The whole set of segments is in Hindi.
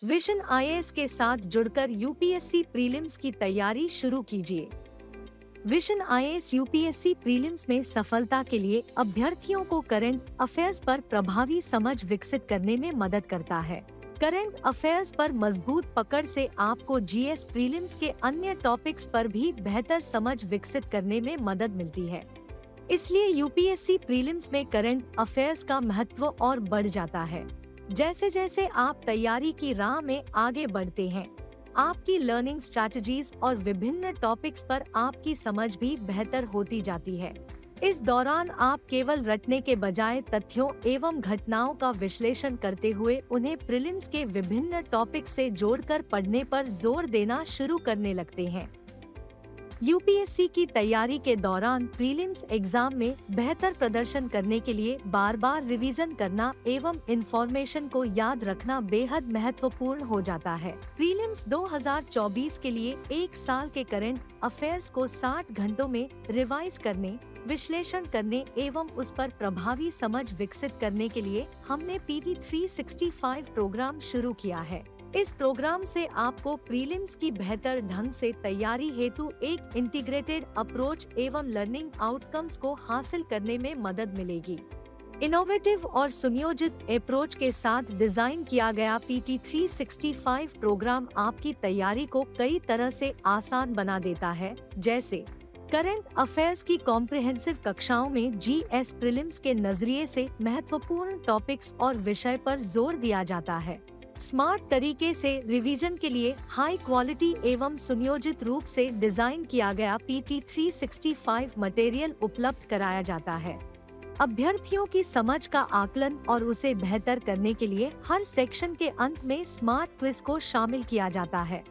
विजन आईएएस के साथ जुड़कर यूपीएससी प्रीलिम्स की तैयारी शुरू कीजिए। विजन आईएएस यूपीएससी प्रीलिम्स में सफलता के लिए अभ्यर्थियों को करंट अफेयर्स पर प्रभावी समझ विकसित करने में मदद करता है। करंट अफेयर्स पर मजबूत पकड़ से आपको जीएस प्रीलिम्स के अन्य टॉपिक्स पर भी बेहतर समझ विकसित करने में मदद मिलती है। इसलिए यूपीएससी प्रीलिम्स में करंट अफेयर्स का महत्व और बढ़ जाता है। जैसे जैसे आप तैयारी की राह में आगे बढ़ते हैं, आपकी लर्निंग स्ट्रैटेजीज और विभिन्न टॉपिक्स पर आपकी समझ भी बेहतर होती जाती है। इस दौरान आप केवल रटने के बजाय तथ्यों एवं घटनाओं का विश्लेषण करते हुए उन्हें प्रीलिम्स के विभिन्न टॉपिक्स से जोड़कर पढ़ने पर जोर देना शुरू करने लगते हैं। यूपीएससी की तैयारी के दौरान प्रीलिम्स एग्जाम में बेहतर प्रदर्शन करने के लिए बार बार रिवीजन करना एवं इंफॉर्मेशन को याद रखना बेहद महत्वपूर्ण हो जाता है। प्रीलिम्स 2024 के लिए एक साल के करंट अफेयर्स को 60 घंटों में रिवाइज करने, विश्लेषण करने एवं उस पर प्रभावी समझ विकसित करने के लिए हमने PT 365 प्रोग्राम शुरू किया है। इस प्रोग्राम से आपको प्रीलिम्स की बेहतर ढंग से तैयारी हेतु एक इंटीग्रेटेड अप्रोच एवं लर्निंग आउटकम्स को हासिल करने में मदद मिलेगी। इनोवेटिव और सुनियोजित अप्रोच के साथ डिजाइन किया गया PT 365 प्रोग्राम आपकी तैयारी को कई तरह से आसान बना देता है, जैसे करंट अफेयर्स की कॉम्प्रिहेंसिव कक्षाओं में जीएस प्रीलिम्स के नजरिए से महत्वपूर्ण टॉपिक्स और विषय पर जोर दिया जाता है। स्मार्ट तरीके से रिवीजन के लिए हाई क्वालिटी एवं सुनियोजित रूप से डिजाइन किया गया PT 365 मटेरियल उपलब्ध कराया जाता है। अभ्यर्थियों की समझ का आकलन और उसे बेहतर करने के लिए हर सेक्शन के अंत में स्मार्ट क्विज को शामिल किया जाता है।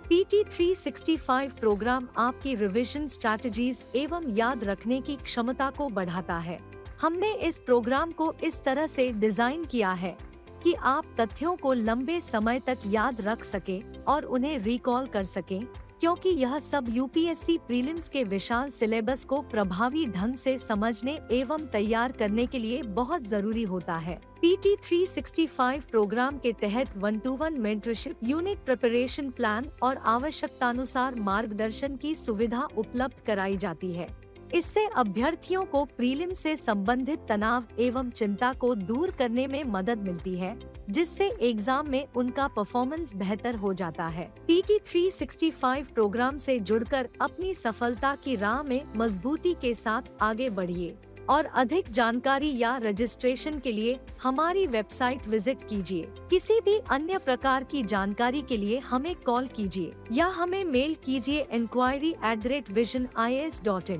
PT 365 प्रोग्राम आपकी रिवीजन स्ट्रैटेजीज एवं याद रखने की क्षमता को बढ़ाता है। हमने इस प्रोग्राम को इस तरह से डिजाइन किया है कि आप तथ्यों को लंबे समय तक याद रख सकें और उन्हें रिकॉल कर सकें, क्योंकि यह सब यूपीएससी प्रीलिम्स के विशाल सिलेबस को प्रभावी ढंग से समझने एवं तैयार करने के लिए बहुत जरूरी होता है। PT 365 प्रोग्राम के तहत 1-to-1 mentorship, unit preparation plan और आवश्यकतानुसार मार्गदर्शन की सुविधा उपलब्ध कराई जाती है। इससे अभ्यर्थियों को प्रीलिम से संबंधित तनाव एवं चिंता को दूर करने में मदद मिलती है, जिससे एग्जाम में उनका परफॉर्मेंस बेहतर हो जाता है। PT 365 प्रोग्राम से जुड़कर अपनी सफलता की राह में मजबूती के साथ आगे बढ़िए और अधिक जानकारी या रजिस्ट्रेशन के लिए हमारी वेबसाइट विजिट कीजिए। किसी भी अन्य प्रकार की जानकारी के लिए हमें कॉल कीजिए या हमें मेल कीजिए enquiry@visionis.in।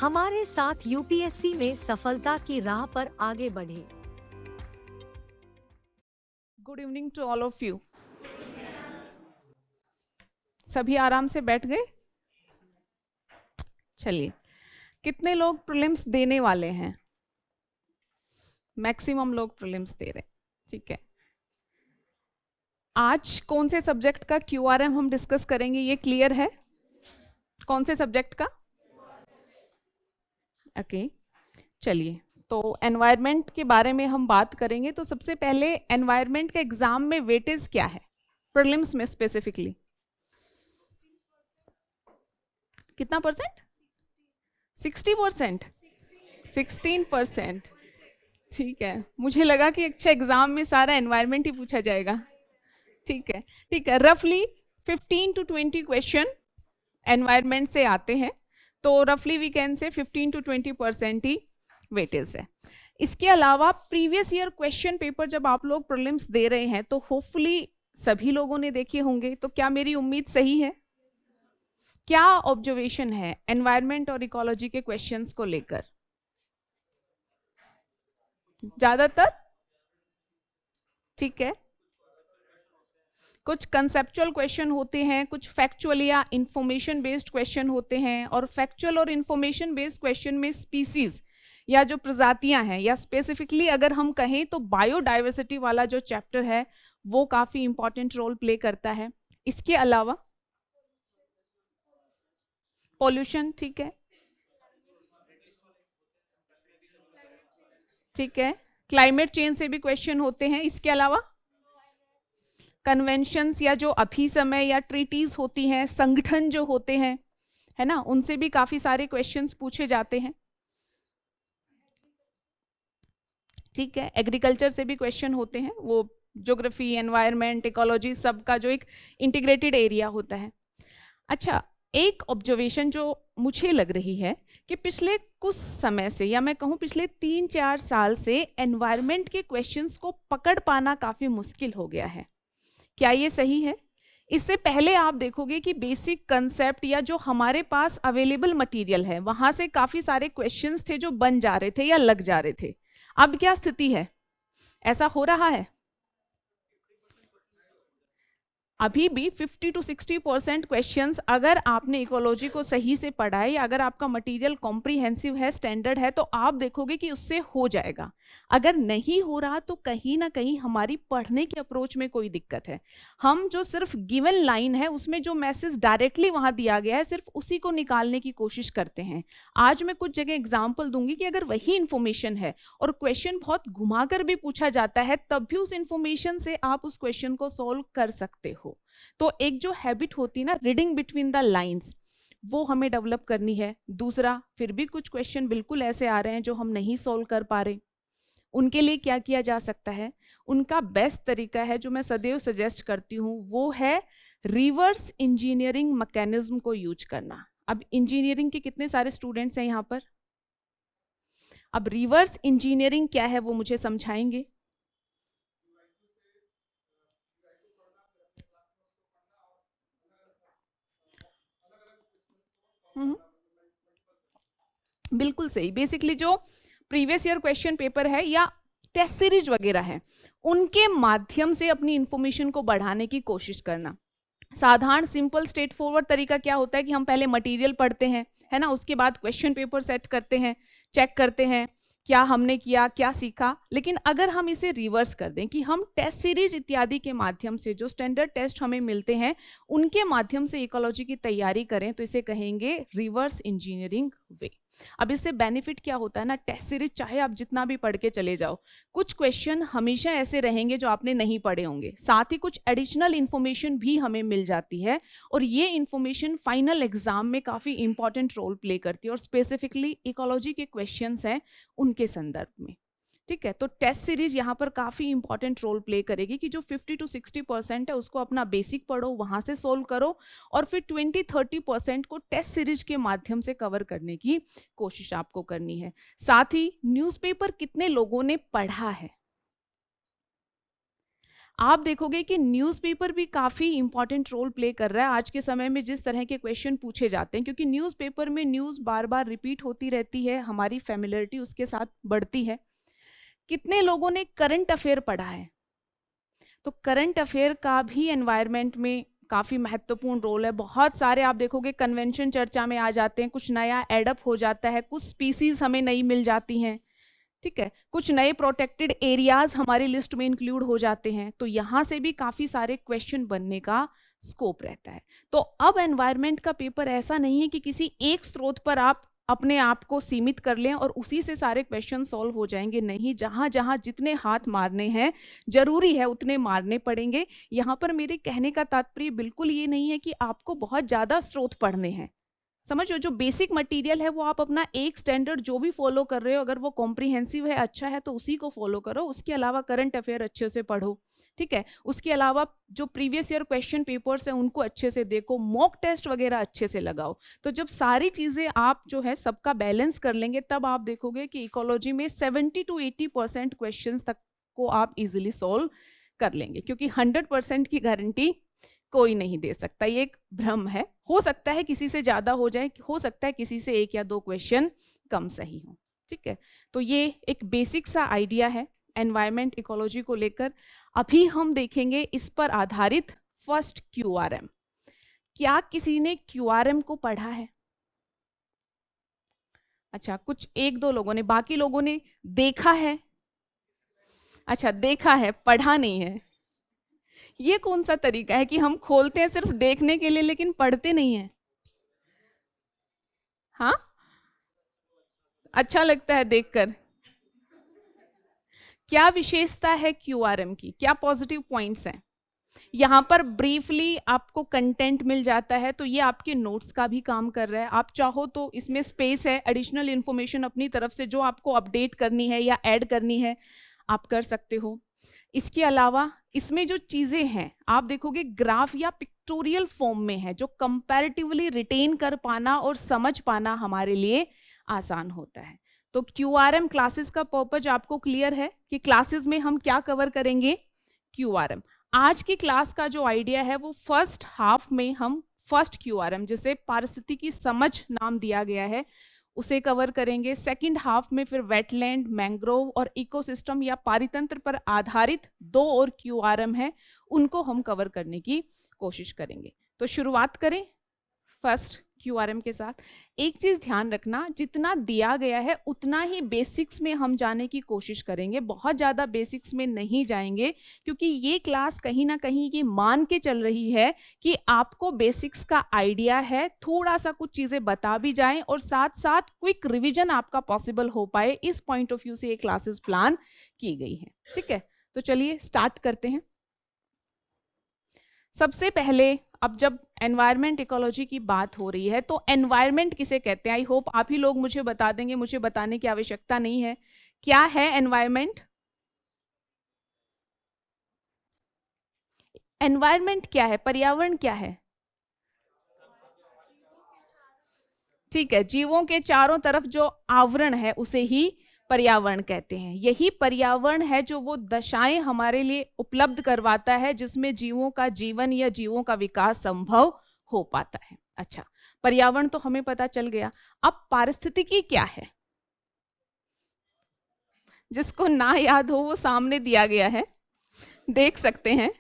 हमारे साथ यूपीएससी में सफलता की राह पर आगे बढ़े। Good evening to all of you. सभी आराम से बैठ गए? चलिए, कितने लोग प्रीलिम्स देने वाले हैं? मैक्सिमम लोग प्रीलिम्स दे रहे हैं, ठीक है। आज कौन से सब्जेक्ट का QRM हम डिस्कस करेंगे, ये क्लियर है? कौन से सब्जेक्ट का? ओके, चलिए, तो एनवायरनमेंट के बारे में हम बात करेंगे। तो सबसे पहले एनवायरनमेंट के एग्जाम में वेटेज क्या है, प्रीलिम्स में स्पेसिफिकली कितना परसेंट? 60%, 16%। ठीक है, मुझे लगा कि अच्छा एग्जाम में सारा एनवायरनमेंट ही पूछा जाएगा। ठीक है, ठीक है, रफली 15 to 20 क्वेश्चन एनवायरनमेंट से आते हैं, तो रफली we can say 15 to 20% he weightage है। इसके अलावा प्रीवियस ईयर क्वेश्चन पेपर जब आप लोग प्रीलिम्स दे रहे हैं तो होपफुली सभी लोगों ने देखे होंगे, तो क्या मेरी उम्मीद सही है? क्या ऑब्जर्वेशन है एनवायरनमेंट और इकोलॉजी के क्वेश्चंस को लेकर? ज्यादातर ठीक है, कुछ कंसेप्चुअल क्वेश्चन होते हैं, कुछ फैक्चुअल या इंफॉर्मेशन बेस्ड क्वेश्चन होते हैं, और फैक्चुअल और इंफॉर्मेशन बेस्ड क्वेश्चन में स्पीसीज या जो प्रजातियां हैं, या स्पेसिफिकली अगर हम कहें तो बायोडाइवर्सिटी वाला जो चैप्टर है वो काफी इंपॉर्टेंट रोल प्ले करता है। इसके अलावा पॉल्यूशन, ठीक है, ठीक है, क्लाइमेट चेंज से भी क्वेश्चन होते हैं। इसके अलावा कन्वेंशंस या जो अभी समय या ट्रीटीज होती हैं, संगठन जो होते हैं, है ना, उनसे भी काफी सारे क्वेश्चंस पूछे जाते हैं। ठीक है, एग्रीकल्चर से भी क्वेश्चन होते हैं, वो ज्योग्राफी, एनवायरनमेंट, इकोलॉजी सबका जो एक इंटीग्रेटेड एरिया होता है। अच्छा, एक ऑब्जर्वेशन जो मुझे लग रही है कि पिछले कुछ समय से, या मैं कहूँ पिछले 3-4 साल से एनवायरनमेंट के क्वेश्चंस को पकड़ पाना काफ़ी मुश्किल हो गया है। क्या ये सही है? इससे पहले आप देखोगे कि बेसिक कंसेप्ट या जो हमारे पास अवेलेबल मटेरियल है वहाँ से काफ़ी सारे क्वेश्चंस थे जो बन जा रहे थे या लग जा रहे थे। अब क्या स्थिति है? ऐसा हो रहा है? अभी भी 50 to 60% क्वेश्चंस अगर आपने इकोलॉजी को सही से पढ़ा है, या अगर आपका मटेरियल कॉम्प्रिहेंसिव है, स्टैंडर्ड है, तो आप देखोगे कि उससे हो जाएगा। अगर नहीं हो रहा तो कहीं ना कहीं हमारी पढ़ने की अप्रोच में कोई दिक्कत है। हम जो सिर्फ गिवन लाइन है उसमें जो मैसेज डायरेक्टली वहां दिया गया है सिर्फ उसी को निकालने की कोशिश करते हैं। आज मैं कुछ जगह एग्जाम्पल दूंगी कि अगर वही इंफॉर्मेशन है और क्वेश्चन बहुत घुमाकर भी पूछा जाता है तब भी उस इंफॉर्मेशन से आप उस क्वेश्चन को सॉल्व कर सकते हो। तो एक जो हैबिट होती है ना, रीडिंग बिटवीन द लाइंस, वो हमें डेवलप करनी है। दूसरा, फिर भी कुछ क्वेश्चन बिल्कुल ऐसे आ रहे हैं जो हम नहीं सॉल्व कर पा रहे, उनके लिए क्या किया जा सकता है? उनका बेस्ट तरीका है जो मैं सदैव सजेस्ट करती हूँ, वो है रिवर्स इंजीनियरिंग मैकेनिज्म को यूज करना। अब इंजीनियरिंग के कितने सारे स्टूडेंट्स हैं यहाँ पर? अब रिवर्स इंजीनियरिंग क्या है वो मुझे समझाएंगे? बिल्कुल सही। बेसिकली जो प्रीवियस ईयर क्वेश्चन पेपर है या टेस्ट सीरीज वगैरह है उनके माध्यम से अपनी इंफॉर्मेशन को बढ़ाने की कोशिश करना। साधारण सिंपल स्ट्रेट फॉरवर्ड तरीका क्या होता है कि हम पहले मटेरियल पढ़ते हैं, है ना, उसके बाद क्वेश्चन पेपर सेट करते हैं, चेक करते हैं क्या हमने किया, क्या सीखा। लेकिन अगर हम इसे रिवर्स कर दें कि हम टेस्ट सीरीज इत्यादि के माध्यम से जो स्टैंडर्ड टेस्ट हमें मिलते हैं उनके माध्यम से इकोलॉजी की तैयारी करें, तो इसे कहेंगे रिवर्स इंजीनियरिंग वे। अब इससे बेनिफिट क्या होता है ना, टेस्ट सीरीज चाहे आप जितना भी पढ़ के चले जाओ, कुछ क्वेश्चन हमेशा ऐसे रहेंगे जो आपने नहीं पढ़े होंगे, साथ ही कुछ एडिशनल इन्फॉर्मेशन भी हमें मिल जाती है, और ये इन्फॉर्मेशन फाइनल एग्जाम में काफ़ी इंपॉर्टेंट रोल प्ले करती है, और स्पेसिफिकली इकोलॉजी के क्वेश्चंस हैं उनके संदर्भ में। ठीक है, तो टेस्ट सीरीज यहाँ पर काफ़ी इंपॉर्टेंट रोल प्ले करेगी कि जो 50 to 60% है उसको अपना बेसिक पढ़ो, वहाँ से सोल्व करो, और फिर 20-30% को टेस्ट सीरीज के माध्यम से कवर करने की कोशिश आपको करनी है। साथ ही न्यूज़पेपर कितने लोगों ने पढ़ा है? आप देखोगे कि न्यूज़पेपर भी काफ़ी इंपॉर्टेंट रोल प्ले कर रहा है आज के समय में जिस तरह के क्वेश्चन पूछे जाते हैं, क्योंकि न्यूज़पेपर में न्यूज़ बार बार रिपीट होती रहती है, हमारी फेमिलियरिटी उसके साथ बढ़ती है। कितने लोगों ने करंट अफेयर पढ़ा है? तो करंट अफेयर का भी एनवायरनमेंट में काफ़ी महत्वपूर्ण रोल है। बहुत सारे आप देखोगे कन्वेंशन चर्चा में आ जाते हैं, कुछ नया एडअप हो जाता है, कुछ स्पीसीज हमें नई मिल जाती हैं, ठीक है, कुछ नए प्रोटेक्टेड एरियाज हमारी लिस्ट में इंक्लूड हो जाते हैं, तो यहाँ से भी काफ़ी सारे क्वेश्चन बनने का स्कोप रहता है। तो अब एनवायरनमेंट का पेपर ऐसा नहीं है कि किसी एक स्रोत पर आप अपने आप को सीमित कर लें और उसी से सारे क्वेश्चन सॉल्व हो जाएंगे। नहीं, जहाँ जहाँ जितने हाथ मारने हैं, जरूरी है उतने मारने पड़ेंगे। यहाँ पर मेरे कहने का तात्पर्य बिल्कुल ये नहीं है कि आपको बहुत ज़्यादा स्रोत पढ़ने हैं। समझो, जो बेसिक मटेरियल है वो आप अपना एक स्टैंडर्ड जो भी फॉलो कर रहे हो, अगर वो कॉम्प्रिहेंसिव है, अच्छा है, तो उसी को फॉलो करो। उसके अलावा करंट अफेयर अच्छे से पढ़ो, ठीक है। उसके अलावा जो प्रीवियस ईयर क्वेश्चन पेपर्स हैं उनको अच्छे से देखो, मॉक टेस्ट वगैरह अच्छे से लगाओ। तो जब सारी चीज़ें आप जो है सबका बैलेंस कर लेंगे, तब आप देखोगे कि इकोलॉजी में 70 to 80% क्वेश्चन तक को आप इजिली सॉल्व कर लेंगे, क्योंकि 100% की गारंटी कोई नहीं दे सकता। ये एक भ्रम है। हो सकता है किसी से ज़्यादा हो जाए, हो सकता है किसी से 1 या 2 क्वेश्चन कम सही हो, ठीक है। तो ये एक बेसिक सा आइडिया है एनवायरमेंट इकोलॉजी को लेकर। अभी हम देखेंगे इस पर आधारित फर्स्ट QRM। क्या किसी ने QRM को पढ़ा है? अच्छा, कुछ 1-2 लोगों ने, बाकी लोगों ने देखा है। अच्छा, देखा है, पढ़ा नहीं है। ये कौन सा तरीका है कि हम खोलते हैं सिर्फ देखने के लिए लेकिन पढ़ते नहीं है? हाँ, अच्छा लगता है देखकर। क्या विशेषता है QRM की, क्या पॉजिटिव पॉइंट्स हैं? यहाँ पर ब्रीफली आपको कंटेंट मिल जाता है, तो ये आपके नोट्स का भी काम कर रहा है। आप चाहो तो इसमें स्पेस है, एडिशनल इन्फॉर्मेशन अपनी तरफ से जो आपको अपडेट करनी है या ऐड करनी है आप कर सकते हो। इसके अलावा इसमें जो चीज़ें हैं आप देखोगे ग्राफ या पिक्टोरियल फॉर्म में है, जो कंपैरेटिवली रिटेन कर पाना और समझ पाना हमारे लिए आसान होता है। तो QRM क्लासेस का पर्पज आपको क्लियर है कि क्लासेस में हम क्या कवर करेंगे? QRM। आज की क्लास का जो आइडिया है वो फर्स्ट हाफ में हम फर्स्ट QRM, जिसे पारिस्थितिकी समझ नाम दिया गया है, उसे कवर करेंगे। सेकंड हाफ में फिर वेटलैंड, मैंग्रोव और इकोसिस्टम या पारितंत्र पर आधारित 2 और QRM है, उनको हम कवर करने की कोशिश करेंगे। तो शुरुआत करें फर्स्ट QRM के साथ। एक चीज़ ध्यान रखना, जितना दिया गया है उतना ही बेसिक्स में हम जाने की कोशिश करेंगे, बहुत ज़्यादा बेसिक्स में नहीं जाएंगे, क्योंकि ये क्लास कहीं ना कहीं ये मान के चल रही है कि आपको बेसिक्स का आइडिया है, थोड़ा सा कुछ चीज़ें बता भी जाएं और साथ साथ क्विक रिविजन आपका पॉसिबल हो पाए। इस पॉइंट ऑफ व्यू से ये क्लासेस प्लान की गई है, ठीक है। तो चलिए स्टार्ट करते हैं। सबसे पहले, अब जब एनवायरमेंट इकोलॉजी की बात हो रही है तो एनवायरमेंट किसे कहते हैं? आई होप आप ही लोग मुझे बता देंगे, मुझे बताने की आवश्यकता नहीं है। क्या है एनवायरमेंट? एनवायरमेंट क्या है? पर्यावरण क्या है? ठीक है, जीवों के चारों तरफ जो आवरण है उसे ही पर्यावरण कहते हैं। यही पर्यावरण है जो वो दशाएं हमारे लिए उपलब्ध करवाता है जिसमें जीवों का जीवन या जीवों का विकास संभव हो पाता है। अच्छा, पर्यावरण तो हमें पता चल गया। अब पारिस्थितिकी क्या है? जिसको ना याद हो वो सामने दिया गया है, देख सकते हैं,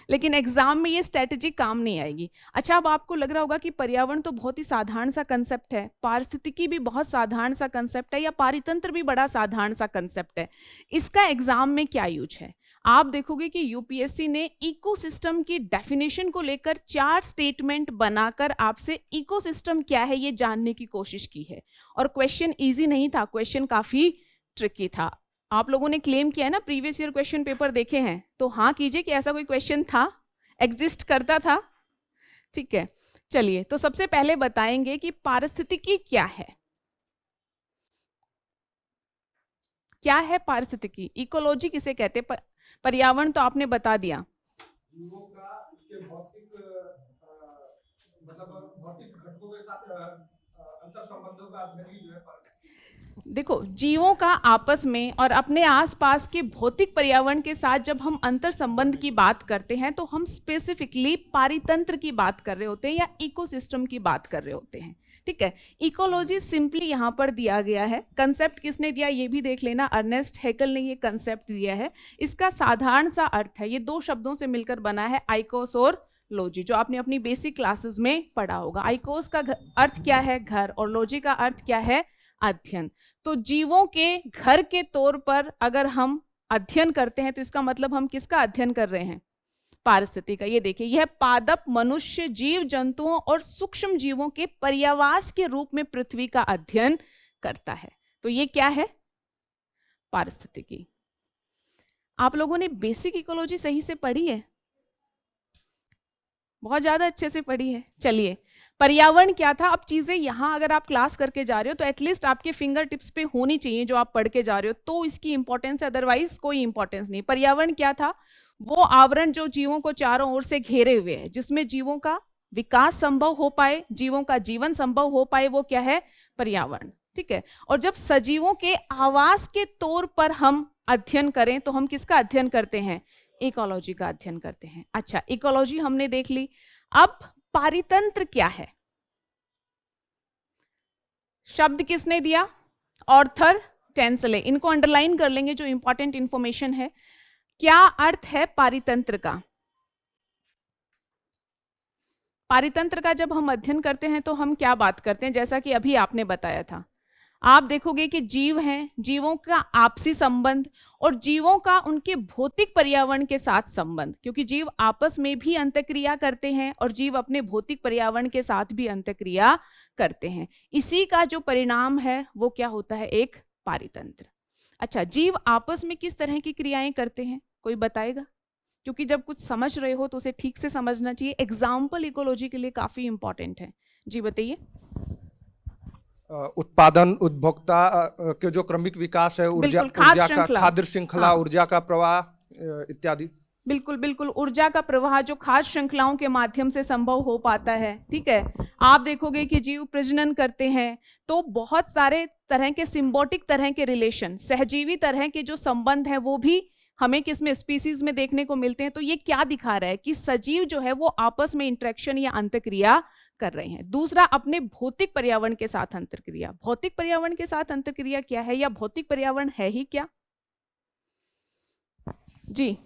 लेकिन एग्जाम में ये स्ट्रेटेजी काम नहीं आएगी। अच्छा, अब आपको लग रहा होगा कि पर्यावरण तो बहुत ही साधारण सा कंसेप्ट है, पारिस्थितिकी भी बहुत साधारण सा कंसेप्ट है, या पारितंत्र भी बड़ा साधारण सा कंसेप्ट है, इसका एग्जाम में क्या यूज है? आप देखोगे कि यूपीएससी ने इकोसिस्टम की डेफिनेशन को लेकर 4 स्टेटमेंट बनाकर आपसे इकोसिस्टम क्या है ये जानने की कोशिश की है। और क्वेश्चन इजी नहीं था, क्वेश्चन काफी ट्रिकी था। आप लोगों ने क्लेम किया है ना, प्रीवियस ईयर क्वेश्चन पेपर देखे हैं, तो हाँ कीजिए कि ऐसा कोई क्वेश्चन था, एग्जिस्ट करता था, ठीक है। चलिए, तो सबसे पहले बताएंगे कि पारिस्थितिकी क्या है। क्या है पारिस्थितिकी? इकोलॉजी किसे कहते हैं? पर्यावरण तो आपने बता दिया, जीवों का उसके भौतिक मतलब भौतिक घटकों के साथ अंतर संबंधों का अध्ययन ही जो है। देखो, जीवों का आपस में और अपने आसपास के भौतिक पर्यावरण के साथ जब हम अंतर संबंध की बात करते हैं तो हम स्पेसिफिकली पारितंत्र की बात कर रहे होते हैं या इकोसिस्टम की बात कर रहे होते हैं, ठीक है। इकोलॉजी सिंपली यहाँ पर दिया गया है। कंसेप्ट किसने दिया ये भी देख लेना, अर्नेस्ट हैकल ने ये कंसेप्ट दिया है। इसका साधारण सा अर्थ है, ये 2 शब्दों से मिलकर बना है, आइकोस और लॉजी, जो आपने अपनी बेसिक क्लासेस में पढ़ा होगा। आइकोस का अर्थ क्या है? घर, और लॉजी का अर्थ क्या है? अध्ययन। तो जीवों के घर के तौर पर अगर हम अध्ययन करते हैं तो इसका मतलब हम किसका अध्ययन कर रहे हैं? पारिस्थितिकी का। ये देखिए, यह पादप मनुष्य, जीव जंतुओं और सूक्ष्म जीवों के पर्यावास के रूप में पृथ्वी का अध्ययन करता है। तो ये क्या है? पारिस्थितिकी। आप लोगों ने बेसिक इकोलॉजी सही से पढ़ी है? बहुत ज्यादा अच्छे से पढ़ी है। चलिए, पर्यावरण क्या था? अब चीजें यहां अगर आप क्लास करके जा रहे हो तो एटलीस्ट आपके फिंगर टिप्स पे होनी चाहिए जो आप पढ़ के जा रहे हो, तो इसकी इंपॉर्टेंस है, अदरवाइज कोई इंपॉर्टेंस नहीं। पर्यावरण क्या था? वो आवरण जो जीवों को चारों ओर से घेरे हुए है, जिसमें जीवों का विकास संभव हो पाए, जीवों का जीवन संभव हो पाए, वो क्या है? पर्यावरण। ठीक है। और जब सजीवों के आवास के तौर पर हम अध्ययन करें तो हम किसका अध्ययन करते हैं? इकोलॉजी का अध्ययन करते हैं। अच्छा, इकोलॉजी हमने देख ली। अब पारितंत्र क्या है? शब्द किसने दिया? Arthur Tansley. इनको अंडरलाइन कर लेंगे, जो इंपॉर्टेंट इंफॉर्मेशन है। क्या अर्थ है पारितंत्र का? पारितंत्र का जब हम अध्ययन करते हैं तो हम क्या बात करते हैं? जैसा कि अभी आपने बताया था, आप देखोगे कि जीव हैं, जीवों का आपसी संबंध और जीवों का उनके भौतिक पर्यावरण के साथ संबंध, क्योंकि जीव आपस में भी अंतःक्रिया करते हैं और जीव अपने भौतिक पर्यावरण के साथ भी अंतःक्रिया करते हैं। इसी का जो परिणाम है वो क्या होता है? एक पारितंत्र। अच्छा, जीव आपस में किस तरह की क्रियाएं करते हैं? कोई बताएगा? क्योंकि जब कुछ समझ रहे हो तो उसे ठीक से समझना चाहिए। एग्जाम्पल इकोलॉजी के लिए काफी इंपॉर्टेंट है। जी बताइए। उत्पादन, उपभोक्ता के जो क्रमिक विकास है, ऊर्जा का खाद्य श्रृंखला, हाँ। ऊर्जा का प्रवाह इत्यादि। बिल्कुल बिल्कुल, ऊर्जा का प्रवाह जो खाद्य श्रृंखलाओं के माध्यम से संभव हो पाता है। ठीक है। आप देखोगे कि जीव प्रजनन करते हैं तो बहुत सारे तरह के सिम्बोटिक तरह के रिलेशन, सहजीवी तरह के जो संबंध है वो भी हमें किसमें? स्पीसीज में देखने को मिलते हैं। तो ये क्या दिखा रहा है? कि सजीव जो है वो आपस में इंटरेक्शन या अंतःक्रिया कर रहे हैं। दूसरा, अपने भौतिक पर्यावरण के साथ अंतःक्रिया। भौतिक पर्यावरण के साथ अंतःक्रिया क्या है, या भौतिक पर्यावरण है ही क्या? जी,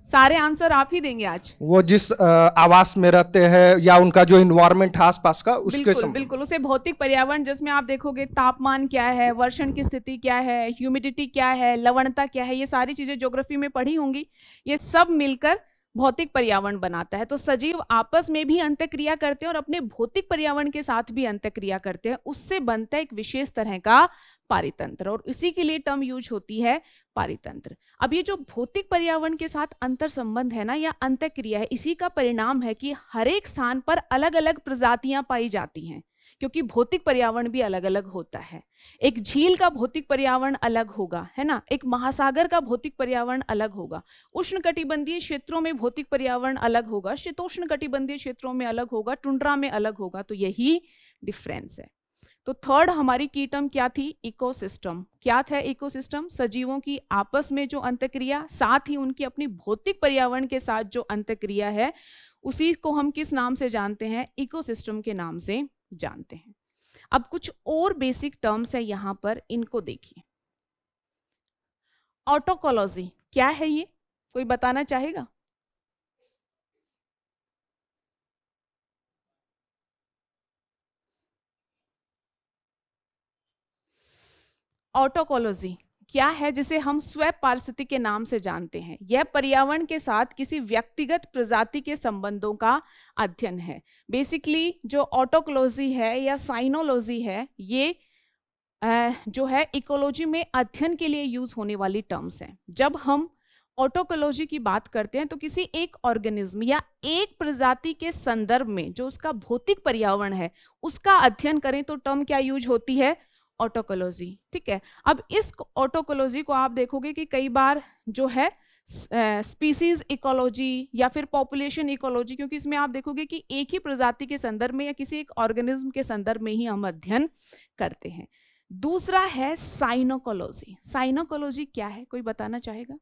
सारे आंसर आप ही देंगे आज। वो जिस आवास में रहते हैं या उनका जो इन्वायरमेंट है आसपास का, उसके बिल्कुल उसे भौतिक पर्यावरण, जिसमें आप देखोगे तापमान क्या है, वर्षण की स्थिति क्या है, ह्यूमिडिटी क्या है, लवणता क्या है, ये सारी चीजें ज्योग्राफी में पढ़ी होंगी। ये सब मिलकर भौतिक पर्यावरण बनाता है। तो सजीव आपस में भी अंतःक्रिया करते हैं और अपने भौतिक पर्यावरण के साथ भी अंतःक्रिया करते हैं। उससे बनता है एक विशेष तरह का पारितंत्र, और इसी के लिए टर्म यूज होती है पारितंत्र। अब ये जो भौतिक पर्यावरण के साथ अंतर संबंध है ना, या अंतःक्रिया है, इसी का परिणाम है कि हर एक स्थान पर अलग अलग प्रजातियां पाई जाती हैं, क्योंकि भौतिक पर्यावरण भी अलग अलग होता है। एक झील का भौतिक पर्यावरण अलग होगा, है ना, एक महासागर का भौतिक पर्यावरण अलग होगा, उष्णकटिबंधीय क्षेत्रों में भौतिक पर्यावरण अलग होगा, शीतोष्ण कटिबंधीय क्षेत्रों में अलग होगा, टुंड्रा में अलग होगा। तो यही डिफरेंस है। तो थर्ड हमारी की टर्म क्या थी? इकोसिस्टम। क्या था इकोसिस्टम? सजीवों की आपस में जो अंतःक्रिया, साथ ही उनकी अपनी भौतिक पर्यावरण के साथ जो अंतःक्रिया है, उसी को हम किस नाम से जानते हैं? इकोसिस्टम के नाम से जानते हैं। अब कुछ और बेसिक टर्म्स है यहां पर, इनको देखिए। ऑटोकोलॉजी क्या है ये? कोई बताना चाहेगा? ऑटोकोलॉजी क्या है? जिसे हम स्वैप पारिस्थितिकी के नाम से जानते हैं। यह पर्यावरण के साथ किसी व्यक्तिगत प्रजाति के संबंधों का अध्ययन है। बेसिकली जो ऑटोकोलॉजी है या साइनोलॉजी है, ये जो है इकोलॉजी में अध्ययन के लिए यूज होने वाली टर्म्स हैं। जब हम ऑटोकोलॉजी की बात करते हैं तो किसी एक ऑर्गेनिज्म या एक प्रजाति के संदर्भ में जो उसका भौतिक पर्यावरण है उसका अध्ययन करें तो टर्म क्या यूज होती है? ऑटोकोलॉजी। ठीक है। अब इस ऑटोकोलॉजी को आप देखोगे कि कई बार जो है स्पीसीज इकोलॉजी या फिर पॉपुलेशन इकोलॉजी, क्योंकि इसमें आप देखोगे कि एक ही प्रजाति के संदर्भ में या किसी एक ऑर्गेनिज्म के संदर्भ में ही हम अध्ययन करते हैं। दूसरा है साइनोकोलॉजी। साइनोकोलॉजी क्या है? कोई बताना चाहेगा?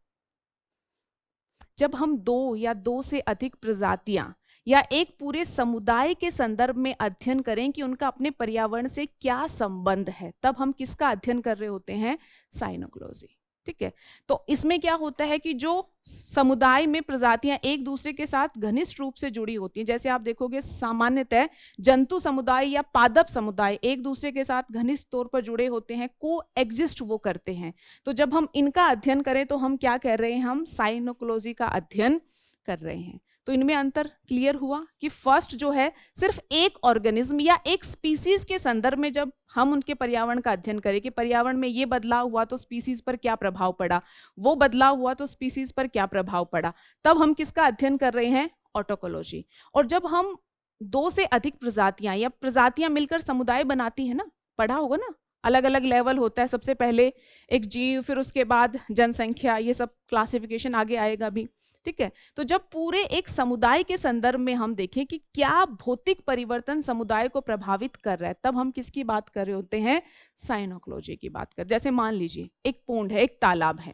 जब हम दो या दो से अधिक प्रजातियां या एक पूरे समुदाय के संदर्भ में अध्ययन करें कि उनका अपने पर्यावरण से क्या संबंध है, तब हम किसका अध्ययन कर रहे होते हैं? साइनोकोलॉजी। ठीक है। तो इसमें क्या होता है कि जो समुदाय में प्रजातियां एक दूसरे के साथ घनिष्ठ रूप से जुड़ी होती हैं, जैसे आप देखोगे सामान्यतः जंतु समुदाय या पादप समुदाय एक दूसरे के साथ घनिष्ठ तौर पर जुड़े होते हैं, को एग्जिस्ट वो करते हैं। तो जब हम इनका अध्ययन करें तो हम क्या कर रहे हैं? हम साइनोकोलॉजी का अध्ययन कर रहे हैं। तो इनमें अंतर क्लियर हुआ कि फर्स्ट जो है सिर्फ एक ऑर्गेनिज्म या एक स्पीसीज के संदर्भ में जब हम उनके पर्यावरण का अध्ययन करें कि पर्यावरण में ये बदलाव हुआ तो स्पीसीज पर क्या प्रभाव पड़ा, वो बदलाव हुआ तो स्पीसीज पर क्या प्रभाव पड़ा, तब हम किसका अध्ययन कर रहे हैं, ऑटोकोलॉजी। और जब हम 2 से अधिक प्रजातियां या प्रजातियां मिलकर समुदाय बनाती हैं ना, पढ़ा होगा ना, अलग अलग लेवल होता है, सबसे पहले एक जीव, फिर उसके बाद जनसंख्या, ये सब क्लासिफिकेशन आगे आएगा भी, ठीक है। तो जब पूरे एक समुदाय के संदर्भ में हम देखें कि क्या भौतिक परिवर्तन समुदाय को प्रभावित कर रहा है, तब हम किसकी बात कर रहे होते हैं, साइनोकोलॉजी की बात कर। जैसे मान लीजिए एक पोंड है, एक तालाब है,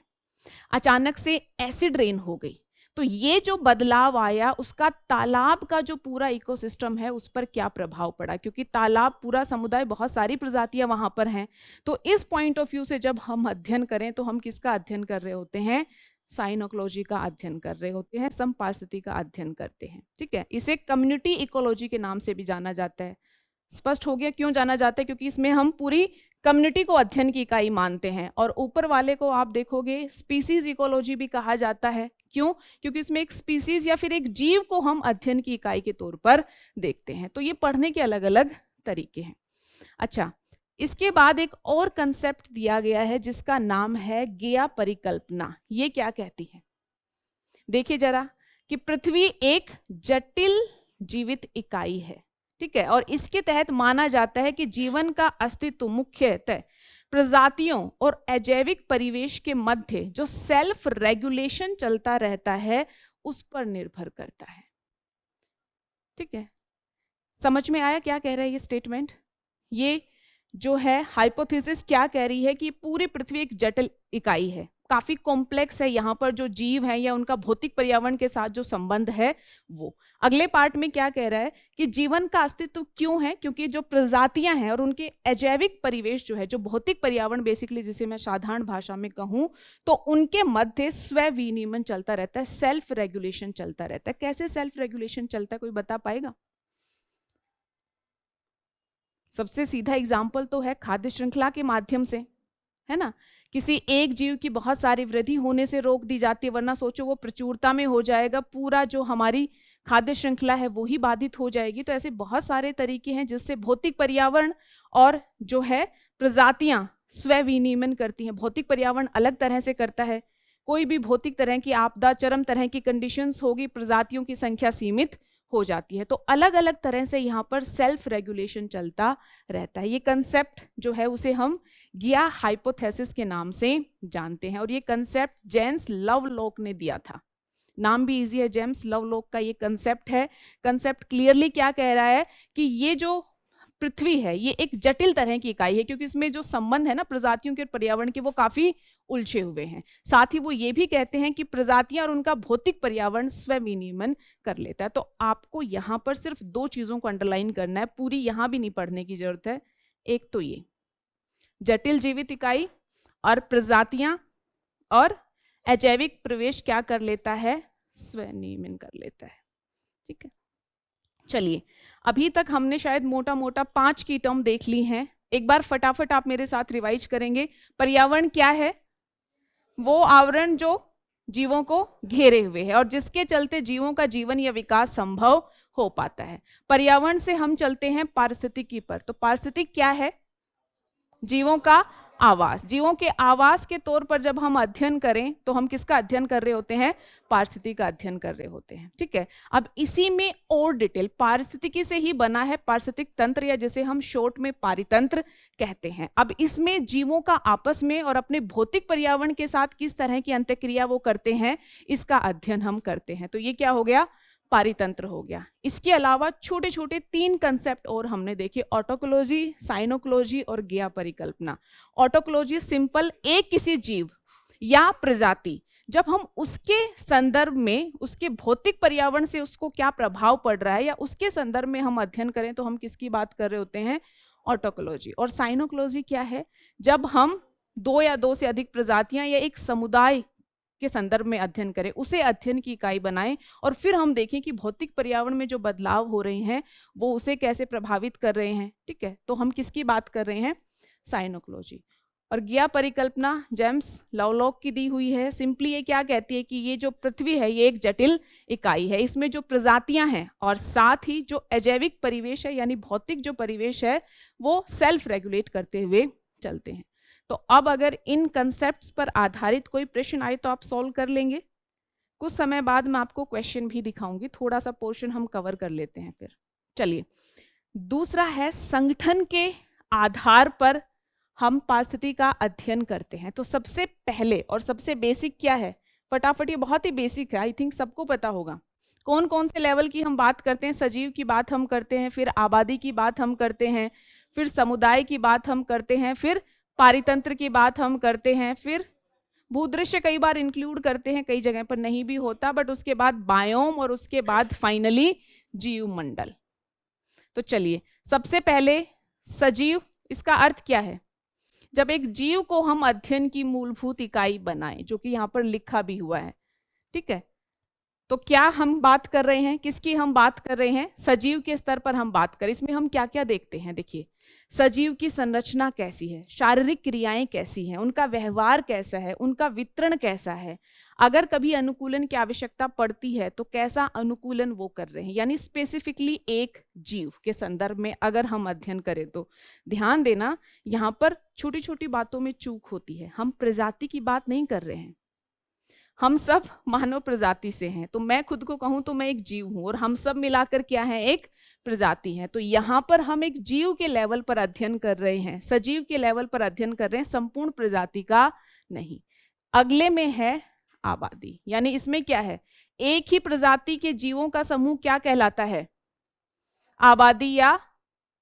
अचानक से एसिड रेन हो गई, तो ये जो बदलाव आया उसका तालाब का जो पूरा इकोसिस्टम है उस पर क्या प्रभाव पड़ा, क्योंकि तालाब पूरा समुदाय, बहुत सारी प्रजातियां वहां पर हैं। तो इस पॉइंट ऑफ व्यू से जब हम अध्ययन करें तो हम किसका अध्ययन कर रहे होते हैं, साइनोकोलॉजी का अध्ययन कर रहे होते हैं, समपारिस्थितिकी का अध्ययन करते हैं, ठीक है। इसे कम्युनिटी इकोलॉजी के नाम से भी जाना जाता है। स्पष्ट हो गया क्यों जाना जाता है, क्योंकि इसमें हम पूरी कम्युनिटी को अध्ययन की इकाई मानते हैं। और ऊपर वाले को आप देखोगे स्पीसीज इकोलॉजी भी कहा जाता है, क्यों, क्योंकि इसमें एक स्पीसीज या फिर एक जीव को हम अध्ययन की इकाई के तौर पर देखते हैं। तो ये पढ़ने के अलग अलग तरीके हैं। अच्छा, इसके बाद एक और कंसेप्ट दिया गया है जिसका नाम है गेया परिकल्पना। ये क्या कहती है, देखिए जरा, कि पृथ्वी एक जटिल जीवित इकाई है, ठीक है, और इसके तहत माना जाता है कि जीवन का अस्तित्व मुख्यतः प्रजातियों और अजैविक परिवेश के मध्य जो सेल्फ रेगुलेशन चलता रहता है उस पर निर्भर करता है, ठीक है। समझ में आया क्या कह रहा है ये स्टेटमेंट? ये जो है हाइपोथेसिस क्या कह रही है कि पूरी पृथ्वी एक जटिल इकाई है, काफी कॉम्प्लेक्स है, यहाँ पर जो जीव है या उनका भौतिक पर्यावरण के साथ जो संबंध है वो। अगले पार्ट में क्या कह रहा है कि जीवन का अस्तित्व क्यों है, क्योंकि जो प्रजातियां हैं और उनके अजैविक परिवेश जो है, जो भौतिक पर्यावरण बेसिकली जिसे मैं साधारण भाषा में कहूं, तो उनके मध्य स्व विनियमन चलता रहता है, सेल्फ रेगुलेशन चलता रहता है। कैसे सेल्फ रेगुलेशन चलता है, कोई बता पाएगा? सबसे सीधा एग्जाम्पल तो है खाद्य श्रृंखला के माध्यम से, है ना। किसी एक जीव की बहुत सारी वृद्धि होने से रोक दी जाती है, वरना सोचो वो प्रचुरता में हो जाएगा, पूरा जो हमारी खाद्य श्रृंखला है वो ही बाधित हो जाएगी। तो ऐसे बहुत सारे तरीके हैं जिससे भौतिक पर्यावरण और जो है प्रजातियां स्व विनियमन करती हैं। भौतिक पर्यावरण अलग तरह से करता है, कोई भी भौतिक तरह की आपदा, चरम तरह की कंडीशंस होगी, प्रजातियों की संख्या सीमित हो जाती है। तो अलग अलग तरह से यहाँ पर सेल्फ रेगुलेशन चलता रहता है। ये कंसेप्ट जो है उसे हम गिया हाइपोथेसिस के नाम से जानते हैं, और ये कंसेप्ट जेम्स लवलॉक ने दिया था। नाम भी इजी है, जेम्स लवलॉक का ये कंसेप्ट है। कंसेप्ट क्लियरली क्या कह रहा है कि ये जो पृथ्वी है ये एक जटिल तरह की इकाई है, क्योंकि इसमें जो संबंध है ना प्रजातियों के और पर्यावरण के वो काफी उलझे हुए हैं। साथ ही वो ये भी कहते हैं कि प्रजातियां और उनका भौतिक पर्यावरण स्व विनियमन कर लेता है। तो आपको यहाँ पर सिर्फ 2 चीजों को अंडरलाइन करना है, पूरी यहाँ भी नहीं पढ़ने की जरूरत है। एक तो ये जटिल जीवित इकाई और प्रजातियां और अजैविक प्रवेश क्या कर लेता है, स्व नियमन कर लेता है, ठीक है। चलिए, अभी तक हमने शायद मोटा मोटा 5 की टर्म देख ली हैं। एक बार फटाफट आप मेरे साथ रिवाइज करेंगे। पर्यावरण क्या है? वो आवरण जो जीवों को घेरे हुए है और जिसके चलते जीवों का जीवन या विकास संभव हो पाता है। पर्यावरण से हम चलते हैं पारिस्थितिकी पर। तो पारिस्थितिक क्या है? जीवों का आवास। जीवों के आवास के तौर पर जब हम अध्ययन करें तो हम किसका अध्ययन कर रहे होते हैं? पारिस्थितिकी का अध्ययन कर रहे होते हैं, ठीक है। अब इसी में और डिटेल, पारिस्थितिकी से ही बना है पारिस्थितिक तंत्र, या जिसे हम शॉर्ट में पारितंत्र कहते हैं। अब इसमें जीवों का आपस में और अपने भौतिक पर्यावरण के साथ किस तरह की अंतःक्रिया वो करते हैं, इसका अध्ययन हम करते हैं। तो ये क्या हो गया? पारितंत्र हो गया। इसके अलावा छोटे छोटे 3 कंसेप्ट और हमने देखे, ऑटोकोलॉजी, साइनोकोलॉजी और गेया परिकल्पना। ऑटोकोलॉजी सिंपल, एक किसी जीव या प्रजाति जब हम उसके संदर्भ में, उसके भौतिक पर्यावरण से उसको क्या प्रभाव पड़ रहा है या उसके संदर्भ में हम अध्ययन करें तो हम किसकी बात कर रहे होते हैं? ऑटोकोलॉजी। और साइनोकोलॉजी क्या है? जब हम 2 या 2 से अधिक प्रजातियां या एक समुदाय के संदर्भ में अध्ययन करें, उसे अध्ययन की इकाई बनाएं और फिर हम देखें कि भौतिक पर्यावरण में जो बदलाव हो रहे हैं वो उसे कैसे प्रभावित कर रहे हैं, ठीक है। तो हम किसकी बात कर रहे हैं? साइनोकोलॉजी। और ज्ञा परिकल्पना जेम्स लवलॉक की दी हुई है। सिंपली ये क्या कहती है कि ये जो पृथ्वी है ये एक जटिल इकाई है, इसमें जो प्रजातियां हैं और साथ ही जो अजैविक परिवेश है यानी भौतिक जो परिवेश है वो सेल्फ रेगुलेट करते हुए चलते हैं। तो अब अगर इन कंसेप्ट्स पर आधारित कोई प्रश्न आए तो आप सॉल्व कर लेंगे। कुछ समय बाद मैं आपको क्वेश्चन भी दिखाऊंगी, थोड़ा सा पोर्शन हम कवर कर लेते हैं फिर। चलिए, दूसरा है संगठन के आधार पर हम पारिस्थितिकी का अध्ययन करते हैं। तो सबसे पहले और सबसे बेसिक क्या है, फटाफट, ये बहुत ही बेसिक है, आई थिंक सबको पता होगा। कौन कौन से लेवल की हम बात करते हैं? सजीव की बात हम करते हैं, फिर आबादी की बात हम करते हैं, फिर समुदाय की बात हम करते हैं, फिर पारितंत्र की बात हम करते हैं, फिर भूदृश्य कई बार इंक्लूड करते हैं, कई जगह पर नहीं भी होता, बट उसके बाद बायोम और उसके बाद फाइनली जीव मंडल। तो चलिए, सबसे पहले सजीव, इसका अर्थ क्या है? जब एक जीव को हम अध्ययन की मूलभूत इकाई बनाएं, जो कि यहाँ पर लिखा भी हुआ है, ठीक है, तो क्या हम बात कर रहे हैं, किसकी हम बात कर रहे हैं? सजीव के स्तर पर हम बात करें। इसमें हम क्या क्या देखते हैं? देखिए, सजीव की संरचना कैसी है, शारीरिक क्रियाएं कैसी हैं, उनका व्यवहार कैसा है, उनका वितरण कैसा है, अगर कभी अनुकूलन की आवश्यकता पड़ती है तो कैसा अनुकूलन वो कर रहे हैं, यानी स्पेसिफिकली एक जीव के संदर्भ में अगर हम अध्ययन करें तो। ध्यान देना, यहाँ पर छोटी छोटी बातों में चूक होती है। हम प्रजाति की बात नहीं कर रहे हैं, हम सब मानव प्रजाति से हैं। तो मैं खुद को कहूं तो मैं एक जीव हूं और हम सब मिलाकर क्या है, एक प्रजाति है। तो यहाँ पर हम एक जीव के लेवल पर अध्ययन कर रहे हैं, सजीव के लेवल पर अध्ययन कर रहे हैं, संपूर्ण प्रजाति का नहीं। अगले में है आबादी, यानी इसमें क्या है, एक ही प्रजाति के जीवों का समूह क्या कहलाता है? आबादी, या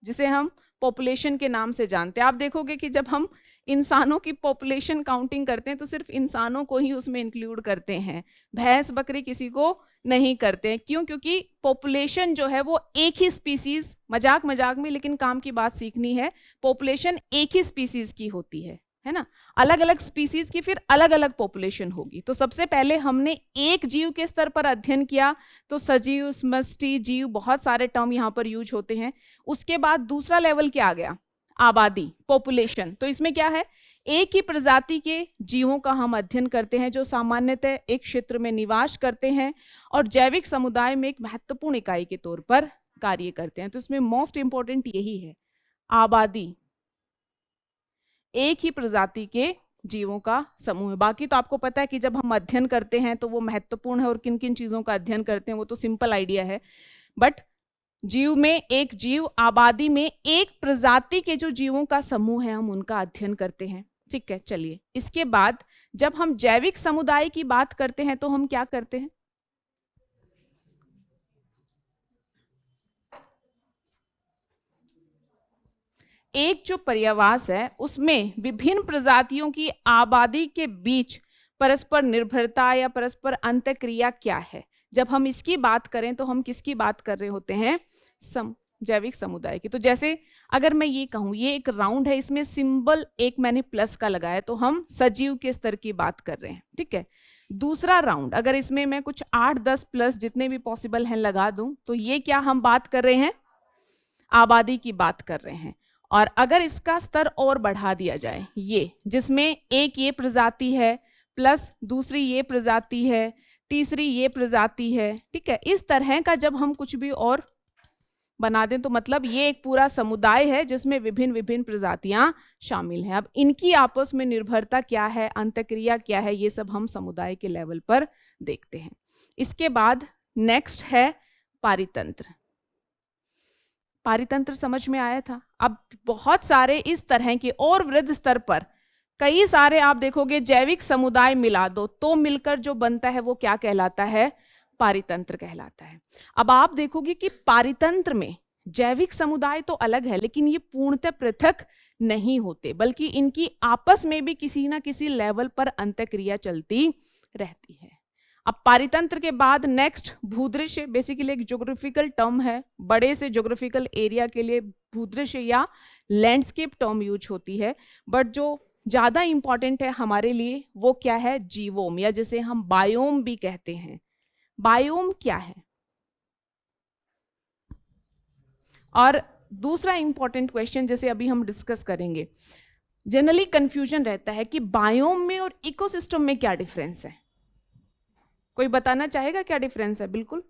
जिसे हम पॉपुलेशन के नाम से जानते हैं। आप देखोगे कि जब हम इंसानों की पॉपुलेशन काउंटिंग करते हैं तो सिर्फ इंसानों को ही उसमें इंक्लूड करते हैं, भैंस बकरी किसी को नहीं करते हैं। क्यों? क्योंकि पॉपुलेशन जो है वो एक ही स्पीसीज, मजाक मजाक में लेकिन काम की बात सीखनी है, पॉपुलेशन एक ही स्पीसीज की होती है ना। अलग अलग स्पीसीज की फिर अलग अलग पॉपुलेशन होगी। तो सबसे पहले हमने एक जीव के स्तर पर अध्ययन किया, तो सजीव, समष्टि जीव, बहुत सारे टर्म यहाँ पर यूज होते हैं। उसके बाद दूसरा लेवल क्या आ गया? आबादी, पॉपुलेशन। तो इसमें क्या है, एक ही प्रजाति के जीवों का हम अध्ययन करते हैं जो सामान्यतः एक क्षेत्र में निवास करते हैं और जैविक समुदाय में एक महत्वपूर्ण इकाई के तौर पर कार्य करते हैं। तो इसमें मोस्ट इंपॉर्टेंट यही है, आबादी, एक ही प्रजाति के जीवों का समूह है। बाकी तो आपको पता है कि जब हम अध्ययन करते हैं तो वो महत्वपूर्ण है और किन किन चीजों का अध्ययन करते हैं वो तो सिंपल आइडिया है। बट जीव में एक जीव, आबादी में एक प्रजाति के जो जीवों का समूह है हम उनका अध्ययन करते हैं, ठीक है। चलिए, इसके बाद जब हम जैविक समुदाय की बात करते हैं तो हम क्या करते हैं? एक जो पर्यावास है उसमें विभिन्न प्रजातियों की आबादी के बीच परस्पर निर्भरता या परस्पर अंतःक्रिया क्या है। जब हम इसकी बात करें तो हम किसकी बात कर रहे होते हैं? जैविक समुदाय की। तो जैसे अगर मैं ये कहूं ये एक राउंड है, इसमें सिंबल एक मैंने प्लस का लगाया, तो हम सजीव के स्तर की बात कर रहे हैं, ठीक है। दूसरा राउंड अगर इसमें मैं कुछ 8-10 प्लस जितने भी पॉसिबल हैं लगा दूं तो ये क्या हम बात कर रहे हैं? आबादी की बात कर रहे हैं। और अगर इसका स्तर और बढ़ा दिया जाए, ये जिसमें एक ये प्रजाति है प्लस दूसरी ये प्रजाति है, तीसरी ये प्रजाति है, ठीक है, इस तरह का जब हम कुछ भी और बना दें तो मतलब ये एक पूरा समुदाय है जिसमें विभिन्न विभिन्न प्रजातियां शामिल हैं। अब इनकी आपस में निर्भरता क्या है, अंतःक्रिया क्या है, ये सब हम समुदाय के लेवल पर देखते हैं। इसके बाद नेक्स्ट है पारितंत्र। पारितंत्र समझ में आया था। अब बहुत सारे इस तरह के और वृहद स्तर पर कई सारे आप देखोगे जैविक समुदाय मिला दो तो मिलकर जो बनता है वो क्या कहलाता है? पारितंत्र कहलाता है। अब आप देखोगे कि पारितंत्र में जैविक समुदाय तो अलग है लेकिन ये पूर्णतः पृथक नहीं होते, बल्कि इनकी आपस में भी किसी ना किसी लेवल पर अंतःक्रिया चलती रहती है। अब पारितंत्र के बाद नेक्स्ट भूदृश्य, बेसिकली एक ज्योग्राफिकल टर्म है, बड़े से ज्योग्राफिकल एरिया के लिए भूदृश्य या लैंडस्केप टर्म यूज होती है। बट जो ज्यादा इंपॉर्टेंट है हमारे लिए वो क्या है? जीवोम, या जिसे हम बायोम भी कहते हैं। बायोम क्या है? और दूसरा इंपॉर्टेंट क्वेश्चन जैसे अभी हम डिस्कस करेंगे, जनरली कंफ्यूजन रहता है कि बायोम में और इकोसिस्टम में क्या डिफरेंस है। कोई बताना चाहेगा क्या डिफरेंस है? बिल्कुल।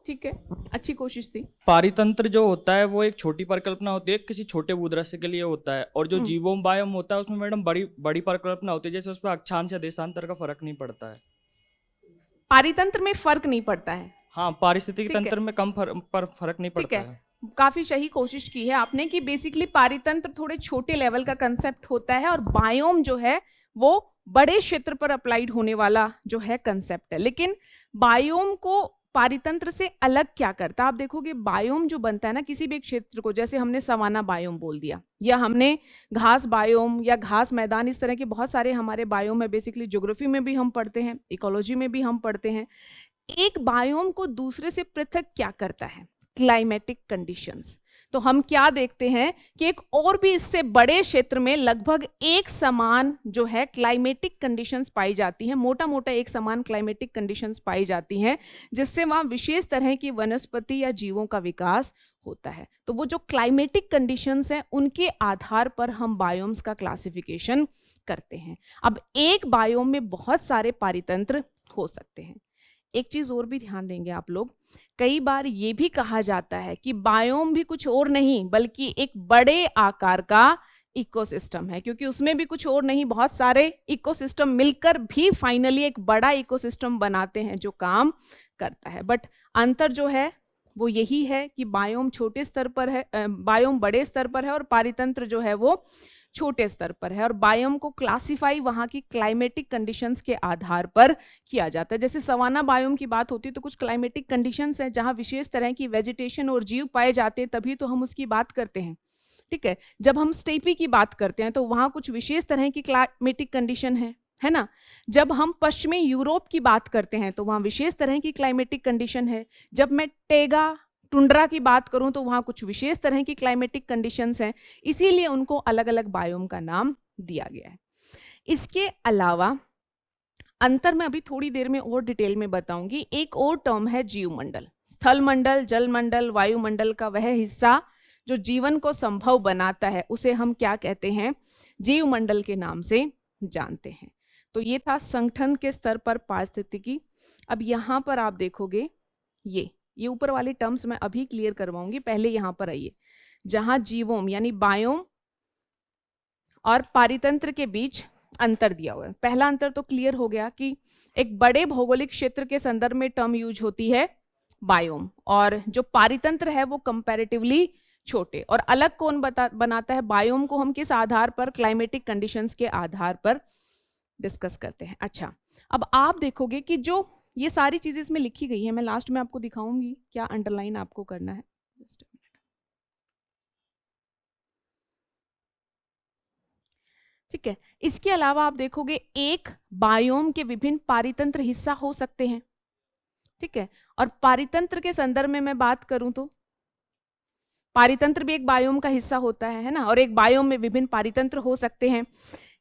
ठीक है, अच्छी कोशिश थी। पारितंत्र जो होता है वो एक छोटी परिकल्पना होती है, किसी छोटे भूदृश्य के लिए होता है, और जो जीवोम बायोम होता है उसमें मैडम बड़ी परिकल्पना होती है, जैसे उसमें अक्षांश या देशांतर का फर्क नहीं पड़ता है। पारितंत्र में फर्क नहीं पड़ता है। हाँ, पारिस्थितिक तंत्र में कम फर्क नहीं पड़ता है। काफी सही कोशिश की है आपने कि बेसिकली पारितंत्र थोड़े छोटे लेवल का कंसेप्ट होता है और बायोम जो है वो बड़े क्षेत्र पर अप्लाइड होने वाला जो है कंसेप्ट है। लेकिन बायोम को पारितंत्र से अलग क्या करता है? आप देखोगे बायोम जो बनता है ना किसी भी क्षेत्र को, जैसे हमने सवाना बायोम बोल दिया या हमने घास बायोम या घास मैदान, इस तरह के बहुत सारे हमारे बायोम है। बेसिकली ज्योग्राफी में भी हम पढ़ते हैं, इकोलॉजी में भी हम पढ़ते हैं। एक बायोम को दूसरे से पृथक क्या करता है? Climatic conditions. तो हम क्या देखते हैं कि एक और भी इससे बड़े क्षेत्र में लगभग एक समान जो है क्लाइमेटिक कंडीशंस पाई जाती हैं, मोटा मोटा एक समान क्लाइमेटिक कंडीशंस पाई जाती हैं, जिससे वहाँ विशेष तरह की वनस्पति या जीवों का विकास होता है। तो वो जो क्लाइमेटिक कंडीशंस हैं उनके आधार पर हम बायोम्स का क्लासिफिकेशन करते हैं। अब एक बायोम में बहुत सारे पारितंत्र हो सकते हैं। एक चीज और भी ध्यान देंगे आप लोग, कई बार ये भी कहा जाता है कि बायोम भी कुछ और नहीं बल्कि एक बड़े आकार का इकोसिस्टम है, क्योंकि उसमें भी कुछ और नहीं, बहुत सारे इकोसिस्टम मिलकर भी फाइनली एक बड़ा इकोसिस्टम बनाते हैं जो काम करता है। बट अंतर जो है वो यही है कि बायोम छोटे स्तर पर है, बायोम बड़े स्तर पर है और पारितंत्र जो है वो छोटे स्तर पर है। और बायोम को क्लासिफाई वहाँ की क्लाइमेटिक कंडीशंस के आधार पर किया जाता है। जैसे सवाना बायोम की बात होती है तो कुछ क्लाइमेटिक कंडीशंस हैं जहाँ विशेष तरह की वेजिटेशन और जीव पाए जाते हैं, तभी तो हम उसकी बात करते हैं। ठीक है, जब हम स्टेपी की बात करते हैं तो वहाँ कुछ विशेष तरह की क्लाइमेटिक कंडीशन है ना। जब हम पश्चिमी यूरोप की बात करते हैं तो वहाँ विशेष तरह की क्लाइमेटिक कंडीशन है। जब मैं टेगा टुंड्रा की बात करूं तो वहाँ कुछ विशेष तरह की क्लाइमेटिक कंडीशंस हैं, इसीलिए उनको अलग अलग बायोम का नाम दिया गया है। इसके अलावा अंतर मैं अभी थोड़ी देर में और डिटेल में बताऊंगी। एक और टर्म है जीवमंडल। स्थल मंडल, जल मंडल, वायुमंडल का वह हिस्सा जो जीवन को संभव बनाता है उसे हम क्या कहते हैं? जीवमंडल के नाम से जानते हैं। तो ये था संगठन के स्तर पर पारिस्थितिकी। अब यहाँ पर आप देखोगे ये ऊपर वाली टर्म्स मैं अभी क्लियर करवाऊंगी, पहले यहाँ पर आइए जहां जीवोम यानी बायोम और पारितंत्र के बीच अंतर दिया हुआ है। पहला अंतर तो क्लियर हो गया कि एक बड़े भौगोलिक क्षेत्र के संदर्भ में टर्म यूज होती है बायोम, और जो पारितंत्र है वो कंपैरेटिवली छोटे। और अलग कौन बनाता है बायोम को? हम किस आधार पर? क्लाइमेटिक कंडीशंस के आधार पर डिस्कस करते हैं। अच्छा, अब आप देखोगे कि जो ये सारी चीजें इसमें लिखी गई है, मैं लास्ट में आपको दिखाऊंगी क्या अंडरलाइन आपको करना है। जस्ट ठीक है, इसके अलावा आप देखोगे एक बायोम के विभिन्न पारितंत्र हिस्सा हो सकते हैं। ठीक है, और पारितंत्र के संदर्भ में मैं बात करूं तो पारितंत्र भी एक बायोम का हिस्सा होता है ना, और एक बायोम में विभिन्न पारितंत्र हो सकते हैं।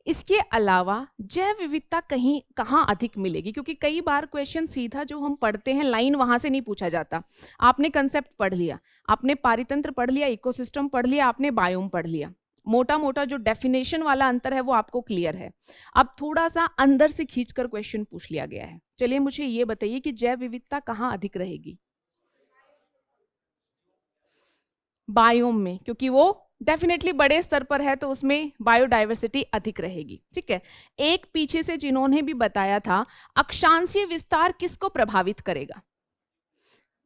इसके अलावा जैव विविधता कहाँ अधिक मिलेगी? क्योंकि कई बार क्वेश्चन सीधा जो हम पढ़ते हैं लाइन वहां से नहीं पूछा जाता। आपने कंसेप्ट पढ़ लिया, आपने पारितंत्र पढ़ लिया, इकोसिस्टम पढ़ लिया, आपने बायोम पढ़ लिया, मोटा मोटा जो डेफिनेशन वाला अंतर है वो आपको क्लियर है। अब थोड़ा सा अंदर से खींचकर क्वेश्चन पूछ लिया गया है। चलिए मुझे ये बताइए कि जैव विविधता कहाँ अधिक रहेगी? बायोम में, क्योंकि वो डेफिनेटली बड़े स्तर पर है तो उसमें बायोडाइवर्सिटी अधिक रहेगी। ठीक है, एक पीछे से जिन्होंने भी बताया था, अक्षांशीय विस्तार किसको प्रभावित करेगा?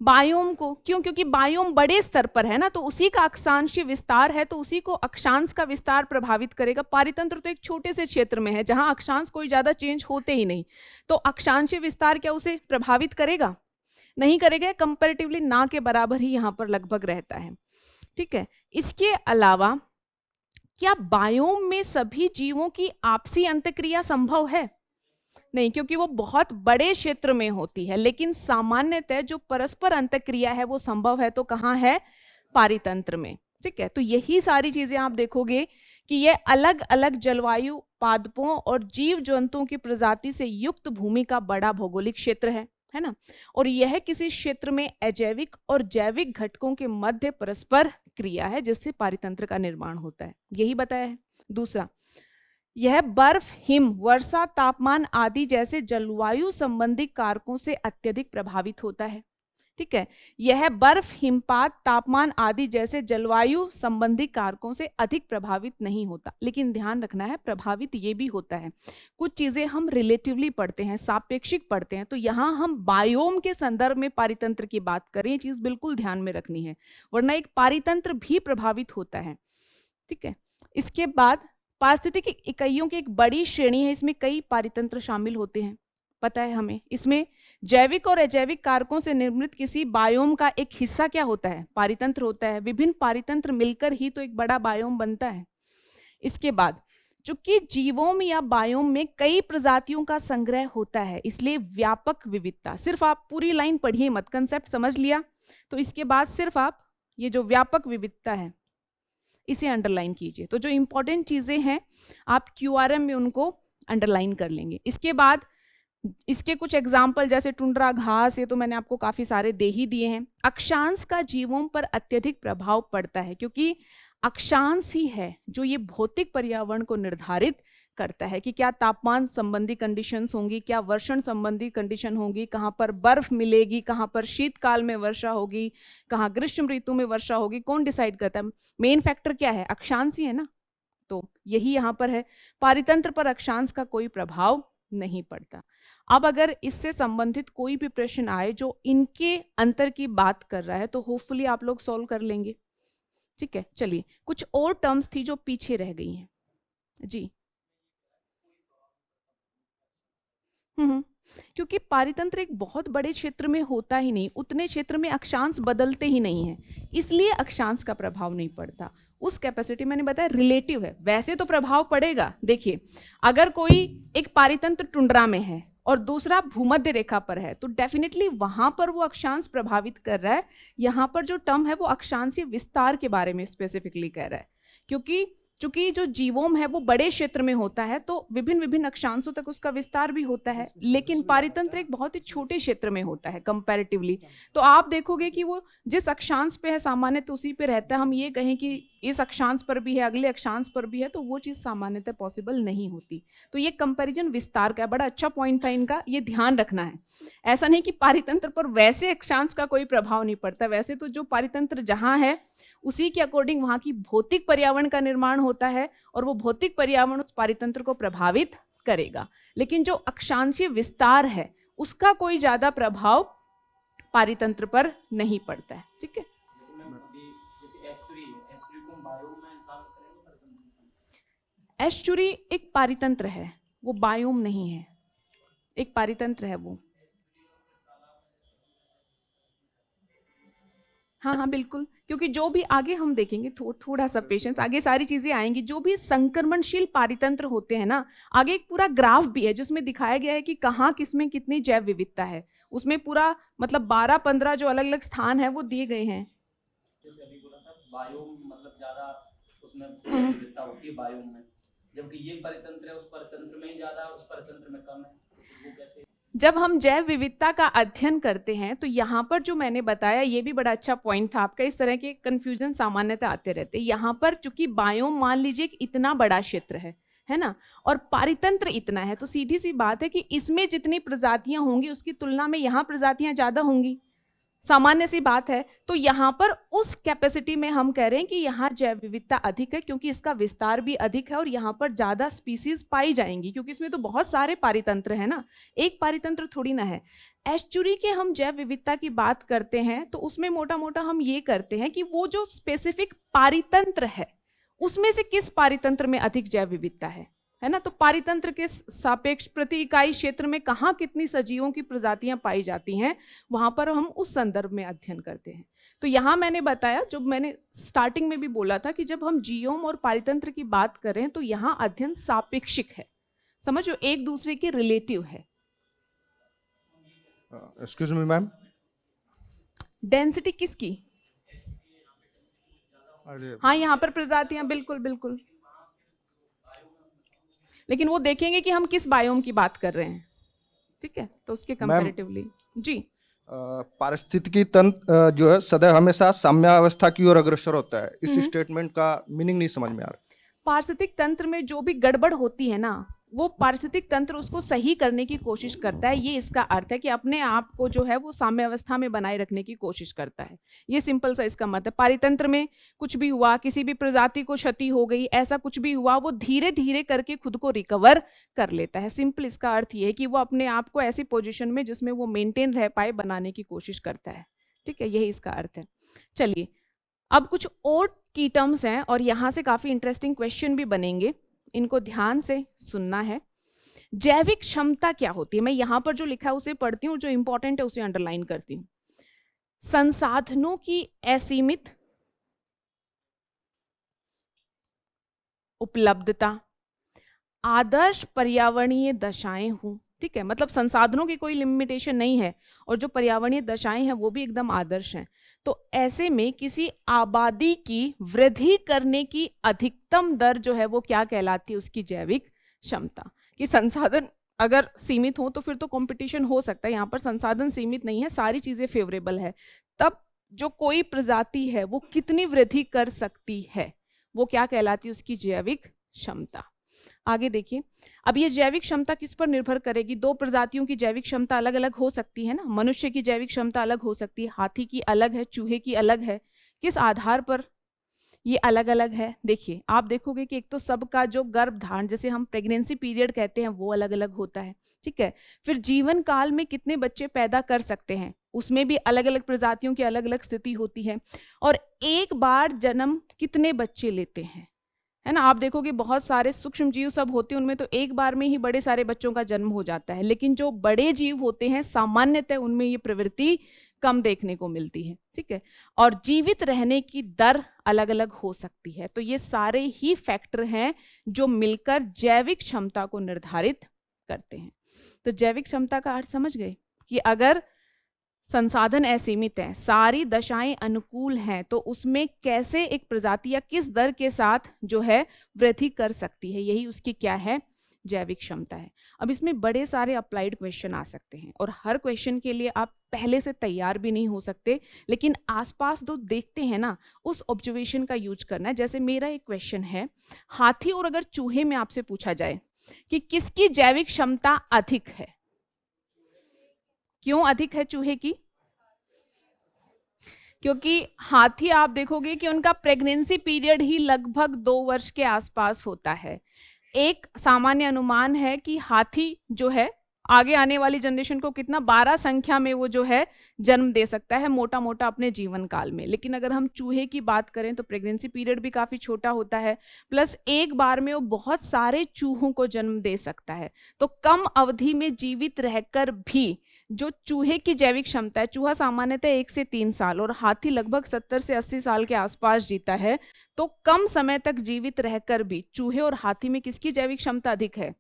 बायोम को। क्यों? क्योंकि बायोम बड़े स्तर पर है ना, तो उसी का अक्षांशीय विस्तार है तो उसी को अक्षांश का विस्तार प्रभावित करेगा। पारितंत्र तो एक छोटे से क्षेत्र में है जहां अक्षांश कोई ज्यादा चेंज होते ही नहीं, तो अक्षांशीय विस्तार क्या उसे प्रभावित करेगा? नहीं करेगा, कंपैरेटिवली ना के बराबर ही यहाँ पर लगभग रहता है। ठीक है, इसके अलावा क्या बायोम में सभी जीवों की आपसी अंतक्रिया संभव है? नहीं, क्योंकि वो बहुत बड़े क्षेत्र में होती है। लेकिन सामान्यतः जो परस्पर अंतक्रिया है वो संभव है तो कहाँ है? पारितंत्र में। ठीक है, तो यही सारी चीजें आप देखोगे कि ये अलग अलग जलवायु, पादपों और जीव जंतुओं की प्रजाति से युक्त भूमि का बड़ा भौगोलिक क्षेत्र है है ना। और यह किसी क्षेत्र में अजैविक और जैविक घटकों के मध्य परस्पर क्रिया है जिससे पारितंत्र का निर्माण होता है, यही बताया है। दूसरा, यह बर्फ, हिम, वर्षा, तापमान आदि जैसे जलवायु संबंधी कारकों से अत्यधिक प्रभावित होता है। ठीक है, यह बर्फ, हिमपात, तापमान आदि जैसे जलवायु संबंधी कारकों से अधिक प्रभावित नहीं होता। लेकिन ध्यान रखना है, प्रभावित ये भी होता है। कुछ चीजें हम रिलेटिवली पढ़ते हैं, सापेक्षिक पढ़ते हैं, तो यहाँ हम बायोम के संदर्भ में पारितंत्र की बात करें, ये चीज बिल्कुल ध्यान में रखनी है, वरना एक पारितंत्र भी प्रभावित होता है। ठीक है, इसके बाद पारिस्थितिकी इकाइयों की एक बड़ी श्रेणी है, इसमें कई पारितंत्र शामिल होते हैं, पता है हमें। इसमें जैविक और अजैविक कारकों से निर्मित किसी बायोम का एक हिस्सा क्या होता है? पारितंत्र होता है। विभिन्न पारितंत्र मिलकर ही तो एक बड़ा बायोम बनता है। इसके बाद चूंकि जीवोम या बायोम में कई प्रजातियों का संग्रह होता है, इसलिए व्यापक विविधता, सिर्फ आप पूरी लाइन पढ़िए मत, कंसेप्ट समझ लिया तो इसके बाद सिर्फ आप ये जो व्यापक विविधता है इसे अंडरलाइन कीजिए। तो जो इंपॉर्टेंट चीजें हैं आप क्यूआरएम में उनको अंडरलाइन कर लेंगे। इसके बाद इसके कुछ एग्जाम्पल जैसे टुंड्रा घास, ये तो मैंने आपको काफी सारे दे ही दिए हैं। अक्षांश का जीवों पर अत्यधिक प्रभाव पड़ता है क्योंकि अक्षांश ही है जो ये भौतिक पर्यावरण को निर्धारित करता है कि क्या तापमान संबंधी कंडीशंस होंगी, क्या वर्षण संबंधी कंडीशन होगी, कहाँ पर बर्फ मिलेगी, कहाँ पर शीतकाल में वर्षा होगी, कहाँ ग्रीष्म ऋतु में वर्षा होगी, कौन डिसाइड करता है? मेन फैक्टर क्या है? अक्षांश ही है ना। तो यही यहाँ पर है, पारितंत्र पर अक्षांश का कोई प्रभाव नहीं पड़ता। अब अगर इससे संबंधित कोई भी प्रश्न आए जो इनके अंतर की बात कर रहा है तो होपफुली आप लोग सॉल्व कर लेंगे। ठीक है, चलिए कुछ और टर्म्स थी जो पीछे रह गई हैं जी। क्योंकि पारितंत्र एक बहुत बड़े क्षेत्र में होता ही नहीं, उतने क्षेत्र में अक्षांश बदलते ही नहीं है, इसलिए अक्षांश का प्रभाव नहीं पड़ता। उस कैपेसिटी मैंने बताया रिलेटिव है, वैसे तो प्रभाव पड़ेगा। देखिए अगर कोई एक पारितंत्र टुंड्रा में है और दूसरा भूमध्य रेखा पर है तो डेफिनेटली वहां पर वो अक्षांश प्रभावित कर रहा है। यहाँ पर जो टर्म है वो अक्षांशीय विस्तार के बारे में स्पेसिफिकली कह रहा है, क्योंकि चूंकि जो जीवोम है वो बड़े क्षेत्र में होता है तो विभिन्न विभिन्न अक्षांशों तक उसका विस्तार भी होता है, लेकिन पारितंत्र एक बहुत ही छोटे क्षेत्र में होता है कंपैरेटिवली। तो आप देखोगे कि वो जिस अक्षांश पे है सामान्यतः उसी पे रहता है। हम ये कहें कि इस अक्षांश पर भी है, अगले अक्षांश पर भी है, तो वो चीज़ सामान्यतः पॉसिबल नहीं होती। तो ये कंपैरिजन विस्तार का बड़ा अच्छा पॉइंट था इनका, ये ध्यान रखना है। ऐसा नहीं कि पारितंत्र पर वैसे अक्षांश का कोई प्रभाव नहीं पड़ता, वैसे तो जो पारितंत्र जहाँ है उसी के अकॉर्डिंग वहाँ की भौतिक पर्यावरण का निर्माण होता है और वो भौतिक पर्यावरण उस पारितंत्र को प्रभावित करेगा, लेकिन जो अक्षांशीय विस्तार है उसका कोई ज्यादा प्रभाव पारितंत्र पर नहीं पड़ता है। ठीक है, एस्चुरी एक पारितंत्र है, वो बायोम नहीं है, एक पारितंत्र है वो। हाँ बिल्कुल, क्योंकि जो भी आगे हम देखेंगे थोड़ा सा पेशेंस, आगे सारी चीजें आएंगी। जो भी संक्रमणशील पारितंत्र होते हैं ना, आगे एक पूरा ग्राफ भी है जिसमें दिखाया गया है कि कहाँ किसमें कितनी जैव विविधता है। उसमें पूरा मतलब 12-15 जो अलग अलग स्थान है वो दिए गए हैं। जैसे अभी बोला था बायोम मतलब ज्यादा उसमें विविधता होती है बायोम में, जबकि ये परितंत्र है उस परितंत्र में ज्यादा उस परितंत्र में कम है, वो कैसे? जब हम जैव विविधता का अध्ययन करते हैं तो यहाँ पर जो मैंने बताया ये भी बड़ा अच्छा पॉइंट था आपका। इस तरह के कंफ्यूजन सामान्यतः आते रहते हैं। यहाँ पर चूंकि बायोम मान लीजिए कि इतना बड़ा क्षेत्र है ना, और पारितंत्र इतना है, तो सीधी सी बात है कि इसमें जितनी प्रजातियां होंगी उसकी तुलना में यहाँ प्रजातियां ज्यादा होंगी, सामान्य सी बात है। तो यहाँ पर उस कैपेसिटी में हम कह रहे हैं कि यहाँ जैव विविधता अधिक है क्योंकि इसका विस्तार भी अधिक है और यहाँ पर ज़्यादा स्पीसीज पाई जाएंगी, क्योंकि इसमें तो बहुत सारे पारितंत्र है ना, एक पारितंत्र थोड़ी ना है। एस्चुरी के हम जैव विविधता की बात करते हैं तो उसमें मोटा मोटा हम ये करते हैं कि वो जो स्पेसिफिक पारितंत्र है उसमें से किस पारितंत्र में अधिक जैव विविधता है ना। तो पारितंत्र के सापेक्ष प्रति इकाई क्षेत्र में कहाँ कितनी सजीवों की प्रजातियां पाई जाती हैं, वहां पर हम उस संदर्भ में अध्ययन करते हैं। तो यहाँ मैंने बताया, जो मैंने स्टार्टिंग में भी बोला था कि जब हम जीओम और पारितंत्र की बात करें तो यहाँ अध्ययन सापेक्षिक है, समझो एक दूसरे के रिलेटिव है। एक्सक्यूज मी मैम, डेंसिटी किसकी? हाँ यहाँ पर प्रजातियां बिल्कुल बिल्कुल, लेकिन वो देखेंगे कि हम किस बायोम की बात कर रहे हैं। ठीक है, तो उसके कंपैरेटिवली जी। पारिस्थितिकी तंत्र जो है सदैव हमेशा साम्यावस्था की ओर अग्रसर होता है, इस स्टेटमेंट का मीनिंग नहीं समझ में आ रहा। पारिस्थितिक तंत्र में जो भी गड़बड़ होती है ना, वो पारिस्थितिक तंत्र उसको सही करने की कोशिश करता है। ये इसका अर्थ है कि अपने आप को जो है वो साम्य अवस्था में बनाए रखने की कोशिश करता है। ये सिंपल सा इसका मतलब। पारितंत्र में कुछ भी हुआ, किसी भी प्रजाति को क्षति हो गई, ऐसा कुछ भी हुआ, वो धीरे धीरे करके खुद को रिकवर कर लेता है। सिंपल इसका अर्थ ये है कि वो अपने आप को ऐसी पोजिशन में जिसमें वो मेंटेन रह पाए बनाने की कोशिश करता है। ठीक है, यही इसका अर्थ है। चलिए, अब कुछ और की टर्म्स हैं और यहाँ से काफ़ी इंटरेस्टिंग क्वेश्चन भी बनेंगे, इनको ध्यान से सुनना है। जैविक क्षमता क्या होती है? मैं यहाँ पर जो लिखा है उसे पढ़ती हूँ, जो इंपॉर्टेंट है उसे अंडरलाइन करती हूँ। संसाधनों की असीमित उपलब्धता, आदर्श पर्यावरणीय दशाएं हों। ठीक है, मतलब संसाधनों की कोई लिमिटेशन नहीं है और जो पर्यावरणीय दशाएं हैं वो भी एकदम आदर्श हैं। तो ऐसे में किसी आबादी की वृद्धि करने की अधिकतम दर जो है वो क्या कहलाती है? उसकी जैविक क्षमता। कि संसाधन अगर सीमित हो तो फिर तो कंपटीशन हो सकता है, यहाँ पर संसाधन सीमित नहीं है, सारी चीजें फेवरेबल है, तब जो कोई प्रजाति है वो कितनी वृद्धि कर सकती है, वो क्या कहलाती है? उसकी जैविक क्षमता। आगे देखिए, अब ये जैविक क्षमता किस पर निर्भर करेगी? दो प्रजातियों की जैविक क्षमता अलग अलग हो सकती है ना। मनुष्य की जैविक क्षमता अलग हो सकती है, हाथी की अलग है, चूहे की अलग है। किस आधार पर ये अलग अलग है? देखिए, आप देखोगे कि एक तो सबका जो गर्भधारण, जैसे हम प्रेगनेंसी पीरियड कहते हैं, वो अलग अलग होता है। ठीक है, फिर जीवन काल में कितने बच्चे पैदा कर सकते हैं, उसमें भी अलग अलग प्रजातियों की अलग अलग स्थिति होती है। और एक बार जन्म कितने बच्चे लेते हैं, है ना। आप देखोगे बहुत सारे सूक्ष्म जीव सब होते हैं, उनमें तो एक बार में ही बड़े सारे बच्चों का जन्म हो जाता है, लेकिन जो बड़े जीव होते हैं सामान्यतः उनमें ये प्रवृत्ति कम देखने को मिलती है। ठीक है, और जीवित रहने की दर अलग अलग हो सकती है। तो ये सारे ही फैक्टर हैं जो मिलकर जैविक क्षमता को निर्धारित करते हैं। तो जैविक क्षमता का अर्थ समझ गए कि अगर संसाधन असीमित हैं, सारी दशाएं अनुकूल हैं, तो उसमें कैसे एक प्रजाति या किस दर के साथ जो है वृद्धि कर सकती है, यही उसकी क्या है? जैविक क्षमता है। अब इसमें बड़े सारे अप्लाइड क्वेश्चन आ सकते हैं और हर क्वेश्चन के लिए आप पहले से तैयार भी नहीं हो सकते, लेकिन आसपास जो देखते हैं ना, उस ऑब्जर्वेशन का यूज करना है। जैसे मेरा एक क्वेश्चन है, हाथी और अगर चूहे में आपसे पूछा जाए कि किसकी जैविक क्षमता अधिक है? क्यों अधिक है चूहे की? क्योंकि हाथी आप देखोगे कि उनका प्रेगनेंसी पीरियड ही लगभग 2 वर्ष के आसपास होता है। एक सामान्य अनुमान है कि हाथी जो है आगे आने वाली जनरेशन को कितना 12 संख्या में वो जो है जन्म दे सकता है मोटा मोटा अपने जीवन काल में। लेकिन अगर हम चूहे की बात करें तो प्रेगनेंसी पीरियड भी काफ़ी छोटा होता है, प्लस एक बार में वो बहुत सारे चूहों को जन्म दे सकता है। तो कम अवधि में जीवित रहकर भी जो चूहे की जैविक क्षमता है, चूहा सामान्यतः 1 से 3 साल और हाथी लगभग 70 से 80 साल के आसपास जीता है, तो कम समय तक जीवित रहकर भी चूहे और हाथी में किसकी जैविक क्षमता अधिक है?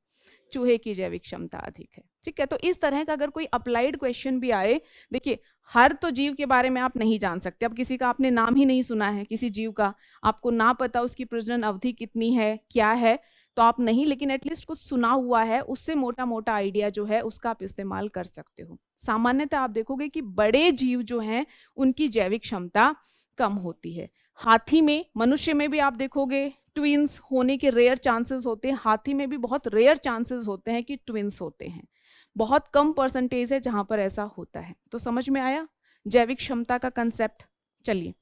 चूहे की जैविक क्षमता अधिक है। ठीक है, तो इस तरह का अगर कोई अप्लाइड क्वेश्चन भी आए, देखिए हर तो जीव के बारे में आप नहीं जान सकते। अब किसी का आपने नाम ही नहीं सुना है, किसी जीव का आपको ना पता उसकी प्रजनन अवधि कितनी है, क्या है, तो आप नहीं, लेकिन एटलीस्ट कुछ सुना हुआ है, उससे मोटा मोटा आइडिया जो है उसका आप इस्तेमाल कर सकते हो। सामान्यतः आप देखोगे कि बड़े जीव जो हैं उनकी जैविक क्षमता कम होती है। हाथी में, मनुष्य में भी आप देखोगे ट्विंस होने के रेयर चांसेस होते हैं, हाथी में भी बहुत रेयर चांसेस होते हैं कि ट्विंस होते हैं। बहुत कम परसेंटेज है जहां पर ऐसा होता है। तो समझ में आया जैविक क्षमता का कंसेप्ट? चलिए,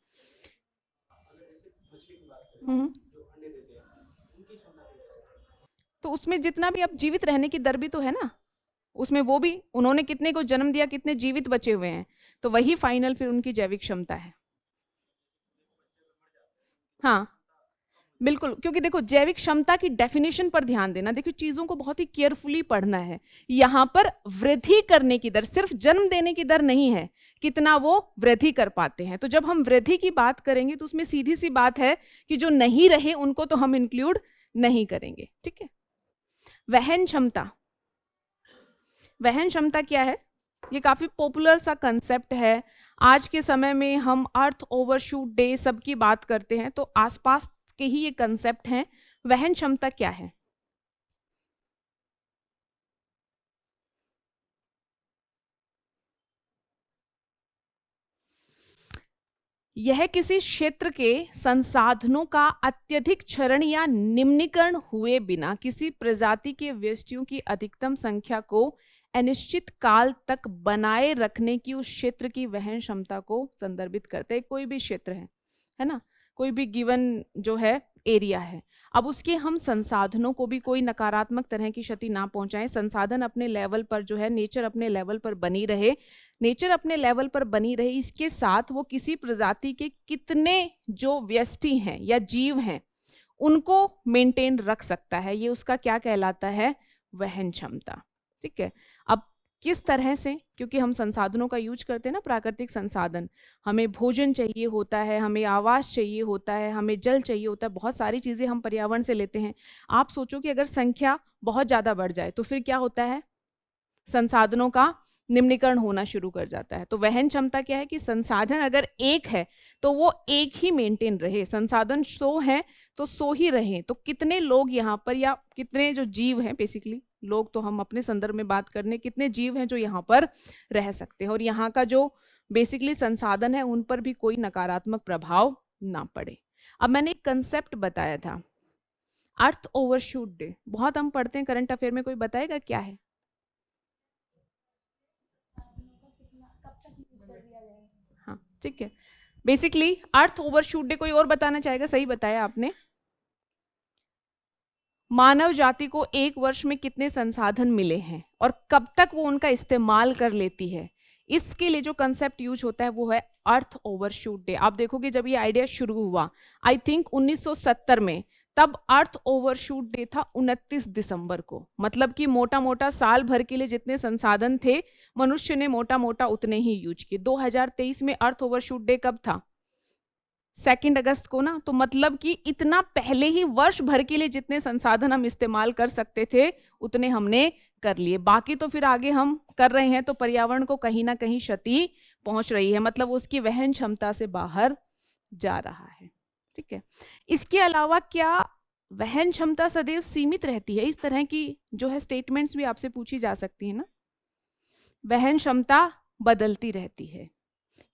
तो उसमें जितना भी अब जीवित रहने की दर भी तो है ना, उसमें वो भी उन्होंने कितने को जन्म दिया, कितने जीवित बचे हुए हैं, तो वही फाइनल फिर उनकी जैविक क्षमता है। हाँ बिल्कुल, क्योंकि देखो जैविक क्षमता की डेफिनेशन पर ध्यान देना, देखो चीजों को बहुत ही केयरफुली पढ़ना है। यहाँ पर वृद्धि करने की दर, सिर्फ जन्म देने की दर नहीं है, कितना वो वृद्धि कर पाते हैं। तो जब हम वृद्धि की बात करेंगे तो उसमें सीधी सी बात है कि जो नहीं रहे उनको तो हम इंक्लूड नहीं करेंगे। ठीक है, वहन क्षमता, वहन क्षमता क्या है? ये काफी पॉपुलर सा कंसेप्ट है। आज के समय में हम अर्थ ओवरशूट डे सबकी बात करते हैं, तो आसपास के ही ये कंसेप्ट हैं। वहन क्षमता क्या है? यह किसी क्षेत्र के संसाधनों का अत्यधिक क्षरण या निम्नीकरण हुए बिना किसी प्रजाति के व्यष्टियों की अधिकतम संख्या को अनिश्चित काल तक बनाए रखने की उस क्षेत्र की वहन क्षमता को संदर्भित करते हैं। कोई भी क्षेत्र है ना, कोई भी गिवन जो है एरिया है, अब उसके हम संसाधनों को भी कोई नकारात्मक तरह की क्षति ना पहुंचाएं, संसाधन अपने लेवल पर जो है, नेचर अपने लेवल पर बनी रहे, इसके साथ वो किसी प्रजाति के कितने जो व्यष्टि हैं या जीव हैं उनको मेंटेन रख सकता है, ये उसका क्या कहलाता है, वहन क्षमता। ठीक है, अब किस तरह से, क्योंकि हम संसाधनों का यूज करते हैं ना, प्राकृतिक संसाधन, हमें भोजन चाहिए होता है, हमें आवास चाहिए होता है, हमें जल चाहिए होता है, बहुत सारी चीज़ें हम पर्यावरण से लेते हैं। आप सोचो कि अगर संख्या बहुत ज़्यादा बढ़ जाए तो फिर क्या होता है, संसाधनों का निम्नीकरण होना शुरू कर जाता है। तो वहन क्षमता क्या है कि संसाधन अगर एक है तो वो एक ही मेंटेन रहे, संसाधन 100 है तो 100 ही रहे। तो कितने लोग यहाँ पर या कितने जो जीव हैं, बेसिकली लोग तो हम अपने संदर्भ में बात करने, कितने जीव हैं जो यहाँ पर रह सकते हैं और यहाँ का जो बेसिकली संसाधन है उन पर भी कोई नकारात्मक प्रभाव ना पड़े। अब मैंने एक कंसेप्ट बताया था, अर्थ ओवरशूट डे, बहुत हम पढ़ते हैं करंट अफेयर में, कोई बताएगा क्या है? हाँ ठीक है, बेसिकली अर्थ ओवरशूट डे, कोई और बताना चाहेगा? सही बताया आपने। मानव जाति को एक वर्ष में कितने संसाधन मिले हैं और कब तक वो उनका इस्तेमाल कर लेती है, इसके लिए जो कंसेप्ट यूज होता है वो है अर्थ ओवरशूट डे। आप देखोगे जब ये आइडिया शुरू हुआ आई थिंक 1970 में, तब अर्थ ओवरशूट डे था 29 दिसंबर को। मतलब कि मोटा मोटा साल भर के लिए जितने संसाधन थे मनुष्य ने मोटा मोटा उतने ही यूज किए। 2023 में अर्थ ओवरशूट डे कब था? 2 अगस्त को ना। तो मतलब कि इतना पहले ही वर्ष भर के लिए जितने संसाधन हम इस्तेमाल कर सकते थे उतने हमने कर लिए। बाकी तो फिर आगे हम कर रहे हैं तो पर्यावरण को कहीं ना कहीं क्षति पहुंच रही है, मतलब उसकी वहन क्षमता से बाहर जा रहा है। ठीक है, इसके अलावा क्या वहन क्षमता सदैव सीमित रहती है? इस तरह की जो है स्टेटमेंट्स भी आपसे पूछी जा सकती है ना। वहन क्षमता बदलती रहती है,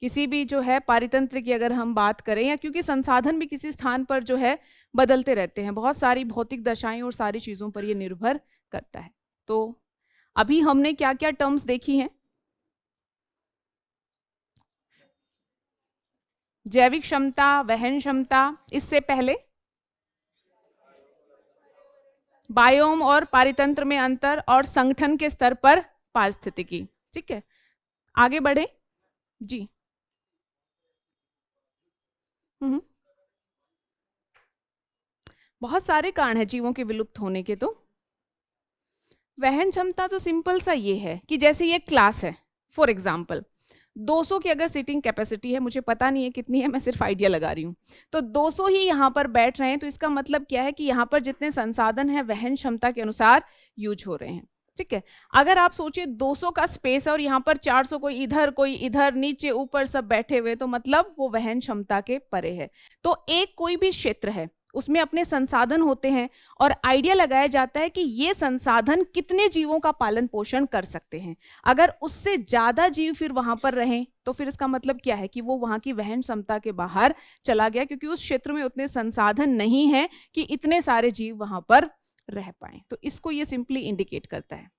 किसी भी जो है पारितंत्र की अगर हम बात करें, या क्योंकि संसाधन भी किसी स्थान पर जो है बदलते रहते हैं, बहुत सारी भौतिक दशाएं और सारी चीजों पर ये निर्भर करता है। तो अभी हमने क्या क्या टर्म्स देखी हैं? जैविक क्षमता, वहन क्षमता, इससे पहले बायोम और पारितंत्र में अंतर और संगठन के स्तर पर पारिस्थितिकी। ठीक है, आगे बढ़े जी। बहुत सारे कारण हैं जीवों के विलुप्त होने के। तो वहन क्षमता तो सिंपल सा ये है कि जैसे ये क्लास है, फॉर एग्जाम्पल 200 की अगर सीटिंग कैपेसिटी है, मुझे पता नहीं है कितनी है, मैं सिर्फ आइडिया लगा रही हूँ, तो 200 ही यहाँ पर बैठ रहे हैं, तो इसका मतलब क्या है कि यहाँ पर जितने संसाधन है वहन क्षमता के अनुसार यूज हो रहे हैं। ठीक है, अगर आप सोचिए 200 का स्पेस है और यहाँ पर 400 कोई इधर नीचे ऊपर सब बैठे हुए, तो मतलब वो वहन क्षमता के परे है। तो एक कोई भी क्षेत्र है उसमें अपने संसाधन होते हैं और आइडिया लगाया जाता है कि ये संसाधन कितने जीवों का पालन पोषण कर सकते हैं। अगर उससे ज्यादा जीव फिर वहां पर रहें तो फिर इसका मतलब क्या है कि वो वहां की वहन क्षमता के बाहर चला गया, क्योंकि उस क्षेत्र में उतने संसाधन नहीं है कि इतने सारे जीव वहां पर रह पाए। तो इसको ये सिंपली इंडिकेट करता है।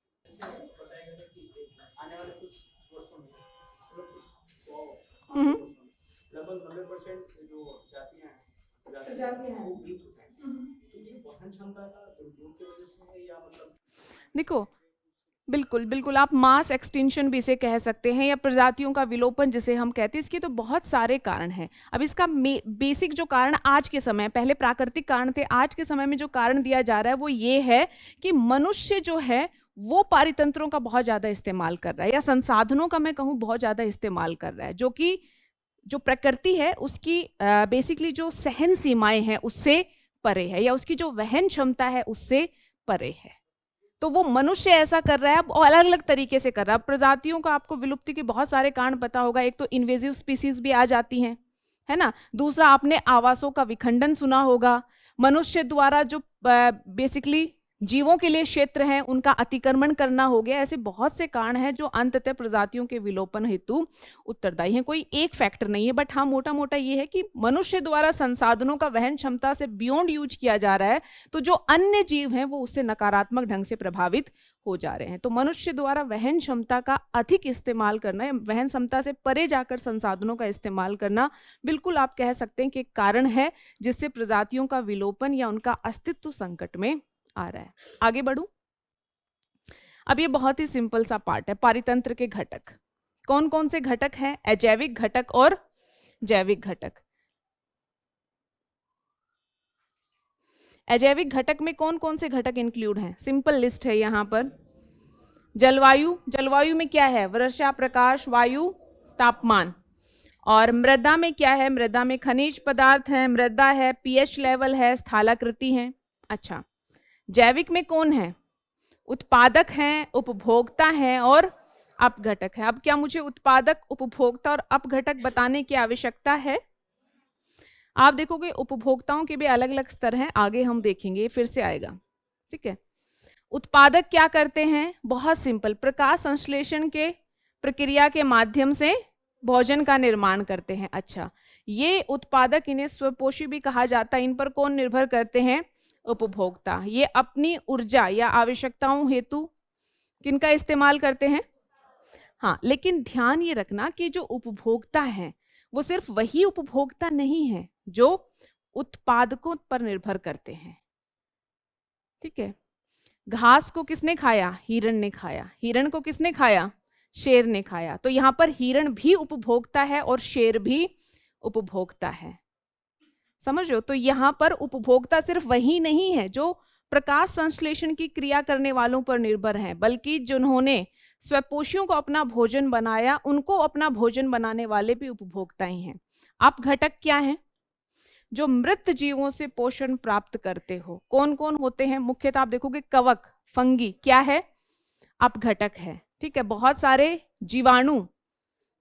देखो बिल्कुल बिल्कुल, आप मास एक्सटिंक्शन भी इसे कह सकते हैं या प्रजातियों का विलोपन जिसे हम कहते हैं। इसके तो बहुत सारे कारण हैं। अब इसका बेसिक जो कारण आज के समय, पहले प्राकृतिक कारण थे, आज के समय में जो कारण दिया जा रहा है वो ये है कि मनुष्य जो है वो पारितंत्रों का बहुत ज़्यादा इस्तेमाल कर रहा है, या संसाधनों का मैं कहूँ बहुत ज़्यादा इस्तेमाल कर रहा है, जो कि जो प्रकृति है उसकी बेसिकली जो सहन सीमाएं हैं उससे परे है, या उसकी जो वहन क्षमता है उससे परे है। तो वो मनुष्य ऐसा कर रहा है, अब अलग अलग तरीके से कर रहा है। प्रजातियों का आपको विलुप्ति के बहुत सारे कारण पता होगा। एक तो इन्वेजिव स्पीसीज भी आ जाती हैं, है ना। दूसरा, आपने आवासों का विखंडन सुना होगा। मनुष्य द्वारा जो बेसिकली जीवों के लिए क्षेत्र है, उनका अतिक्रमण करना हो गया। ऐसे बहुत से कारण हैं जो अंततः प्रजातियों के विलोपन हेतु उत्तरदायी हैं। कोई एक फैक्टर नहीं है, बट हाँ मोटा मोटा ये है कि मनुष्य द्वारा संसाधनों का वहन क्षमता से बियॉन्ड यूज किया जा रहा है, तो जो अन्य जीव हैं वो उससे नकारात्मक ढंग से प्रभावित हो जा रहे हैं। तो मनुष्य द्वारा वहन क्षमता का अधिक इस्तेमाल करना या वहन क्षमता से परे जाकर संसाधनों का इस्तेमाल करना बिल्कुल आप कह सकते हैं कि एक कारण है जिससे प्रजातियों का विलोपन या उनका अस्तित्व संकट में आ रहा है। आगे बढ़ूं। अब ये बहुत ही सिंपल सा पार्ट है, पारितंत्र के घटक। कौन कौन से घटक हैं? अजैविक घटक और जैविक घटक। अजैविक घटक में कौन कौन से घटक इंक्लूड हैं? सिंपल लिस्ट है यहाँ पर। जलवायु, जलवायु में क्या है? वर्षा, प्रकाश, वायु, तापमान। और मृदा में क्या है? मृदा में खनिज पदार्थ हैं, मृदा है, पीएच लेवल है, स्थलाकृति है। अच्छा, जैविक में कौन है? उत्पादक हैं, उपभोक्ता हैं और अपघटक है। अब क्या मुझे उत्पादक, उपभोक्ता और अपघटक बताने की आवश्यकता है? आप देखोगे उपभोक्ताओं के भी अलग अलग स्तर हैं, आगे हम देखेंगे, फिर से आएगा। ठीक है, उत्पादक क्या करते हैं? बहुत सिंपल, प्रकाश संश्लेषण के प्रक्रिया के माध्यम से भोजन का निर्माण करते हैं। अच्छा, ये उत्पादक, इन्हें स्वपोषी भी कहा जाता है। इन पर कौन निर्भर करते हैं? उपभोक्ता। ये अपनी ऊर्जा या आवश्यकताओं हेतु किनका इस्तेमाल करते हैं? हाँ, लेकिन ध्यान ये रखना कि जो उपभोक्ता हैं वो सिर्फ वही उपभोक्ता नहीं है जो उत्पादकों पर निर्भर करते हैं। ठीक है, घास को किसने खाया? हिरण ने खाया। हिरण को किसने खाया? शेर ने खाया। तो यहाँ पर हिरण भी उपभोक्ता है और शेर भी उपभोक्ता है। समझ लो, तो यहाँ पर उपभोक्ता सिर्फ वही नहीं है जो प्रकाश संश्लेषण की क्रिया करने वालों पर निर्भर हैं, बल्कि जिन्होंने स्वपोषियों को अपना भोजन बनाया, उनको अपना भोजन बनाने वाले भी उपभोक्ता ही हैं। अपघटक क्या है? जो मृत जीवों से पोषण प्राप्त करते हो। कौन कौन होते हैं? मुख्यतः आप देखोगे कवक, फंगी क्या है? अपघटक है। ठीक है, बहुत सारे जीवाणु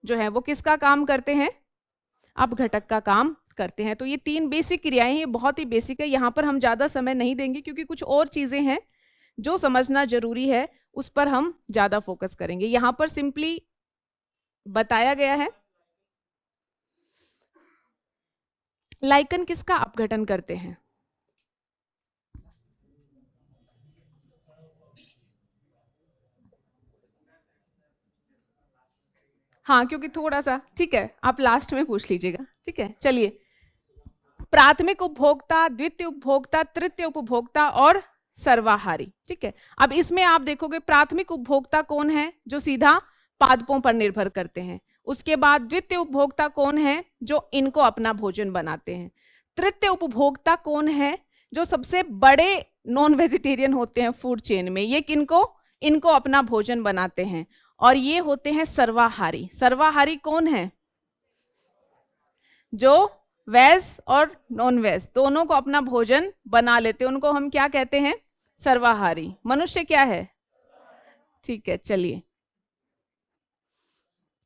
जो है वो किसका काम करते हैं? अपघटक का काम करते हैं। तो ये तीन बेसिक क्रियाएं, ये बहुत ही बेसिक है, यहाँ पर हम ज़्यादा समय नहीं देंगे क्योंकि कुछ और चीज़ें हैं जो समझना जरूरी है, उस पर हम ज़्यादा फोकस करेंगे। यहाँ पर सिंपली बताया गया है लाइकन किसका अपघटन करते हैं? हाँ, क्योंकि थोड़ा सा, ठीक है, आप लास्ट में पूछ लीजिएगा। ठीक है, चलिए, प्राथमिक उपभोक्ता, द्वितीय उपभोक्ता, तृतीय उपभोक्ता और सर्वाहारी। ठीक है, अब इसमें आप देखोगे प्राथमिक उपभोक्ता कौन है? जो सीधा पादपों पर निर्भर करते हैं। उसके बाद द्वितीय उपभोक्ता कौन है? जो इनको अपना भोजन बनाते हैं। तृतीय उपभोक्ता कौन है? जो सबसे बड़े नॉन वेजिटेरियन होते हैं फूड चेन में, ये किनको? इनको अपना भोजन बनाते हैं। और ये होते हैं सर्वाहारी। सर्वाहारी कौन है? जो वेज और नॉन वेज दोनों को अपना भोजन बना लेते हैं, उनको हम क्या कहते हैं? सर्वाहारी। मनुष्य क्या है? ठीक है, चलिए,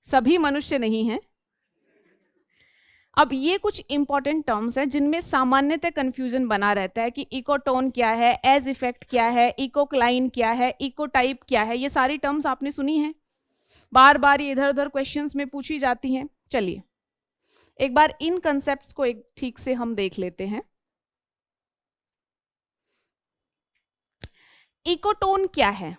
सभी मनुष्य नहीं हैं। अब ये कुछ इंपॉर्टेंट टर्म्स हैं जिनमें सामान्यतः कंफ्यूजन बना रहता है कि इकोटोन क्या है, एज इफेक्ट क्या है, इकोक्लाइन क्या है, इकोटाइप क्या है। ये सारी टर्म्स आपने सुनी हैं, बार बार ये इधर उधर क्वेश्चंस में पूछी जाती हैं। चलिए एक बार इन कंसेप्ट्स को एक ठीक से हम देख लेते हैं। इकोटोन क्या है?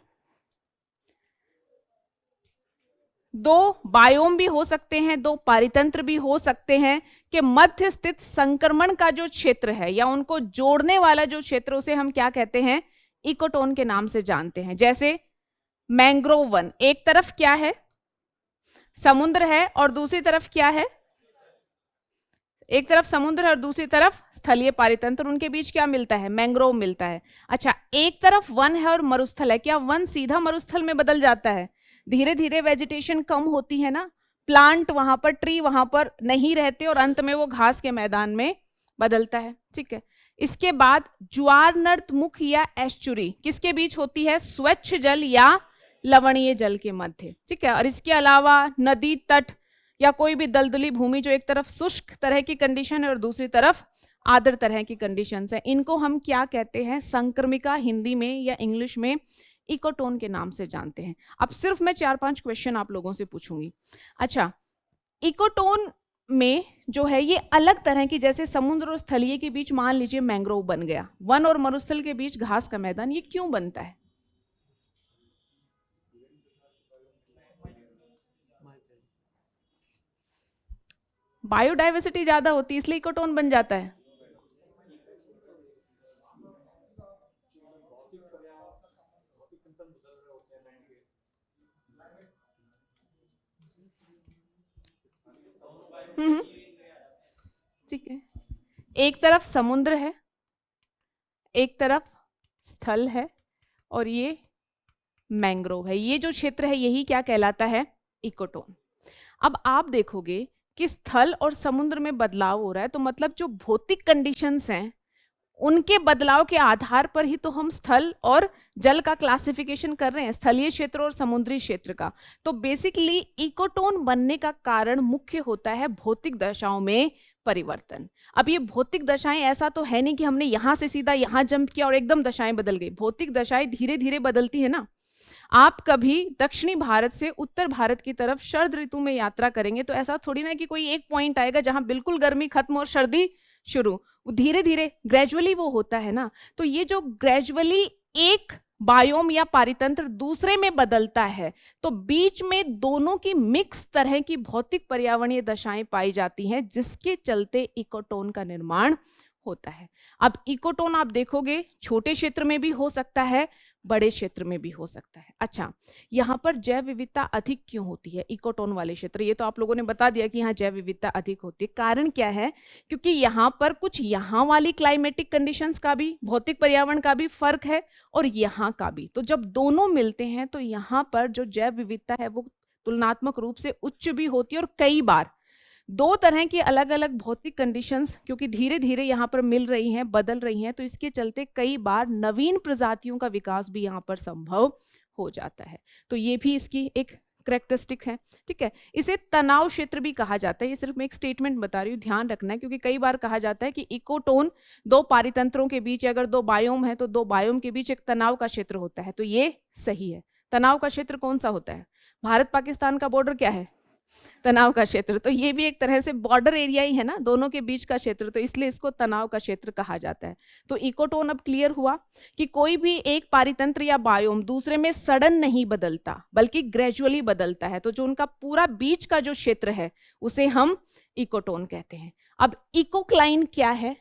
दो बायोम भी हो सकते हैं, दो पारितंत्र भी हो सकते हैं कि मध्य स्थित संक्रमण का जो क्षेत्र है या उनको जोड़ने वाला जो क्षेत्र, उसे हम क्या कहते हैं? इकोटोन के नाम से जानते हैं। जैसे मैंग्रोव वन, एक तरफ क्या है? समुद्र है और दूसरी तरफ क्या है? एक तरफ समुद्र है और दूसरी तरफ स्थलीय पारितंत्र, उनके बीच क्या मिलता है? मैंग्रोव मिलता है। अच्छा, एक तरफ वन है और मरुस्थल है, क्या वन सीधा मरुस्थल में बदल जाता है? धीरे धीरे वेजिटेशन कम होती है ना, प्लांट वहां पर, ट्री वहां पर नहीं रहते और अंत में वो घास के मैदान में बदलता है। ठीक है, इसके बाद ज्वार नर्तमुख या एस्चुरी किसके बीच होती है? स्वच्छ जल या लवणीय जल के मध्य। ठीक है, और इसके अलावा नदी तट या कोई भी दलदली भूमि जो एक तरफ शुष्क तरह की कंडीशन है और दूसरी तरफ आदर तरह की कंडीशंस हैं, इनको हम क्या कहते हैं, संक्रमिका हिंदी में या इंग्लिश में इकोटोन के नाम से जानते हैं। अब सिर्फ मैं 4-5 क्वेश्चन आप लोगों से पूछूंगी। अच्छा, इकोटोन में जो है ये अलग तरह की, जैसे समुद्र और स्थलीय के बीच मान लीजिए मैंग्रोव बन गया, वन और मरुस्थल के बीच घास का मैदान, ये क्यों बनता है? बायोडाइवर्सिटी ज्यादा होती है इसलिए इकोटोन बन जाता है। ठीक है, एक तरफ समुद्र है, एक तरफ स्थल है, और ये मैंग्रोव है। ये जो क्षेत्र है यही क्या कहलाता है, इकोटोन। अब आप देखोगे कि स्थल और समुद्र में बदलाव हो रहा है, तो मतलब जो भौतिक कंडीशंस हैं उनके बदलाव के आधार पर ही तो हम स्थल और जल का क्लासिफिकेशन कर रहे हैं, स्थलीय क्षेत्र और समुद्री क्षेत्र का। तो बेसिकली इकोटोन बनने का कारण मुख्य होता है भौतिक दशाओं में परिवर्तन। अब ये भौतिक दशाएं ऐसा तो है नहीं कि हमने यहां से सीधा यहां जंप किया और एकदम दशाएं बदल गई। भौतिक दशाएं धीरे धीरे बदलती है ना। आप कभी दक्षिणी भारत से उत्तर भारत की तरफ शरद ऋतु में यात्रा करेंगे तो ऐसा थोड़ी ना कि कोई एक पॉइंट आएगा जहां बिल्कुल गर्मी खत्म और सर्दी शुरू, धीरे धीरे ग्रेजुअली वो होता है ना। तो ये जो ग्रेजुअली एक बायोम या पारितंत्र दूसरे में बदलता है, तो बीच में दोनों की मिक्स तरह की भौतिक पर्यावरणीय दशाएं पाई जाती हैं, जिसके चलते इकोटोन का निर्माण होता है। अब इकोटोन आप देखोगे छोटे क्षेत्र में भी हो सकता है, बड़े क्षेत्र में भी हो सकता है। अच्छा, यहाँ पर जैव विविधता अधिक क्यों होती है इकोटोन वाले क्षेत्र? ये तो आप लोगों ने बता दिया कि यहाँ जैव विविधता अधिक होती है। कारण क्या है? क्योंकि यहाँ पर कुछ यहाँ वाली क्लाइमेटिक कंडीशंस का भी, भौतिक पर्यावरण का भी फर्क है और यहाँ का भी। तो जब दोनों मिलते हैं तो यहाँ पर जो जैव विविधता है वो तुलनात्मक रूप से उच्च भी होती है। और कई बार दो तरह की अलग अलग भौतिक कंडीशंस क्योंकि धीरे धीरे यहाँ पर मिल रही हैं, बदल रही हैं, तो इसके चलते कई बार नवीन प्रजातियों का विकास भी यहाँ पर संभव हो जाता है। तो ये भी इसकी एक करेक्टरिस्टिक है। ठीक है, इसे तनाव क्षेत्र भी कहा जाता है। ये सिर्फ मैं एक स्टेटमेंट बता रही हूँ, ध्यान रखना है, क्योंकि कई बार कहा जाता है कि इकोटोन दो पारितंत्रों के बीच, अगर दो बायोम है तो दो बायोम के बीच एक तनाव का क्षेत्र होता है। तो ये सही है। तनाव का क्षेत्र कौन सा होता है? भारत पाकिस्तान का बॉर्डर क्या है? तनाव का क्षेत्र। तो ये भी एक तरह से बॉर्डर एरिया ही है ना, दोनों के बीच का क्षेत्र, तो इसलिए इसको तनाव का क्षेत्र कहा जाता है। तो इकोटोन अब क्लियर हुआ कि कोई भी एक पारितंत्र या बायोम दूसरे में सडन नहीं बदलता, बल्कि ग्रेजुअली बदलता है। तो जो उनका पूरा बीच का जो क्षेत्र है उसे हम इकोटोन कहते हैं। अब इकोक्लाइन क्या है?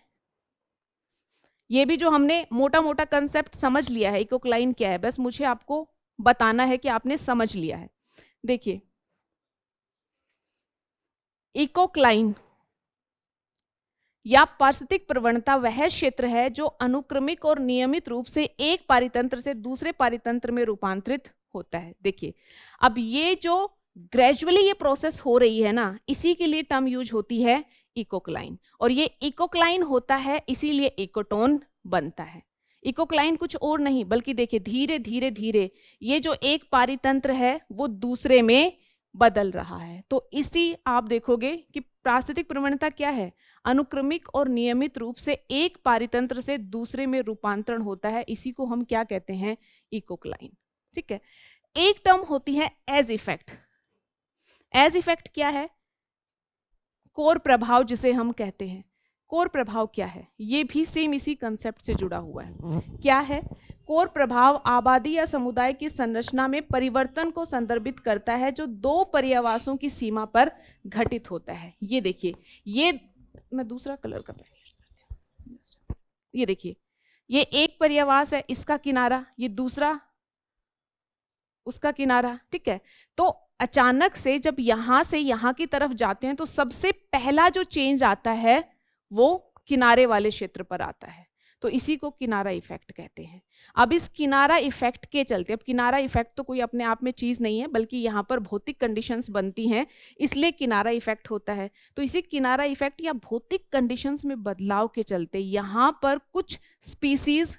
ये भी जो हमने मोटा मोटा कंसेप्ट समझ लिया है, इकोक्लाइन क्या है, बस मुझे आपको बताना है कि आपने समझ लिया है। देखिए, इकोक्लाइन या पारिस्थितिक प्रवणता वह क्षेत्र है जो अनुक्रमिक और नियमित रूप से एक पारितंत्र से दूसरे पारितंत्र में रूपांतरित होता है। देखिए, अब ये जो ग्रेजुअली ये प्रोसेस हो रही है ना, इसी के लिए टर्म यूज होती है इकोक्लाइन, और ये इकोक्लाइन होता है इसीलिए इकोटोन बनता है। इकोक्लाइन कुछ और नहीं बल्कि देखिए धीरे धीरे धीरे ये जो एक पारितंत्र है वो दूसरे में बदल रहा है। तो इसी आप देखोगे कि पारिस्थितिक प्रवणता क्या है? अनुक्रमिक और नियमित रूप से एक पारितंत्र से दूसरे में रूपांतरण होता है। इसी को हम क्या कहते हैं? इकोक्लाइन। ठीक है, एक टर्म होती है एज इफेक्ट। एज इफेक्ट क्या है? कोर प्रभाव जिसे हम कहते हैं। कोर प्रभाव क्या है? ये भी सेम इसी कंसेप्ट से जुड़ा हुआ है। क्या है कोर प्रभाव? आबादी या समुदाय की संरचना में परिवर्तन को संदर्भित करता है जो दो पर्यावासों की सीमा पर घटित होता है। ये देखिए, ये मैं दूसरा कलर का पेन यूज करती हूं। ये देखिए, ये एक पर्यावास है, इसका किनारा, ये दूसरा उसका किनारा। ठीक है, तो अचानक से जब यहां से यहां की तरफ जाते हैं तो सबसे पहला जो चेंज आता है वो किनारे वाले क्षेत्र पर आता है। तो इसी को किनारा इफेक्ट कहते हैं। अब इस किनारा इफेक्ट के चलते, अब किनारा इफेक्ट तो कोई अपने आप में चीज नहीं है बल्कि यहाँ पर भौतिक कंडीशंस बनती हैं, इसलिए किनारा इफेक्ट होता है। तो इसी किनारा इफेक्ट या भौतिक कंडीशंस में बदलाव के चलते यहाँ पर कुछ स्पीसीज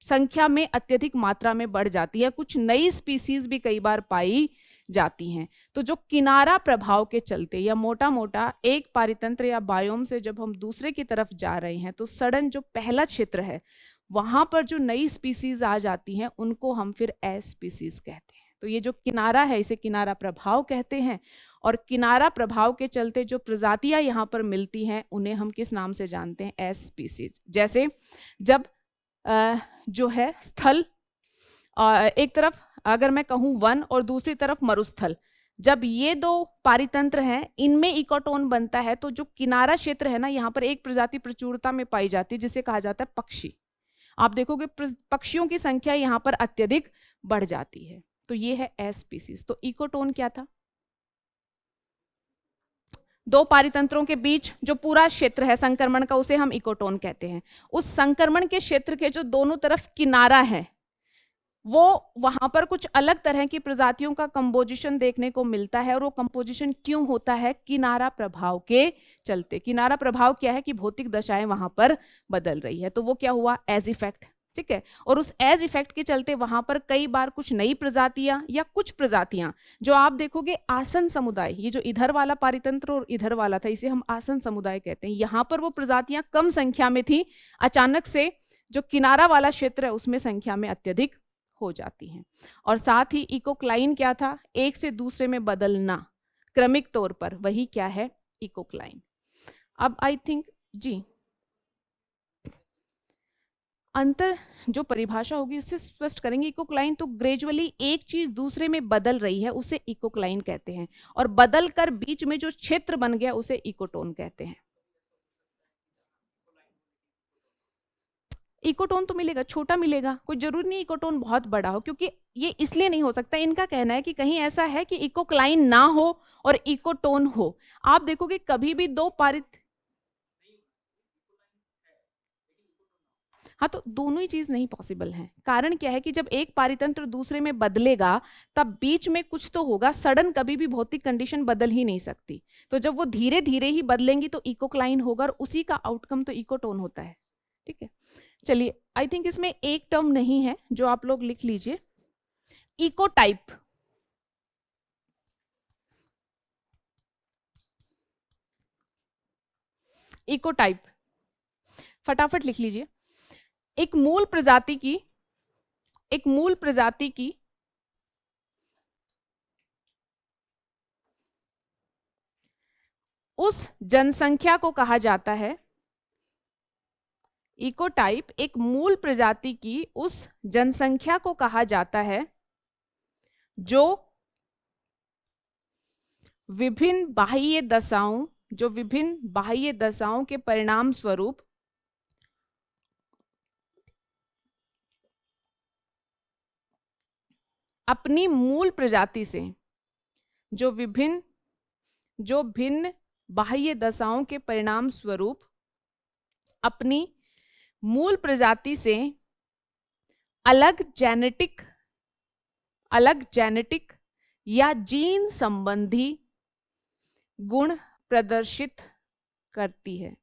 संख्या में अत्यधिक मात्रा में बढ़ जाती है, कुछ नई स्पीसीज भी कई बार पाई जाती हैं। तो जो किनारा प्रभाव के चलते या मोटा मोटा एक पारितंत्र या बायोम से जब हम दूसरे की तरफ जा रहे हैं तो सडन जो पहला क्षेत्र है वहां पर जो नई स्पीसीज आ जाती हैं उनको हम फिर एस स्पीसीज कहते हैं। तो ये जो किनारा है इसे किनारा प्रभाव कहते हैं, और किनारा प्रभाव के चलते जो प्रजातियां यहाँ पर मिलती हैं उन्हें हम किस नाम से जानते हैं? S species. जैसे जब जो है स्थल एक तरफ अगर मैं कहूँ वन और दूसरी तरफ मरुस्थल, जब ये दो पारितंत्र हैं इनमें इकोटोन बनता है तो जो किनारा क्षेत्र है ना यहाँ पर एक प्रजाति प्रचुरता में पाई जाती है जिसे कहा जाता है पक्षी। आप देखोगे पक्षियों की संख्या यहाँ पर अत्यधिक बढ़ जाती है। तो ये है एस स्पीसीज। तो इकोटोन क्या था? दो पारितंत्रों के बीच जो पूरा क्षेत्र है संक्रमण का उसे हम इकोटोन कहते हैं। उस संक्रमण के क्षेत्र के जो दोनों तरफ किनारा है वो वहां पर कुछ अलग तरह की प्रजातियों का कंपोजिशन देखने को मिलता है। और वो कंपोजिशन क्यों होता है? किनारा प्रभाव के चलते। किनारा प्रभाव क्या है कि भौतिक दशाएं वहां पर बदल रही है, तो वो क्या हुआ? Age effect. ठीक है। और उस एज इफेक्ट के चलते वहां पर कई बार कुछ नई प्रजातियां या कुछ प्रजातियां जो आप देखोगे आसन समुदाय, ये जो इधर वाला पारितंत्र और इधर वाला था इसे हम आसन समुदाय कहते हैं, यहां पर वो प्रजातियां कम संख्या में थी, अचानक से जो किनारा वाला क्षेत्र है उसमें संख्या में अत्यधिक हो जाती हैं। और साथ ही इकोक्लाइन क्या था? एक से दूसरे में बदलना क्रमिक तौर पर, वही क्या है? इकोक्लाइन। अब आई थिंक जी अंतर जो परिभाषा होगी उससे स्पष्ट करेंगे। इकोक्लाइन तो ग्रेजुअली एक चीज दूसरे में बदल रही है उसे इकोक्लाइन कहते हैं, और बदल कर बीच में जो क्षेत्र बन गया उसे इकोटोन कहते हैं। इकोटोन तो मिलेगा, छोटा मिलेगा, कोई जरूरी नहीं इकोटोन बहुत बड़ा हो, क्योंकि ये इसलिए नहीं हो सकता। इनका कहना है कि कहीं ऐसा है कि इकोक्लाइन ना हो और इकोटोन हो। आप देखोगे कभी भी दो पारित, हाँ तो दोनों ही चीज नहीं पॉसिबल है। कारण क्या है कि जब एक पारितंत्र दूसरे में बदलेगा तब बीच में कुछ तो होगा, सडन कभी भी भौतिक कंडीशन बदल ही नहीं सकती। तो जब वो धीरे धीरे ही बदलेंगी तो इकोक्लाइन होगा और उसी का आउटकम तो इकोटोन होता है। ठीक है, चलिए आई थिंक इसमें एक टर्म नहीं है जो आप लोग लिख लीजिए, इकोटाइप। इकोटाइप फटाफट लिख लीजिए। एक मूल प्रजाति की उस जनसंख्या को कहा जाता है, इकोटाइप एक मूल प्रजाति की उस जनसंख्या को कहा जाता है जो विभिन्न बाह्य दशाओं के परिणाम स्वरूप अपनी मूल प्रजाति से, जो भिन्न बाह्य दशाओं के परिणाम स्वरूप अपनी मूल प्रजाति से अलग जेनेटिक या जीन संबंधी गुण प्रदर्शित करती है।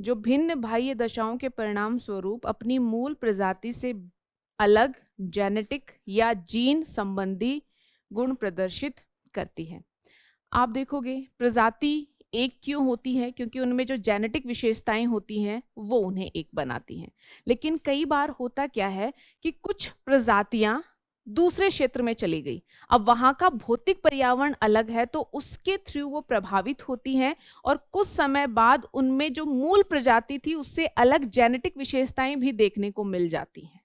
जो भिन्न बाह्य दशाओं के परिणाम स्वरूप अपनी मूल प्रजाति से अलग जेनेटिक या जीन संबंधी गुण प्रदर्शित करती है। आप देखोगे प्रजाति एक क्यों होती है? क्योंकि उनमें जो जेनेटिक विशेषताएं होती हैं वो उन्हें एक बनाती हैं। लेकिन कई बार होता क्या है कि कुछ प्रजातियां दूसरे क्षेत्र में चली गई, अब वहां का भौतिक पर्यावरण अलग है तो उसके थ्रू वो प्रभावित होती हैं और कुछ समय बाद उनमें जो मूल प्रजाति थी उससे अलग जेनेटिक विशेषताएं भी देखने को मिल जाती हैं।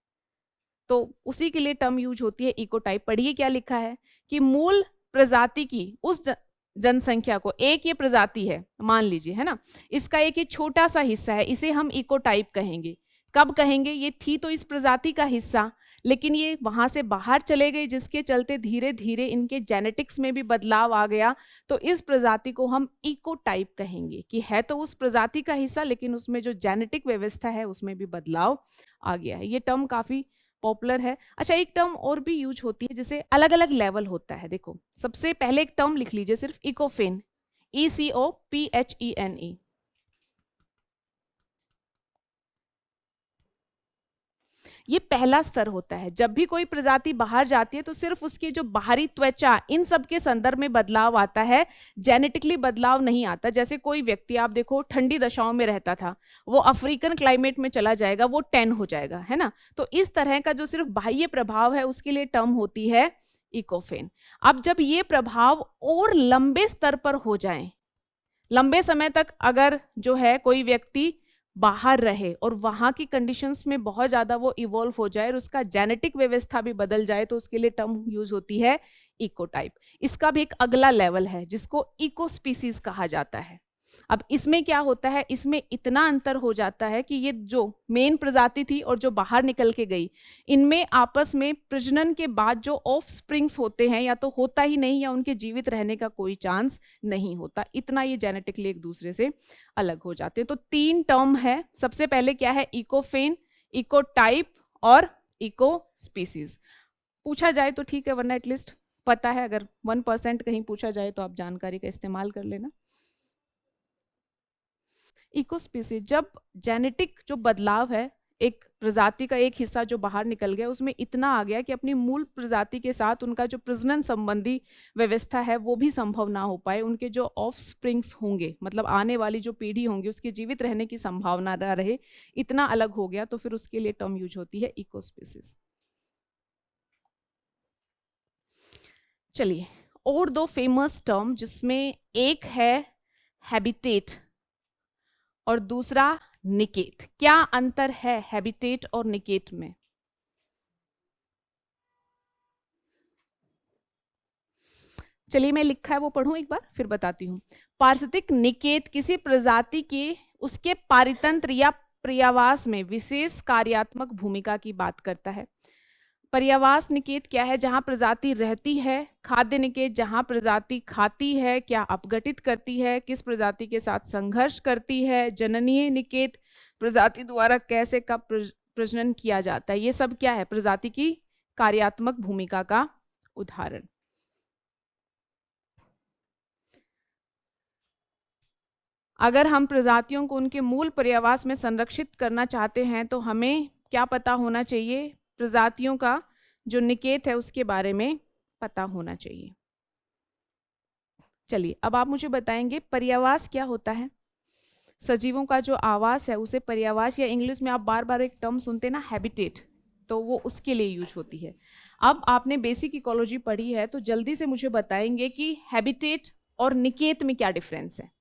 तो उसी के लिए टर्म यूज होती है इकोटाइप। पढ़िए क्या लिखा है कि मूल प्रजाति की उस जनसंख्या को, एक ये प्रजाति है मान लीजिए, है ना, इसका एक ये छोटा सा हिस्सा है, इसे हम इकोटाइप कहेंगे। कब कहेंगे? ये थी तो इस प्रजाति का हिस्सा, लेकिन ये वहां से बाहर चले गए जिसके चलते धीरे धीरे इनके जेनेटिक्स में भी बदलाव आ गया, तो इस प्रजाति को हम इकोटाइप कहेंगे कि है तो उस प्रजाति का हिस्सा लेकिन उसमें जो जेनेटिक व्यवस्था है उसमें भी बदलाव आ गया है। ये टर्म काफी पॉपुलर है। अच्छा, एक टर्म और भी यूज होती है जिसे अलग अलग लेवल होता है। देखो सबसे पहले एक टर्म लिख लीजिए सिर्फ, इकोफेन, ECOPHENE। ये पहला स्तर होता है। जब भी कोई प्रजाति बाहर जाती है तो सिर्फ उसकी जो बाहरी त्वचा, इन सब के संदर्भ में बदलाव आता है, जेनेटिकली बदलाव नहीं आता। जैसे कोई व्यक्ति आप देखो ठंडी दशाओं में रहता था, वो अफ्रीकन क्लाइमेट में चला जाएगा, वो टैन हो जाएगा, है ना। तो इस तरह का जो सिर्फ बाह्य प्रभाव है उसके लिए टर्म होती है इकोफेन। अब जब ये प्रभाव और लंबे स्तर पर हो जाए, लंबे समय तक अगर जो है कोई व्यक्ति बाहर रहे और वहाँ की कंडीशंस में बहुत ज़्यादा वो इवॉल्व हो जाए और उसका जेनेटिक व्यवस्था भी बदल जाए, तो उसके लिए टर्म यूज होती है इकोटाइप। इसका भी एक अगला लेवल है जिसको इको स्पीसीज कहा जाता है। अब इसमें क्या होता है, इसमें इतना अंतर हो जाता है कि ये जो मेन प्रजाति थी और जो बाहर निकल के गई, इनमें आपस में प्रजनन के बाद जो ऑफ स्प्रिंग्स होते हैं या तो होता ही नहीं या उनके जीवित रहने का कोई चांस नहीं होता। इतना ये जेनेटिकली एक दूसरे से अलग हो जाते हैं। तो 3 टर्म है। सबसे पहले क्या है, इकोफेन, इकोटाइप और इको स्पीसीज। पूछा जाए तो ठीक है, वरना एटलीस्ट पता है। अगर 1% कहीं पूछा जाए तो आप जानकारी का इस्तेमाल कर लेना। इको स्पीसीज, जब जेनेटिक जो बदलाव है, एक प्रजाति का एक हिस्सा जो बाहर निकल गया, उसमें इतना आ गया कि अपनी मूल प्रजाति के साथ उनका जो प्रजनन संबंधी व्यवस्था है वो भी संभव ना हो पाए, उनके जो ऑफ स्प्रिंग्स होंगे, मतलब आने वाली जो पीढ़ी होंगी, उसके जीवित रहने की संभावना ना रहे, इतना अलग हो गया, तो फिर उसके लिए टर्म यूज होती है इको स्पीसीज। चलिए, और 2 फेमस टर्म, जिसमें एक है हैबिटेट और दूसरा निकेत। क्या अंतर है हैबिटेट और निकेत में? चलिए मैं लिखा है वो पढ़ूं एक बार, फिर बताती हूं। पारिस्थितिक निकेत किसी प्रजाति के उसके पारितंत्र या पर्यावास में विशेष कार्यात्मक भूमिका की बात करता है। पर्यावास निकेत क्या है, जहां प्रजाति रहती है। खाद्य निकेत, जहां प्रजाति खाती है, क्या अपघटित करती है, किस प्रजाति के साथ संघर्ष करती है। जननीय निकेत, प्रजाति द्वारा कैसे कब प्रजनन किया जाता है। ये सब क्या है, प्रजाति की कार्यात्मक भूमिका का उदाहरण। अगर हम प्रजातियों को उनके मूल पर्यावास में संरक्षित करना चाहते हैं तो हमें क्या पता होना चाहिए, प्रजातियों का जो निकेत है उसके बारे में पता होना चाहिए। चलिए अब आप मुझे बताएंगे पर्यावास क्या होता है। सजीवों का जो आवास है उसे पर्यावास, या इंग्लिश में आप बार बार एक टर्म सुनते ना हैबिटेट, तो वो उसके लिए यूज होती है। अब आपने बेसिक इकोलॉजी पढ़ी है तो जल्दी से मुझे बताएंगे कि हैबिटेट और निकेत में क्या डिफरेंस है।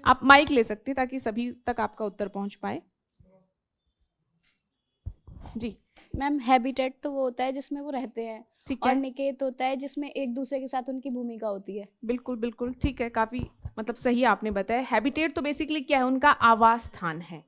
आप माइक ले सकते हैं ताकि सभी तक आपका उत्तर पहुंच पाए। जी मैम, हैबिटेट तो वो होता है जिसमें वो रहते हैं, ठीक और है, निकेत होता है जिसमें एक दूसरे के साथ उनकी भूमिका होती है। बिल्कुल बिल्कुल ठीक है, काफी मतलब सही आपने बताया। हैबिटेट तो बेसिकली क्या है, उनका आवास स्थान है,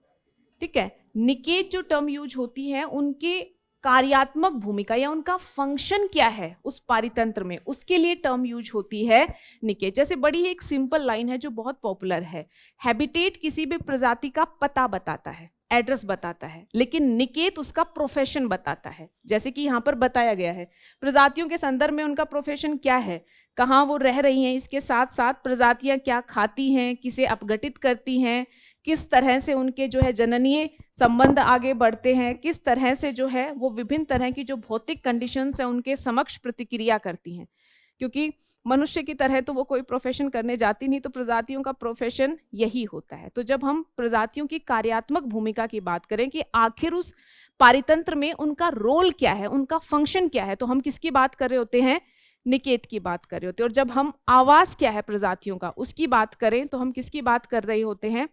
ठीक है। निकेत जो टर्म यूज होती है उनके कार्यात्मक भूमिका या उनका फंक्शन क्या है उस पारितंत्र में, उसके लिए टर्म यूज होती है निकेत। जैसे बड़ी एक सिंपल लाइन है जो बहुत पॉपुलर है, हैबिटेट किसी भी प्रजाति का पता बताता है, एड्रेस बताता है, लेकिन निकेत उसका प्रोफेशन बताता है। जैसे कि यहाँ पर बताया गया है, प्रजातियों के संदर्भ में उनका प्रोफेशन क्या है, कहाँ वो रह रही हैं, इसके साथ साथ प्रजातियां क्या खाती हैं, किसे अपघटित करती हैं, किस तरह से उनके जो है जननीय संबंध आगे बढ़ते हैं, किस तरह से जो है वो विभिन्न तरह की जो भौतिक कंडीशंस हैं उनके समक्ष प्रतिक्रिया करती हैं। क्योंकि मनुष्य की तरह तो वो कोई प्रोफेशन करने जाती नहीं, तो प्रजातियों का प्रोफेशन यही होता है। तो जब हम प्रजातियों की कार्यात्मक भूमिका की बात करें कि आखिर उस पारितंत्र में उनका रोल क्या है, उनका फंक्शन क्या है, तो हम किसकी बात कर रहे होते हैं, निकेत की बात कर रहे होते हैं। और जब हम आवास क्या है प्रजातियों का उसकी बात करें तो हम किसकी बात कर रहे होते हैं,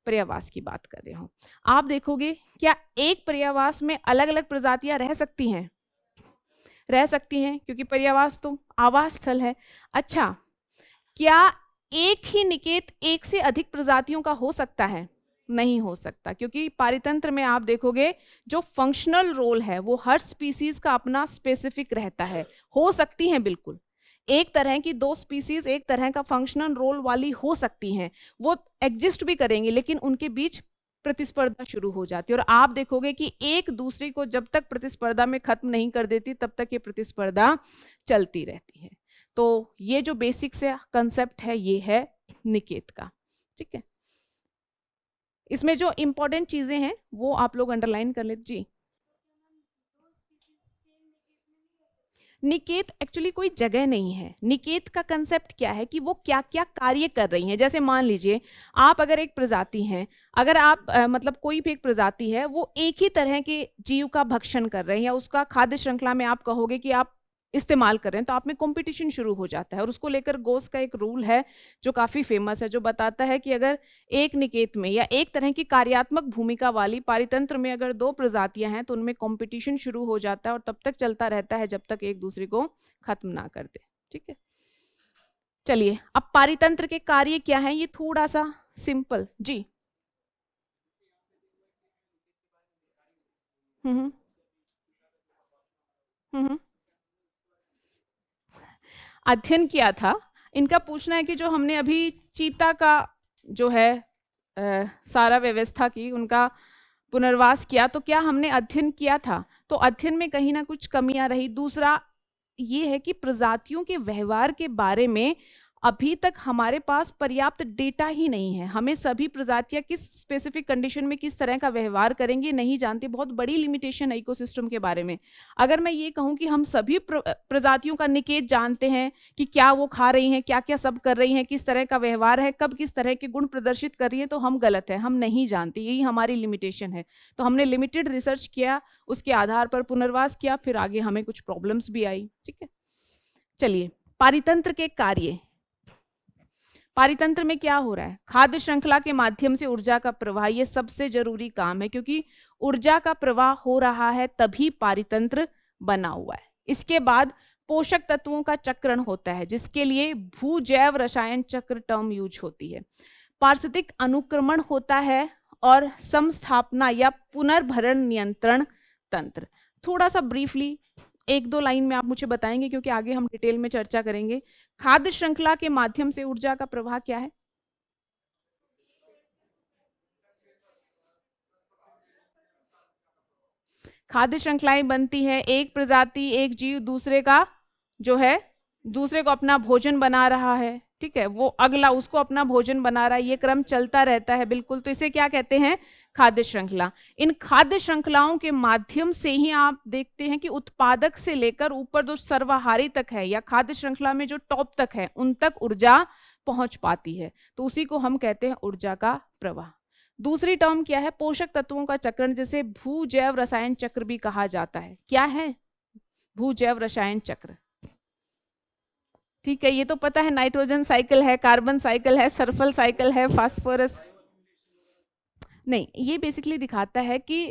पर्यावास की बात कर रहे हो। आप देखोगे क्या एक पर्यावास में अलग अलग प्रजातियां रह सकती हैं, रह सकती हैं, क्योंकि पर्यावास तो आवास स्थल है। अच्छा, क्या एक ही निकेत एक से अधिक प्रजातियों का हो सकता है? नहीं हो सकता, क्योंकि पारितंत्र में आप देखोगे जो फंक्शनल रोल है वो हर स्पीसीज का अपना स्पेसिफिक रहता है। हो सकती हैं बिल्कुल, एक तरह की 2 स्पीसीज एक तरह का फंक्शनल रोल वाली हो सकती हैं, वो एग्जिस्ट भी करेंगी, लेकिन उनके बीच प्रतिस्पर्धा शुरू हो जाती है। और आप देखोगे कि एक दूसरे को जब तक प्रतिस्पर्धा में खत्म नहीं कर देती तब तक ये प्रतिस्पर्धा चलती रहती है। तो ये जो बेसिक से कंसेप्ट है ये है निकेत का, ठीक है। इसमें जो इंपॉर्टेंट चीजें हैं वो आप लोग अंडरलाइन कर लेते जी। निकेत एक्चुअली कोई जगह नहीं है। निकेत का कंसेप्ट क्या है कि वो क्या क्या कार्य कर रही हैं। जैसे मान लीजिए आप अगर एक प्रजाति हैं, अगर आप मतलब कोई भी एक प्रजाति है, वो एक ही तरह के जीव का भक्षण कर रहे हैं या उसका खाद्य श्रृंखला में आप कहोगे कि आप इस्तेमाल कर रहे हैं, तो आप में कंपटीशन शुरू हो जाता है। और उसको लेकर गोस का एक रूल है जो काफी फेमस है, जो बताता है कि अगर एक निकेत में या एक तरह की कार्यात्मक भूमिका वाली पारितंत्र में अगर दो प्रजातियां हैं तो उनमें कंपटीशन शुरू हो जाता है और तब तक चलता रहता है जब तक एक दूसरे को खत्म ना कर दे। ठीक है, चलिए अब पारितंत्र के कार्य क्या है ये थोड़ा सा सिंपल जी। हम्म हम्म अध्ययन किया था। इनका पूछना है कि जो हमने अभी चीता का जो है सारा व्यवस्था की, उनका पुनर्वास किया, तो क्या हमने अध्ययन किया था? तो अध्ययन में कहीं ना कुछ कमियां रही। दूसरा ये है कि प्रजातियों के व्यवहार के बारे में अभी तक हमारे पास पर्याप्त डेटा ही नहीं है। हमें सभी प्रजातियां किस स्पेसिफिक कंडीशन में किस तरह का व्यवहार करेंगे नहीं जानते। बहुत बड़ी लिमिटेशन है इकोसिस्टम के बारे में। अगर मैं ये कहूँ कि हम सभी प्रजातियों का निकेत जानते हैं कि क्या वो खा रही हैं, क्या क्या सब कर रही हैं, किस तरह का व्यवहार है, कब किस तरह के गुण प्रदर्शित कर रही है, तो हम गलत है, हम नहीं जानते। यही हमारी लिमिटेशन है। तो हमने लिमिटेड रिसर्च किया, उसके आधार पर पुनर्वास किया, फिर आगे हमें कुछ प्रॉब्लम्स भी आई। ठीक है, चलिए पारितंत्र के कार्य। पारितंत्र में क्या हो रहा है? खाद्य श्रृंखला के माध्यम से ऊर्जा का प्रवाह, ये सबसे जरूरी काम है, क्योंकि ऊर्जा का प्रवाह हो रहा है तभी पारितंत्र बना हुआ है। इसके बाद पोषक तत्वों का चक्रण होता है, जिसके लिए भू जैव रसायन चक्र टर्म यूज होती है। पारिस्थितिक अनुक्रमण होता है और समस्थापना या पुनर्भरण नियंत्रण तंत्र। थोड़ा सा ब्रीफली एक दो लाइन में आप मुझे बताएंगे, क्योंकि आगे हम डिटेल में चर्चा करेंगे। खाद्य श्रृंखला के माध्यम से ऊर्जा का प्रवाह क्या है? खाद्य श्रृंखलाएं बनती है, एक प्रजाति एक जीव दूसरे का जो है दूसरे को अपना भोजन बना रहा है। ठीक है, वो अगला उसको अपना भोजन बना रहा है, ये क्रम चलता रहता है बिल्कुल। तो इसे क्या कहते हैं? खाद्य श्रृंखला। इन खाद्य श्रृंखलाओं के माध्यम से ही आप देखते हैं कि उत्पादक से लेकर ऊपर जो सर्वाहारी तक है या खाद्य श्रृंखला में जो टॉप तक है उन तक ऊर्जा पहुंच पाती है। तो उसी को हम कहते हैं ऊर्जा का प्रवाह। दूसरी टर्म क्या है? पोषक तत्वों का चक्रण, जिसे भू जैव रसायन चक्र भी कहा जाता है। क्या है भू जैव रसायन चक्र? ठीक है, ये तो पता है, नाइट्रोजन साइकिल है, कार्बन साइकिल है, सल्फर साइकिल है, फास्फोरस नहीं। ये बेसिकली दिखाता है कि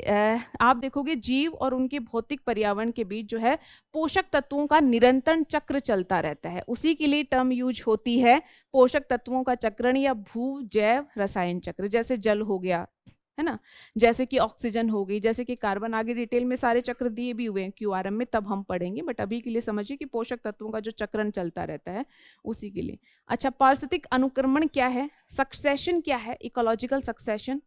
आप देखोगे जीव और उनके भौतिक पर्यावरण के बीच जो है पोषक तत्वों का निरंतर चक्र चलता रहता है। उसी के लिए टर्म यूज होती है पोषक तत्वों का चक्रण या भू जैव रसायन चक्र। जैसे जल हो गया है ना, जैसे कि ऑक्सीजन हो गई, जैसे कि कार्बन। आगे डिटेल में सारे चक्र दिए भी हुए हैं क्यूआरएम में, तब हम पढ़ेंगे, बट अभी के लिए समझिए कि पोषक तत्वों का जो चक्रण चलता रहता है उसी के लिए। अच्छा, पारिस्थितिक अनुक्रमण क्या है? सक्सेशन क्या है? Ecological succession.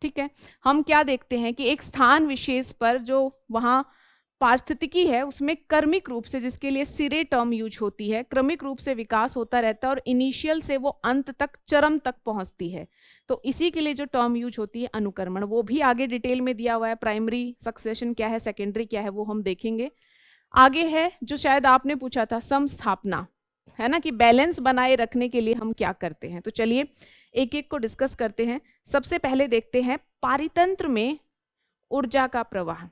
ठीक है, हम क्या देखते हैं कि एक स्थान विशेष पर जो वहां पारिस्थितिकी है उसमें क्रमिक रूप से, जिसके लिए सिरे टर्म यूज होती है, क्रमिक रूप से विकास होता रहता है और इनिशियल से वो अंत तक चरम तक पहुंचती है। तो इसी के लिए जो टर्म यूज होती है अनुक्रमण, वो भी आगे डिटेल में दिया हुआ है। प्राइमरी सक्सेशन क्या है, सेकेंडरी क्या है, वो हम देखेंगे। आगे है जो शायद आपने पूछा था, समस्थापना, है ना, कि बैलेंस बनाए रखने के लिए हम क्या करते हैं। तो चलिए एक एक को डिस्कस करते हैं। सबसे पहले देखते हैं पारितंत्र में ऊर्जा का प्रवाह।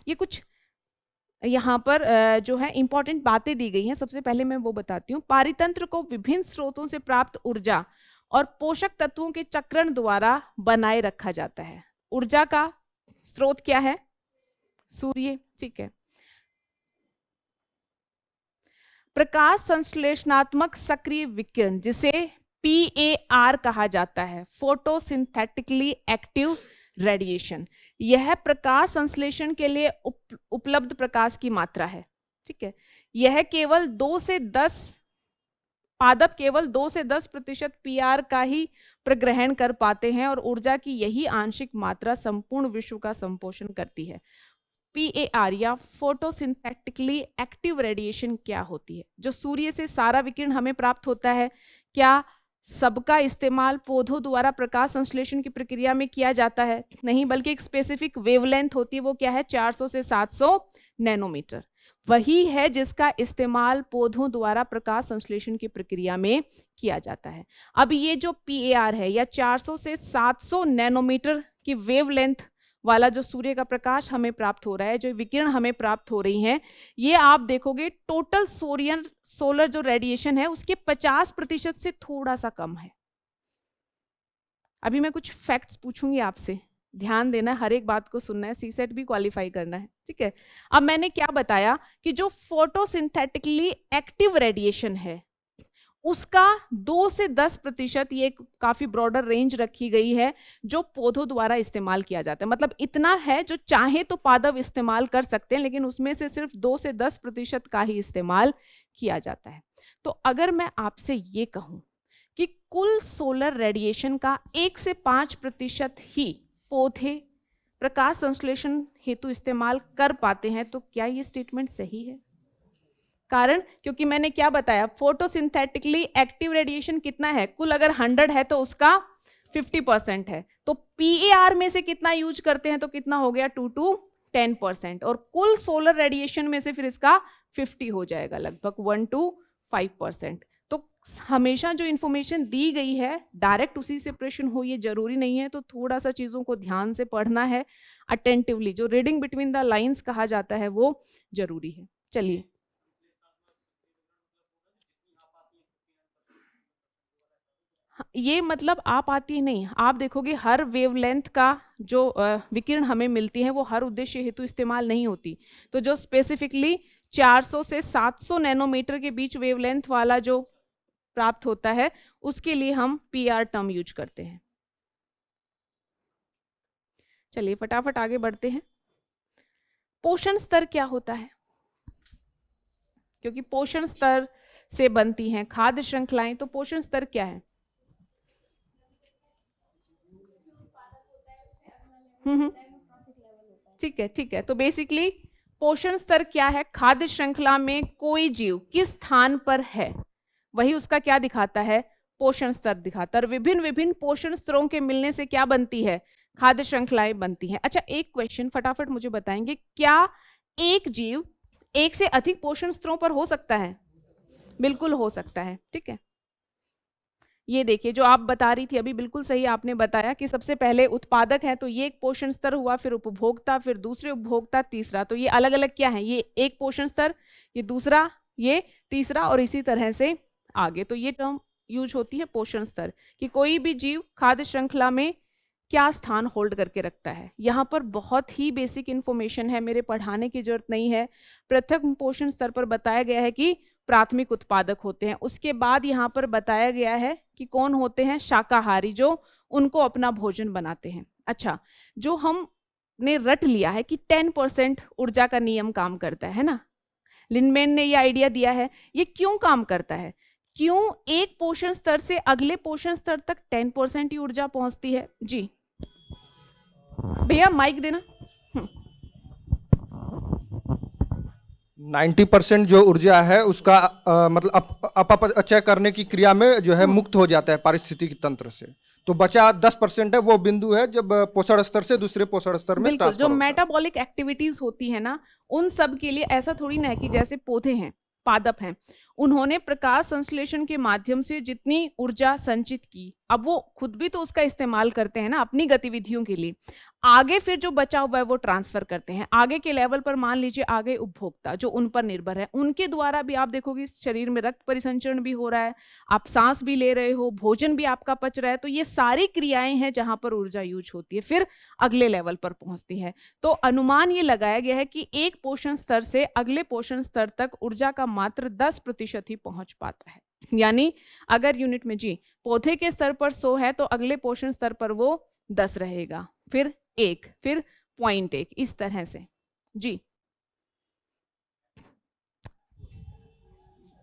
ये कुछ यहाँ पर जो है इंपॉर्टेंट बातें दी गई हैं। सबसे पहले मैं वो बताती हूँ। पारितंत्र को विभिन्न स्रोतों से प्राप्त ऊर्जा और पोषक तत्वों के चक्रण द्वारा बनाए रखा जाता है। ऊर्जा का स्रोत क्या है? सूर्य। ठीक है, प्रकाश संश्लेषणात्मक सक्रिय विकिरण, जिसे PAR कहा जाता है, फोटोसिंथेटिकली एक्टिव रेडिएशन। यह प्रकाश संश्लेषण के लिए उपलब्ध प्रकाश की मात्रा है। ठीक है, यह केवल 2 से 10 पादप केवल 2 से 10% PR का ही प्रग्रहण कर पाते हैं और ऊर्जा की यही आंशिक मात्रा संपूर्ण विश्व का संपोषण करती है। PAR या फोटोसिंथेटिकली एक्टिव रेडिएशन क्या होती है? जो सूर्य से सारा विकिरण हमें प्राप्त होता है, क्या सबका इस्तेमाल पौधों द्वारा प्रकाश संश्लेषण की प्रक्रिया में किया जाता है, नहीं, बल्कि एक स्पेसिफिक वेवलेंथ होती है, वो क्या है, 400 से 700 नैनोमीटर। वही है जिसका इस्तेमाल पौधों द्वारा प्रकाश संश्लेषण की प्रक्रिया में किया जाता है। अब ये जो PAR है या 400 से 700 नैनोमीटर की वेवलेंथ वाला जो सूर्य का प्रकाश हमें प्राप्त हो रहा है, जो विकिरण हमें प्राप्त हो रही हैं, ये आप देखोगे टोटल सोलर जो रेडिएशन है उसके 50% से थोड़ा सा कम है। अभी मैं कुछ फैक्ट्स पूछूंगी आपसे, ध्यान देना, हर एक बात को सुनना है, CSET भी क्वालिफाई करना है, ठीक है। अब मैंने क्या बताया कि जो फोटोसिंथेटिकली एक्टिव रेडिएशन है उसका 2 से 10%, ये काफी ब्रॉडर रेंज रखी गई है, जो पौधों द्वारा इस्तेमाल किया जाता है। मतलब इतना है जो चाहे तो पादप इस्तेमाल कर सकते हैं, लेकिन उसमें से सिर्फ 2 से 10% का ही इस्तेमाल किया जाता है। तो अगर मैं आपसे ये कहूं कि कुल सोलर रेडिएशन का 1 से 5% ही पौधे प्रकाश संश्लेषण हेतु इस्तेमाल कर पाते हैं, तो क्या ये स्टेटमेंट सही है? कारण क्योंकि मैंने क्या बताया, फोटोसिंथेटिकली एक्टिव रेडिएशन कितना है, कुल अगर 100 है तो उसका 50% है, तो PAR में से कितना यूज करते हैं, तो कितना हो गया, 2 to 10%, और कुल सोलर रेडिएशन में से फिर इसका 50 हो जाएगा, लगभग 1 to 5%। तो हमेशा जो इन्फॉर्मेशन दी गई है डायरेक्ट उसी से प्रश्न हो ये जरूरी नहीं है, तो थोड़ा सा चीज़ों को ध्यान से पढ़ना है, अटेंटिवली, जो रीडिंग बिटवीन द लाइंस कहा जाता है वो जरूरी है। चलिए, ये मतलब आप आती है नहीं, आप देखोगे हर वेवलेंथ का जो विकिरण हमें मिलती है वो हर उद्देश्य हेतु इस्तेमाल नहीं होती। तो जो स्पेसिफिकली 400 से 700 नैनोमीटर के बीच वेवलेंथ वाला जो प्राप्त होता है उसके लिए हम PR टर्म यूज करते हैं। चलिए फटाफट आगे बढ़ते हैं। पोषण स्तर क्या होता है? क्योंकि पोषण स्तर से बनती हैं खाद्य श्रृंखलाएं, तो पोषण स्तर क्या है? ठीक है, ठीक है। तो बेसिकली पोषण स्तर क्या है? खाद्य श्रृंखला में कोई जीव किस स्थान पर है वही उसका क्या दिखाता है, पोषण स्तर दिखाता है। और विभिन्न विभिन्न पोषण स्तरों के मिलने से क्या बनती है, खाद्य श्रृंखलाएं बनती हैं। अच्छा, एक क्वेश्चन फटाफट मुझे बताएंगे, क्या एक जीव एक से अधिक पोषण स्तरों पर हो सकता है? बिल्कुल हो सकता है, ठीक है। ये देखिए जो आप बता रही थी अभी, बिल्कुल सही आपने बताया कि सबसे पहले उत्पादक है, तो ये एक पोषण स्तर हुआ, फिर उपभोक्ता, फिर दूसरे उपभोक्ता, तीसरा। तो ये अलग अलग क्या है, ये एक पोषण स्तर, ये दूसरा, ये तीसरा, और इसी तरह से आगे। तो ये टर्म यूज होती है पोषण स्तर, कि कोई भी जीव खाद्य श्रृंखला में क्या स्थान होल्ड करके रखता है। यहाँ पर बहुत ही बेसिक इंफॉर्मेशन है, मेरे पढ़ाने की जरूरत नहीं है। प्रथम पोषण स्तर पर बताया गया है कि प्राथमिक उत्पादक होते हैं। उसके बाद यहाँ पर बताया गया है कि कौन होते हैं, शाकाहारी, जो उनको अपना भोजन बनाते हैं। अच्छा, जो हमने रट लिया है कि 10% ऊर्जा का नियम काम करता है ना, लिंडमैन ने ये आइडिया दिया है, ये क्यों काम करता है? क्यों एक पोषण स्तर से अगले पोषण स्तर तक 10% ही ऊर्जा पहुंचती है? जी भैया माइक देना। 90% जो ऊर्जा है उसका मतलब अपचय करने की क्रिया में जो है मुक्त हो जाता है पारिस्थितिकी तंत्र से, तो बचा 10% है, वो बिंदु है जब पोषण स्तर से दूसरे पोषण स्तर में बिल्कुल, ट्रांसफर जो होता है। मेटाबॉलिक एक्टिविटीज होती है ना, उन सब के लिए ऐसा थोड़ी ना है कि जैसे पौधे हैं, पादप हैं, उन्होंने प्रकाश संश्लेषण के माध्यम से जितनी ऊर्जा संचित की, अब वो खुद भी तो उसका इस्तेमाल करते हैं ना अपनी गतिविधियों के लिए। आगे फिर जो बचा हुआ है वो ट्रांसफर करते हैं आगे के लेवल पर। मान लीजिए आगे उपभोक्ता जो उन पर निर्भर है, उनके द्वारा भी आप देखोगे शरीर में रक्त परिसंचरण भी हो रहा है, आप सांस भी ले रहे हो, भोजन भी आपका पच रहा है। तो ये सारी क्रियाएं हैं जहां पर ऊर्जा यूज होती है, फिर अगले लेवल पर पहुंचती है। तो अनुमान ये लगाया गया है कि एक पोषण स्तर से अगले पोषण स्तर तक ऊर्जा का मात्र 10% ही पहुंच पाता है। यानी अगर यूनिट में जी पौधे के स्तर पर 100 है तो अगले पोषण स्तर पर वो 10 रहेगा, फिर 1, फिर 0.1, इस तरह से। जी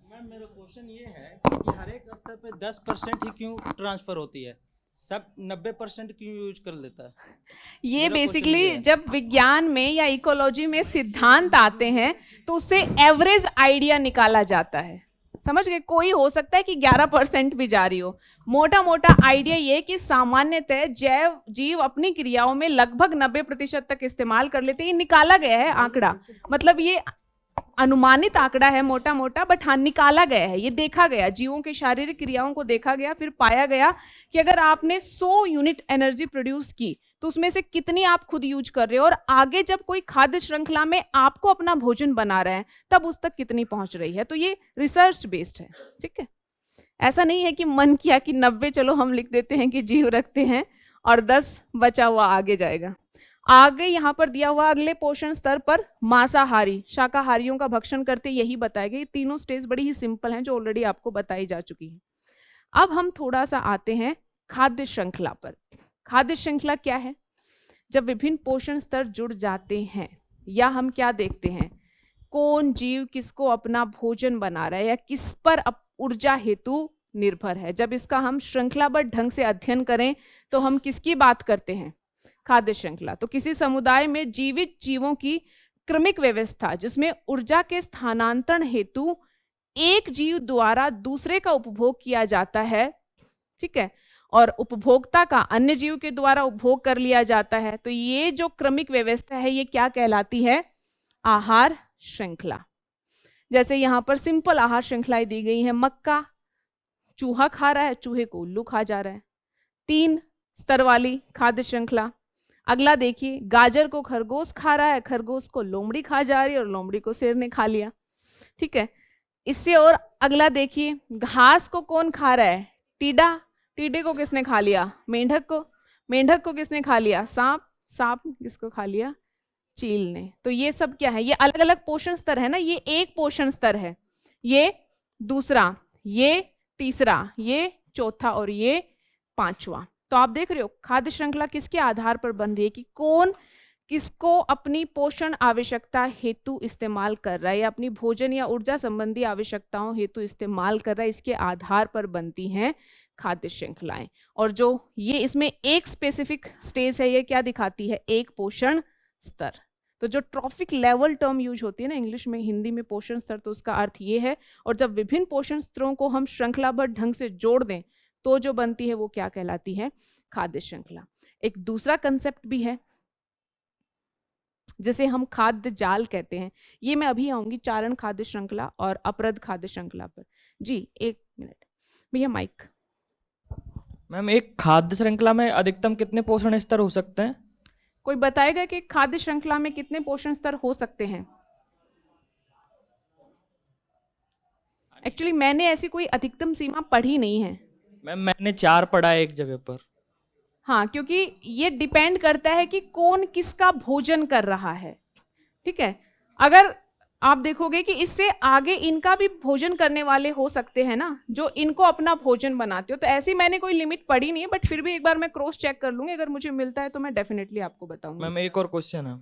मैम मेरा क्वेश्चन ये है कि हर एक स्तर पे 10% ही क्यों ट्रांसफर होती है, सब 90% क्यों यूज कर लेता है? ये मेरा बेसिकली question ये है। जब विज्ञान में या इकोलॉजी में सिद्धांत आते हैं तो उससे एवरेज आइडिया निकाला जाता है। समझ गए? कोई हो सकता है कि 11% भी जारी हो। मोटा मोटा आइडिया ये कि सामान्यतः जैव जीव अपनी क्रियाओं में लगभग 90% तक इस्तेमाल कर लेते हैं। ये निकाला गया है आंकड़ा, मतलब ये अनुमानित आंकड़ा है मोटा मोटा, बट हाँ निकाला गया है, ये देखा गया, जीवों की शारीरिक क्रियाओं को देखा गया, फिर पाया गया कि अगर आपने 100 यूनिट एनर्जी प्रोड्यूस की तो उसमें से कितनी आप खुद यूज कर रहे हो, और आगे जब कोई खाद्य श्रृंखला में आपको अपना भोजन बना रहा है तब उस तक कितनी पहुंच रही है। तो ये रिसर्च बेस्ड है, ठीक है। ऐसा नहीं है कि मन किया कि 90 चलो हम लिख देते हैं कि जीव रखते हैं और 10 बचा हुआ आगे जाएगा। आगे यहाँ पर दिया हुआ अगले पोषण स्तर पर मांसाहारी शाकाहारियों का भक्षण करते, यही बताया गया। ये तीनों स्टेज बड़ी ही सिंपल हैं जो ऑलरेडी आपको बताई जा चुकी है। अब हम थोड़ा सा आते हैं खाद्य श्रृंखला पर। खाद्य श्रृंखला क्या है? जब विभिन्न पोषण स्तर जुड़ जाते हैं, या हम क्या देखते हैं, कौन जीव किसको अपना भोजन बना रहा है या किस पर ऊर्जा हेतु निर्भर है। जब इसका हम श्रृंखलाबद्ध ढंग से अध्ययन करें तो हम किसकी बात करते हैं? खाद्य श्रृंखला। तो किसी समुदाय में जीवित जीवों की क्रमिक व्यवस्था जिसमें ऊर्जा के स्थानांतरण हेतु एक जीव द्वारा दूसरे का उपभोग किया जाता है, ठीक है, और उपभोक्ता का अन्य जीव के द्वारा उपभोग कर लिया जाता है। तो ये जो क्रमिक व्यवस्था है ये क्या कहलाती है? आहार श्रृंखला। जैसे यहाँ पर सिंपल आहार श्रृंखलाएं दी गई हैं। मक्का चूहा खा रहा है, चूहे को उल्लू खा जा रहा है, 3 स्तर वाली खाद्य श्रृंखला। अगला देखिए, गाजर को खरगोश खा रहा है, खरगोश को लोमड़ी खा जा रही है और लोमड़ी को शेर ने खा लिया, ठीक है। इससे और अगला देखिए, घास को कौन खा रहा है? टीडा, टीडे को किसने खा लिया? मेंढक को, मेंढक को किसने खा लिया? सांप, सांप किसको खा लिया? चील ने। तो ये सब क्या है? ये अलग अलग पोषण स्तर है ना। ये एक पोषण स्तर है, ये दूसरा, ये तीसरा, ये चौथा और ये 5वां। तो आप देख रहे हो खाद्य श्रृंखला किसके आधार पर बन रही है कि कौन किसको अपनी पोषण आवश्यकता हेतु इस्तेमाल कर रहा है या अपनी भोजन या ऊर्जा संबंधी आवश्यकताओं हेतु इस्तेमाल कर रहा है। इसके आधार पर बनती हैं खाद्य श्रृंखलाएं। और जो ये इसमें एक स्पेसिफिक स्टेज है, ये क्या दिखाती है? एक पोषण स्तर। तो जो ट्रॉफिक लेवल टर्म यूज होती है ना इंग्लिश में, हिंदी में पोषण स्तर, तो उसका अर्थ ये है। और जब विभिन्न पोषण स्तरों को हम श्रृंखलाबद्ध ढंग से जोड़ दें तो जो बनती है वो क्या कहलाती है? खाद्य श्रृंखला। एक दूसरा कंसेप्ट भी है जिसे हम खाद्य जाल कहते हैं। ये मैं अभी आऊंगी चारण खाद्य श्रृंखला और अपरद खाद्य श्रृंखला पर। जी 1 मिनट भैया, माइक। मैम, एक खाद्य श्रृंखला में अधिकतम कितने पोषण स्तर हो सकते हैं? कोई बताएगा कि खाद्य श्रृंखला में कितने पोषण स्तर हो सकते हैं? एक्चुअली मैंने ऐसी कोई अधिकतम सीमा पढ़ी नहीं है। मैम, मैंने 4 पढ़ा है एक जगह पर। हाँ, क्योंकि ये डिपेंड करता है कि कौन किसका भोजन कर रहा है, ठीक है। अगर आप देखोगे कि इससे आगे इनका भी भोजन करने वाले हो सकते हैं ना, जो इनको अपना भोजन बनाते हो, तो ऐसी मैंने कोई लिमिट पढ़ी नहीं है, बट फिर भी एक बार मैं क्रॉस चेक कर लूंगी, अगर मुझे मिलता है तो मैं डेफिनेटली आपको बताऊंगी। मैम, एक और क्वेश्चन है।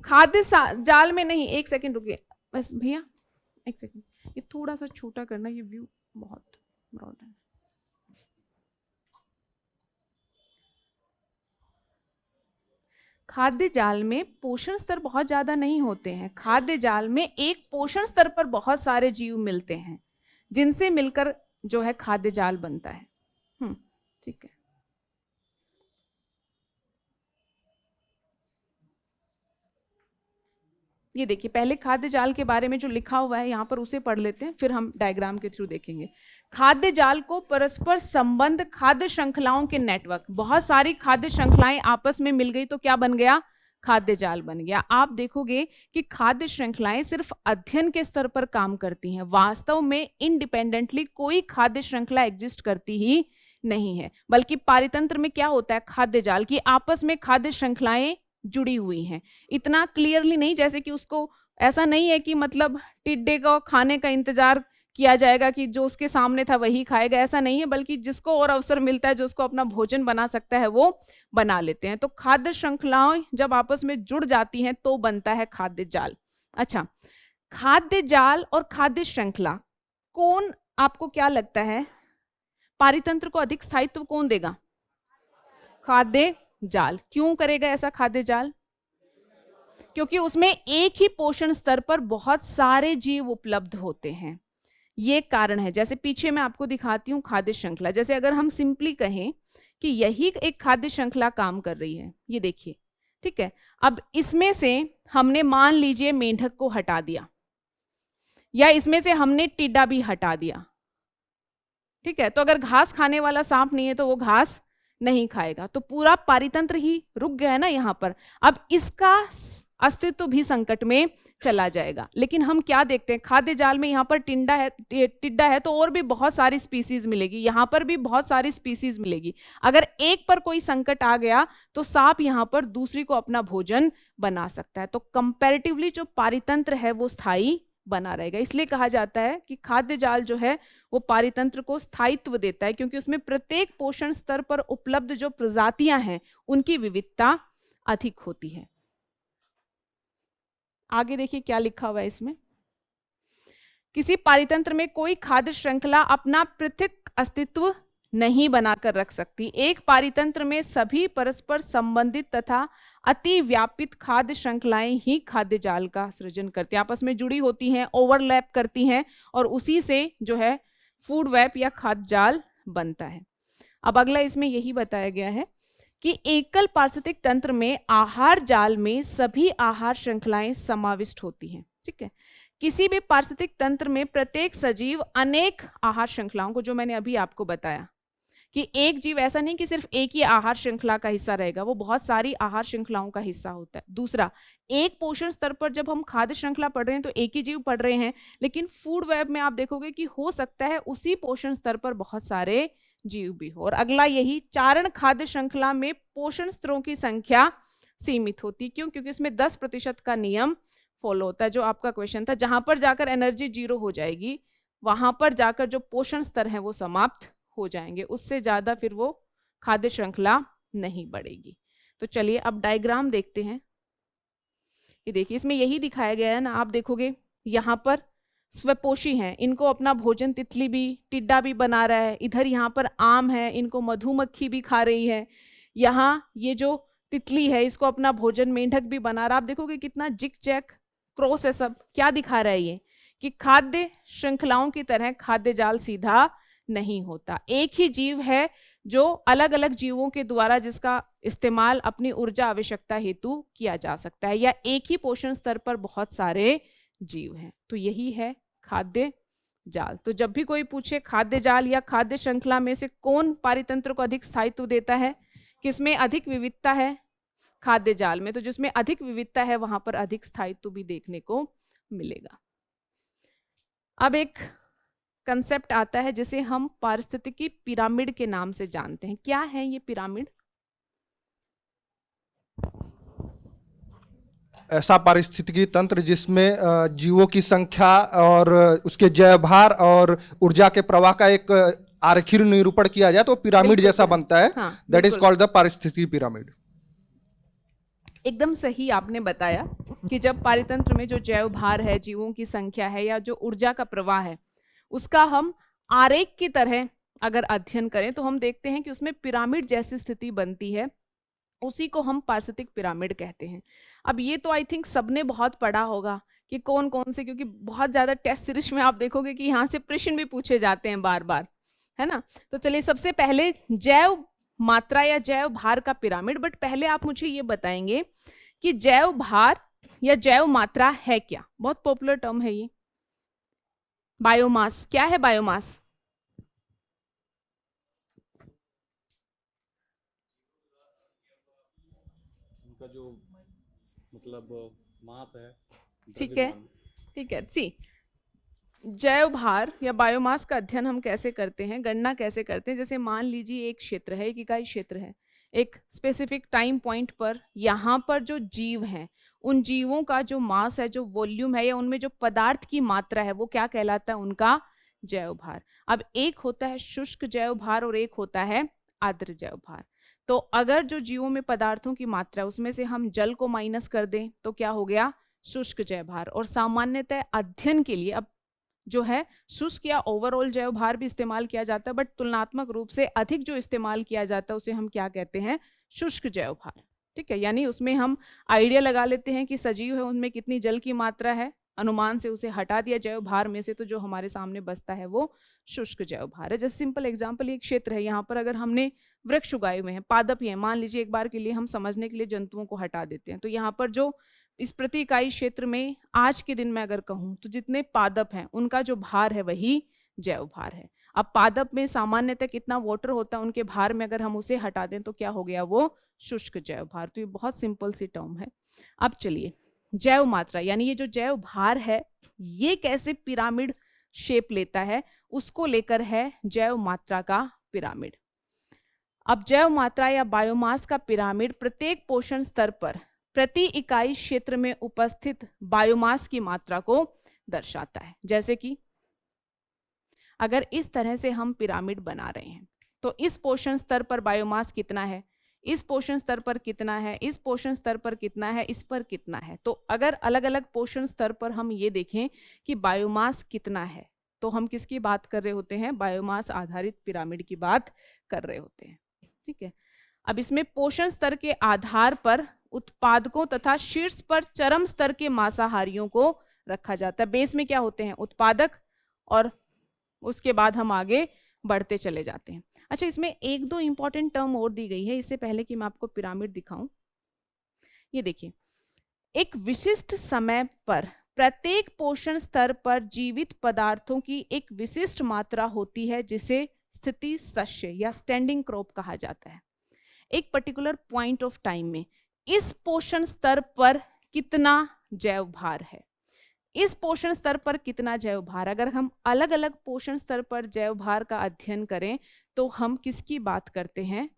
खाद्य जाल में नहीं, 1 सेकंड रुकिए बस भैया, 1 सेकंड, ये थोड़ा सा छोटा करना, ये व्यू बहुत ब्रॉड है। खाद्य जाल में पोषण स्तर बहुत ज्यादा नहीं होते हैं। खाद्य जाल में एक पोषण स्तर पर बहुत सारे जीव मिलते हैं जिनसे मिलकर जो है खाद्य जाल बनता है। ठीक है। ये देखिए, पहले खाद्य जाल के बारे में जो लिखा हुआ है यहाँ पर उसे पढ़ लेते हैं, फिर हम डायग्राम के थ्रू देखेंगे। खाद्य जाल को परस्पर संबंध खाद्य श्रृंखलाओं के नेटवर्क, बहुत सारी खाद्य श्रृंखलाएं आपस में मिल गई तो क्या बन गया? खाद्य जाल बन गया। आप देखोगे कि खाद्य श्रृंखलाएं सिर्फ अध्ययन के स्तर पर काम करती हैं, वास्तव में इंडिपेंडेंटली कोई खाद्य श्रृंखला एग्जिस्ट करती ही नहीं है, बल्कि पारितंत्र में क्या होता है? खाद्य जाल की आपस में खाद्य श्रृंखलाएं जुड़ी हुई हैं। इतना क्लियरली नहीं, जैसे कि उसको ऐसा नहीं है कि मतलब टिड्डे को खाने का इंतजार किया जाएगा कि जो उसके सामने था वही खाएगा, ऐसा नहीं है, बल्कि जिसको और अवसर मिलता है, जो उसको अपना भोजन बना सकता है, वो बना लेते हैं। तो खाद्य श्रृंखलाएं जब आपस में जुड़ जाती हैं तो बनता है खाद्य जाल। अच्छा, खाद्य जाल और खाद्य श्रृंखला कौन, आपको क्या लगता है पारितंत्र को अधिक स्थायित्व कौन देगा? खाद्य जाल। क्यों करेगा ऐसा खाद्य जाल? क्योंकि उसमें एक ही पोषण स्तर पर बहुत सारे जीव उपलब्ध होते हैं। ये कारण है। जैसे पीछे मैं आपको दिखाती हूँ खाद्य श्रृंखला, जैसे अगर हम सिंपली कहें कि यही एक खाद्य श्रृंखला काम कर रही है, ये देखिए, ठीक है। अब इसमें से हमने मान लीजिए मेंढक को हटा दिया, या इसमें से हमने टिड्डा भी हटा दिया, ठीक है। तो अगर घास खाने वाला सांप नहीं है तो वो घास नहीं खाएगा, तो पूरा पारितंत्र ही रुक गया है ना यहाँ पर। अब इसका अस्तित्व भी संकट में चला जाएगा। लेकिन हम क्या देखते हैं, खाद्य जाल में यहाँ पर टिड्डा है तो और भी बहुत सारी स्पीसीज मिलेगी, यहाँ पर भी बहुत सारी स्पीसीज मिलेगी। अगर एक पर कोई संकट आ गया तो सांप यहाँ पर दूसरी को अपना भोजन बना सकता है। तो कंपैरेटिवली जो पारितंत्र है वो स्थायी बना रहेगा। इसलिए कहा जाता है कि खाद्य जाल जो है वो पारितंत्र को स्थायित्व देता है, क्योंकि उसमें प्रत्येक पोषण स्तर पर उपलब्ध जो प्रजातियां हैं उनकी विविधता अधिक होती है। आगे देखिए क्या लिखा हुआ है इसमें। किसी पारितंत्र में कोई खाद्य श्रृंखला अपना पृथक अस्तित्व नहीं बनाकर रख सकती। एक पारितंत्र में सभी परस्पर संबंधित तथा अति व्यापित खाद्य श्रृंखलाएं ही खाद्य जाल का सृजन करती हैं, आपस में जुड़ी होती हैं, ओवरलैप करती हैं, और उसी से जो है फूड वेब या खाद्य जाल बनता है। अब अगला इसमें यही बताया गया है कि एकल पारिस्थितिक तंत्र में आहार जाल में सभी आहार श्रृंखलाएं समाविष्ट होती हैं, ठीक है। किसी भी पारिस्थितिक तंत्र में प्रत्येक सजीव अनेक आहार श्रृंखलाओं को, जो मैंने अभी आपको बताया कि एक जीव ऐसा नहीं कि सिर्फ एक ही आहार श्रृंखला का हिस्सा रहेगा, वो बहुत सारी आहार श्रृंखलाओं का हिस्सा होता है। दूसरा, एक पोषण स्तर पर जब हम खाद्य श्रृंखला पढ़ रहे हैं तो एक ही जीव पढ़ रहे हैं, लेकिन फूड वेब में आप देखोगे कि हो सकता है उसी पोषण स्तर पर बहुत सारे जीव भी हो। और अगला यही, चारण खाद्य श्रृंखला में पोषण स्तरों की संख्या सीमित होती है। क्यों? क्योंकि इसमें 10% का नियम फॉलो होता है, जो आपका क्वेश्चन था। जहां पर जाकर एनर्जी 0 हो जाएगी वहां पर जाकर जो पोषण स्तर है वो समाप्त हो जाएंगे, उससे ज्यादा फिर वो खाद्य श्रृंखला नहीं बढ़ेगी। तो चलिए अब डायग्राम देखते हैं। ये देखिए इसमें यही दिखाया गया है ना, आप देखोगे यहाँ पर स्वपोषी हैं, इनको अपना भोजन तितली भी, टिड्डा भी बना रहा है। इधर यहाँ पर आम है, इनको मधुमक्खी भी खा रही है। यहाँ ये जो तितली है इसको अपना भोजन मेंढक भी बना रहा है। आप देखोगे कितना जिक जैक क्रॉस है सब। क्या दिखा रहा है ये कि खाद्य श्रृंखलाओं की तरह खाद्य जाल सीधा नहीं होता। एक ही जीव है जो अलग अलग जीवों के द्वारा जिसका इस्तेमाल अपनी ऊर्जा आवश्यकता हेतु किया जा सकता है, या एक ही पोषण स्तर पर बहुत सारे जीव हैं। तो यही है खाद्य जाल। तो जब भी कोई पूछे खाद्य जाल या खाद्य श्रृंखला में से कौन पारितंत्र को अधिक स्थायित्व देता है, किसमें अधिक विविधता है, खाद्य जाल में। तो जिसमें अधिक विविधता है वहां पर अधिक स्थायित्व भी देखने को मिलेगा। अब एक कंसेप्ट आता है जिसे हम पारिस्थितिकी पिरामिड के नाम से जानते हैं। क्या है ये पिरामिड? ऐसा पारिस्थितिकी तंत्र जिसमें जीवों की संख्या और उसके जैव भार और ऊर्जा के प्रवाह का एक आरेखीय निरूपण किया जाए तो पिरामिड जैसा बनता है। दैट इज कॉल्ड द पारिस्थितिकी पिरामिड। एकदम सही आपने बताया कि जब पारितंत्र में जो जैव भार है, जीवों की संख्या है, या जो ऊर्जा का प्रवाह है, उसका हम आरेख की तरह अगर अध्ययन करें तो हम देखते हैं कि उसमें पिरामिड जैसी स्थिति बनती है। उसी को हम पारिस्थितिक पिरामिड कहते हैं। अब ये तो आई थिंक सबने बहुत पढ़ा होगा कि कौन कौन से, क्योंकि बहुत ज़्यादा टेस्ट सीरीज में आप देखोगे कि यहाँ से प्रश्न भी पूछे जाते हैं बार बार, है ना। तो चलिए सबसे पहले जैव मात्रा या जैव भार का पिरामिड। बट पहले आप मुझे ये बताएंगे कि जैव भार या जैव मात्रा है क्या? बहुत पॉपुलर टर्म है ये। बायोमास, क्या है बायोमास? उनका जो मतलब मास है, ठीक है, ठीक है। सी जैव भार या बायोमास का अध्ययन हम कैसे करते हैं, गणना कैसे करते हैं? जैसे मान लीजिए एक क्षेत्र है, एक इकाई क्षेत्र है, एक स्पेसिफिक टाइम पॉइंट पर यहाँ पर जो जीव हैं उन जीवों का जो मास है, जो वॉल्यूम है, या उनमें जो पदार्थ की मात्रा है, वो क्या कहलाता है? उनका जैव भार। अब एक होता है शुष्क जैव भार और एक होता है आर्द्र जैव भार। तो अगर जो जीवों में पदार्थों की मात्रा है उसमें से हम जल को माइनस कर दें तो क्या हो गया? शुष्क जैव भार। और सामान्यतः अध्ययन के लिए अब जो है शुष्क या ओवरऑल जैव भार भी इस्तेमाल किया जाता है, बट तुलनात्मक रूप से अधिक जो इस्तेमाल किया जाता है उसे हम क्या कहते हैं? शुष्क जैव भार। ठीक है, यानी उसमें हम आइडिया लगा लेते हैं कि सजीव है उनमें कितनी जल की मात्रा है, अनुमान से उसे हटा दिया जैव भार में से, तो जो हमारे सामने बचता है वो शुष्क जैव भार है। जैसे सिंपल एग्जांपल, ये क्षेत्र है, यहाँ पर अगर हमने वृक्ष उगाए हुए हैं, पादप ही हैं, मान लीजिए एक बार के लिए हम समझने के लिए जंतुओं को हटा देते हैं, तो यहाँ पर जो इस प्रति इकाई क्षेत्र में आज के दिन में अगर कहूँ तो जितने पादप हैं उनका जो भार है वही जैव भार है। अब पादप में सामान्यतः कितना वाटर होता है, उनके भार में अगर हम उसे हटा दें तो क्या हो गया, वो शुष्क जैव भार। तो ये बहुत सिंपल सी टर्म है। अब चलिए, जैव मात्रा यानी ये जो जैव भार है ये कैसे पिरामिड शेप लेता है, उसको लेकर है जैव मात्रा का पिरामिड। अब जैव मात्रा या बायोमास का पिरामिड प्रत्येक पोषण स्तर पर प्रति इकाई क्षेत्र में उपस्थित बायोमास की मात्रा को दर्शाता है। जैसे कि अगर इस तरह से हम पिरामिड बना रहे हैं तो इस पोषण स्तर पर बायोमास कितना है, इस पोषण स्तर पर कितना है, इस पोषण स्तर पर कितना है, इस पर कितना है। तो अगर अलग अलग पोषण स्तर पर हम ये देखें कि बायोमास कितना है तो हम किसकी बात कर रहे होते हैं, बायोमास आधारित पिरामिड की बात कर रहे होते हैं। ठीक है, अब इसमें पोषण स्तर के आधार पर उत्पादकों तथा शीर्ष पर चरम स्तर के मांसाहारियों को रखा जाता है। बेस में क्या होते हैं, उत्पादक, और उसके बाद हम आगे बढ़ते चले जाते हैं। अच्छा, इसमें एक दो इंपॉर्टेंट टर्म और दी गई है इससे पहले कि मैं आपको पिरामिड दिखाऊं। ये देखिए, एक विशिष्ट समय पर प्रत्येक पोषण स्तर पर जीवित पदार्थों की एक विशिष्ट मात्रा होती है जिसे स्थिति शस्य या स्टैंडिंग क्रॉप कहा जाता है। एक पर्टिकुलर पॉइंट ऑफ टाइम में इस पोषण स्तर पर कितना जैव भार है, इस पोषण स्तर पर कितना जैव भार। अगर हम अलग अलग पोषण स्तर पर जैव भार का अध्ययन करें तो हम किसकी बात करते हैं,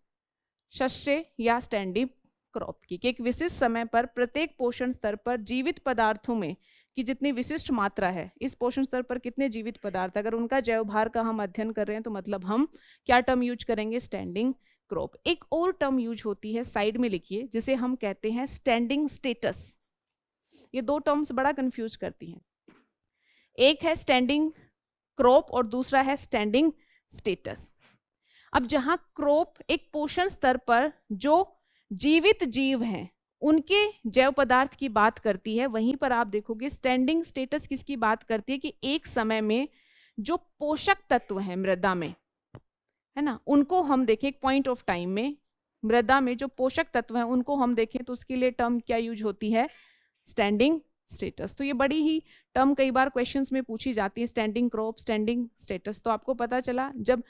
शस्य या स्टैंडिंग क्रॉप की। कि एक विशिष्ट समय पर प्रत्येक पोषण स्तर पर जीवित पदार्थों में की जितनी विशिष्ट मात्रा है, इस पोषण स्तर पर कितने जीवित पदार्थ, अगर उनका जैव भार का हम अध्ययन कर रहे हैं तो मतलब हम क्या टर्म यूज करेंगे, स्टैंडिंग क्रॉप। एक और टर्म यूज होती है, साइड में लिखिए, जिसे हम कहते हैं स्टैंडिंग स्टेटस। ये दो टर्म्स बड़ा कंफ्यूज करती हैं। एक है स्टैंडिंग क्रॉप और दूसरा है स्टैंडिंग स्टेटस। अब जहां क्रॉप एक पोषण स्तर पर जो जीवित जीव हैं उनके जैव पदार्थ की बात करती है, वहीं पर आप देखोगे स्टैंडिंग स्टेटस किसकी बात करती है कि एक समय में जो पोषक तत्व हैं मृदा में, है ना, उनको हम देखें एक पॉइंट ऑफ टाइम में मृदा में जो पोषक तत्व हैं उनको हम देखें तो उसके लिए टर्म क्या यूज होती है, स्टैंडिंग स्टेटस। तो ये बड़ी ही टर्म कई बार क्वेश्चंस में पूछी जाती है, स्टैंडिंग क्रॉप, स्टैंडिंग स्टेटस। तो आपको पता चला जब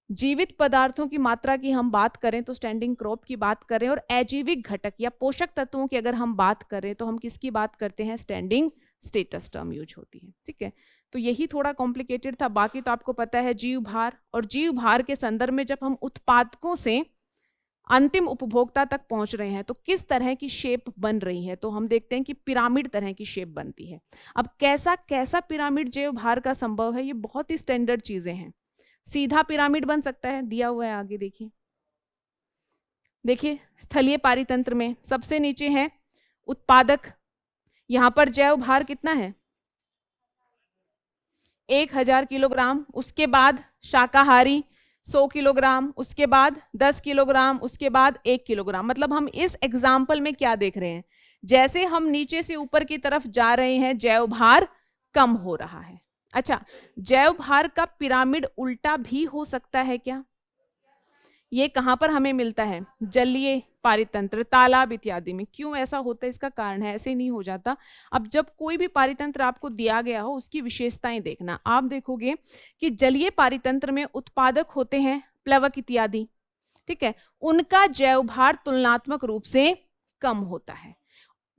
जीवित पदार्थों की मात्रा की हम बात करें तो स्टैंडिंग क्रॉप की बात करें, और अजीविक घटक या पोषक तत्वों की अगर हम बात करें तो हम किसकी बात करते हैं, स्टैंडिंग स्टेटस टर्म यूज होती है। ठीक है, तो यही थोड़ा कॉम्प्लिकेटेड था, बाकी तो आपको पता है जीव भार। और जीव भार के संदर्भ में जब हम उत्पादकों से अंतिम उपभोक्ता तक पहुंच रहे हैं तो किस तरह की शेप बन रही है, तो हम देखते हैं कि पिरामिड तरह की शेप बनती है। अब कैसा कैसा पिरामिड जैव भार का संभव है, ये बहुत ही स्टैंडर्ड चीजें हैं। सीधा पिरामिड बन सकता है, दिया हुआ है आगे देखिए। देखिए स्थलीय पारितंत्र में सबसे नीचे है उत्पादक, यहां पर जैव भार कितना है, 1000 किलोग्राम। उसके बाद शाकाहारी 100 किलोग्राम, उसके बाद 10 किलोग्राम, उसके बाद 1 किलोग्राम। मतलब हम इस एग्जाम्पल में क्या देख रहे हैं, जैसे हम नीचे से ऊपर की तरफ जा रहे हैं जैव भार कम हो रहा है। अच्छा, जैव भार का पिरामिड उल्टा भी हो सकता है क्या, ये कहां पर हमें मिलता है, जलीय पारितंत्र, तालाब इत्यादि में। क्यों ऐसा होता है, इसका कारण है, ऐसे नहीं हो जाता। अब जब कोई भी पारितंत्र आपको दिया गया हो उसकी विशेषताएं देखना। आप देखोगे कि जलीय पारितंत्र में उत्पादक होते हैं प्लवक इत्यादि, ठीक है, उनका जैव भार तुलनात्मक रूप से कम होता है।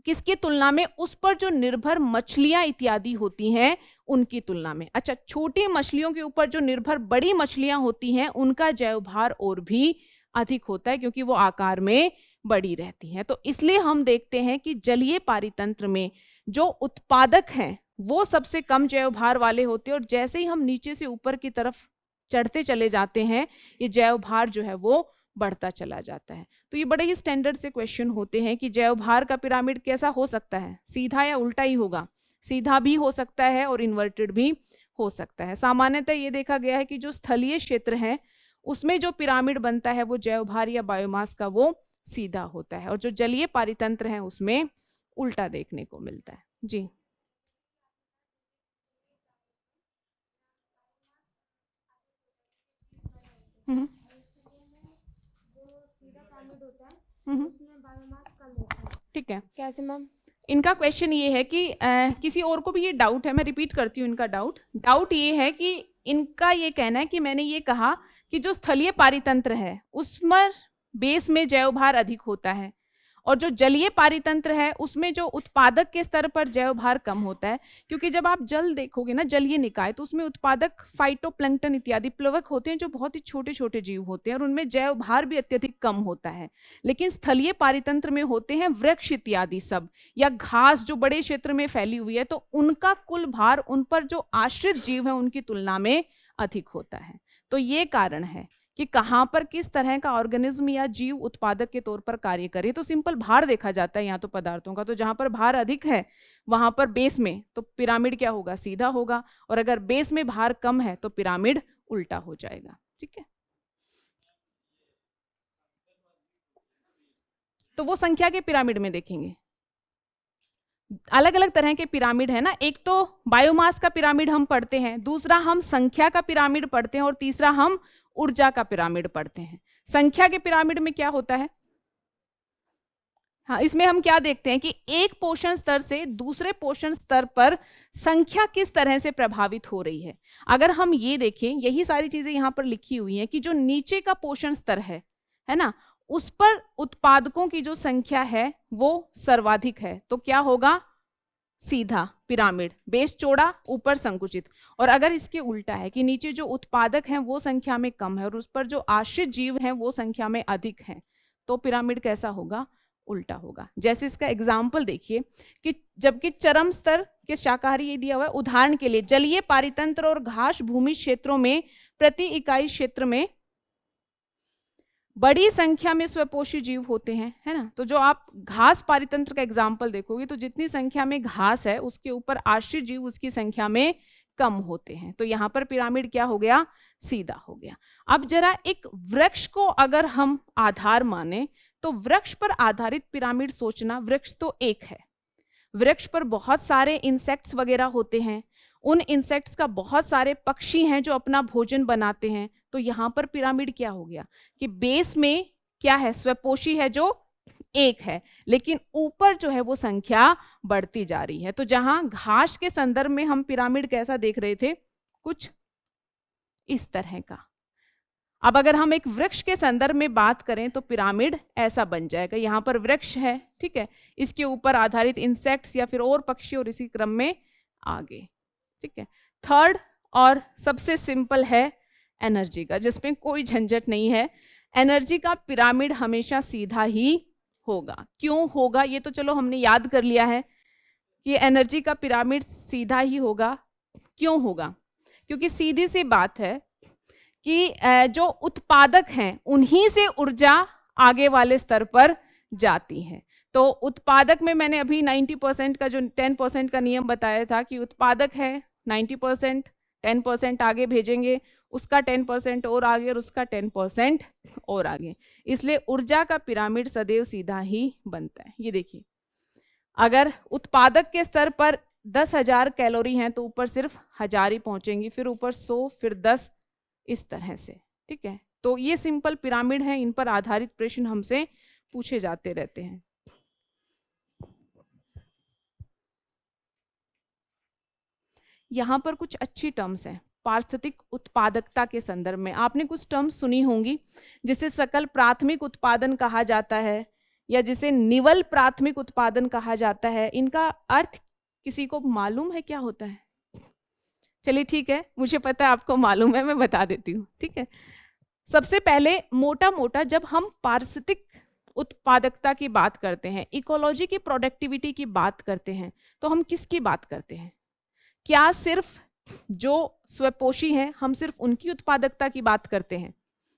किसकी तुलना में, उस पर जो निर्भर मछलियां इत्यादि होती हैं उनकी तुलना में। अच्छा, छोटी मछलियों के ऊपर जो निर्भर बड़ी मछलियां होती हैं उनका जैव भार और भी अधिक होता है क्योंकि वो आकार में बड़ी रहती हैं। तो इसलिए हम देखते हैं कि जलीय पारितंत्र में जो उत्पादक हैं वो सबसे कम जैव भार वाले होते हैं, और जैसे ही हम नीचे से ऊपर की तरफ चढ़ते चले जाते हैं ये जैव भार जो है वो बढ़ता चला जाता है। तो ये बड़े ही स्टैंडर्ड से क्वेश्चन होते हैं कि जैव भार का पिरामिड कैसा हो सकता है, सीधा या उल्टा ही होगा। सीधा भी हो सकता है और इन्वर्टेड भी हो सकता है। सामान्यतः ये देखा गया है कि जो स्थलीय क्षेत्र है उसमें जो पिरामिड बनता है वो जैव भार या बायोमास का वो सीधा होता है, और जो जलीय पारितंत्र है उसमें उल्टा देखने को मिलता है। जी हम्म ठीक है। कैसे मैम? इनका क्वेश्चन ये है कि किसी और को भी ये डाउट है, मैं रिपीट करती हूँ इनका डाउट ये है कि इनका ये कहना है कि मैंने ये कहा कि जो स्थलीय पारितंत्र है उसमें बेस में जैव भार अधिक होता है, और जो जलीय पारितंत्र है उसमें जो उत्पादक के स्तर पर जैव भार कम होता है। क्योंकि जब आप जल देखोगे ना, जलीय निकाय, तो उसमें उत्पादक फाइटोप्लैंक्टन इत्यादि प्लवक होते हैं जो बहुत ही छोटे छोटे जीव होते हैं, और उनमें जैव भार भी अत्यधिक कम होता है। लेकिन स्थलीय पारितंत्र में होते हैं वृक्ष इत्यादि सब, या घास जो बड़े क्षेत्र में फैली हुई है, तो उनका कुल भार उन पर जो आश्रित जीव है उनकी तुलना में अधिक होता है। तो ये कारण है कि कहाँ पर किस तरह का ऑर्गेनिज्म या जीव उत्पादक के तौर पर कार्य करे। तो सिंपल भार देखा जाता है यहाँ तो पदार्थों का, तो जहाँ पर भार अधिक है वहां पर बेस में तो पिरामिड क्या होगा, सीधा होगा, और अगर बेस में भार कम है तो पिरामिड उल्टा हो जाएगा। ठीक है, तो वो संख्या के पिरामिड में देखेंगे। अलग अलग तरह के पिरामिड है ना, एक तो बायोमास का पिरामिड हम पढ़ते हैं, दूसरा हम संख्या का पिरामिड पढ़ते हैं, और तीसरा हम ऊर्जा का पिरामिड पढ़ते हैं। संख्या के पिरामिड में क्या होता है, हाँ, इसमें हम क्या देखते हैं कि एक पोषण स्तर से दूसरे पोषण स्तर पर संख्या किस तरह से प्रभावित हो रही है। अगर हम ये देखें, यही सारी चीजें यहाँ पर लिखी हुई हैं कि जो नीचे का पोषण स्तर है ना, उस पर उत्पादकों की जो संख्या है वो सर्वाधिक है, तो क्या होगा, सीधा पिरामिड, बेस चौड़ा ऊपर संकुचित। और अगर इसके उल्टा है कि नीचे जो उत्पादक हैं वो संख्या में कम है और उस पर जो आश्रित जीव हैं वो संख्या में अधिक हैं, तो पिरामिड कैसा होगा, उल्टा होगा। जैसे इसका एग्जाम्पल देखिए कि जबकि चरम स्तर के शाकाहारी ये दिया हुआ है, उदाहरण के लिए जलीय पारितंत्र और घास भूमि क्षेत्रों में प्रति इकाई क्षेत्र में बड़ी संख्या में स्वपोषी जीव होते हैं, है ना। तो जो आप घास पारितंत्र का एग्जाम्पल देखोगे तो जितनी संख्या में घास है उसके ऊपर आश्रित जीव उसकी संख्या में कम होते हैं, तो यहाँ पर पिरामिड क्या हो गया, सीधा हो गया। अब जरा एक वृक्ष को अगर हम आधार माने तो वृक्ष पर आधारित पिरामिड सोचना, वृक्ष तो एक है, वृक्ष पर बहुत सारे इंसेक्ट्स वगैरह होते हैं, उन इंसेक्ट्स का बहुत सारे पक्षी हैं जो अपना भोजन बनाते हैं, तो यहाँ पर पिरामिड क्या हो गया कि बेस में क्या है, स्वपोषी है जो एक है, लेकिन ऊपर जो है वो संख्या बढ़ती जा रही है। तो जहां घास के संदर्भ में हम पिरामिड कैसा देख रहे थे, कुछ इस तरह का, अब अगर हम एक वृक्ष के संदर्भ में बात करें तो पिरामिड ऐसा बन जाएगा। यहाँ पर वृक्ष है, ठीक है, इसके ऊपर आधारित इंसेक्ट्स या फिर और पक्षी और इसी क्रम में आगे, ठीक है। थर्ड और सबसे सिंपल है एनर्जी का, जिसमें कोई झंझट नहीं है। एनर्जी का पिरामिड हमेशा सीधा ही होगा। क्यों होगा ये तो चलो हमने याद कर लिया है कि एनर्जी का पिरामिड सीधा ही होगा। क्यों होगा, क्योंकि सीधी सी बात है कि जो उत्पादक हैं उन्हीं से ऊर्जा आगे वाले स्तर पर जाती है। तो उत्पादक में मैंने अभी 90% का जो 10% का नियम बताया था कि उत्पादक है 90%, 10% आगे भेजेंगे, उसका 10% और आगे और उसका 10% और आगे, इसलिए ऊर्जा का पिरामिड सदैव सीधा ही बनता है। ये देखिए, अगर उत्पादक के स्तर पर 10,000 कैलोरी हैं तो ऊपर सिर्फ 1000 ही पहुंचेंगी, फिर ऊपर 100, फिर 10, इस तरह से, ठीक है। तो ये सिंपल पिरामिड है, इन पर आधारित प्रश्न हमसे पूछे जाते रहते हैं। यहाँ पर कुछ अच्छी टर्म्स हैं पारिस्थितिक उत्पादकता के संदर्भ में। आपने कुछ टर्म्स सुनी होंगी, जिसे सकल प्राथमिक उत्पादन कहा जाता है या जिसे निवल प्राथमिक उत्पादन कहा जाता है। इनका अर्थ किसी को मालूम है क्या होता है? चलिए ठीक है, मुझे पता है आपको मालूम है, मैं बता देती हूँ, ठीक है। सबसे पहले मोटा मोटा जब हम पारिस्थितिक उत्पादकता की बात करते हैं, इकोलॉजी की प्रोडक्टिविटी की बात करते हैं, तो हम किसकी बात करते हैं? क्या सिर्फ जो स्वपोषी हैं हम सिर्फ उनकी उत्पादकता की बात करते हैं?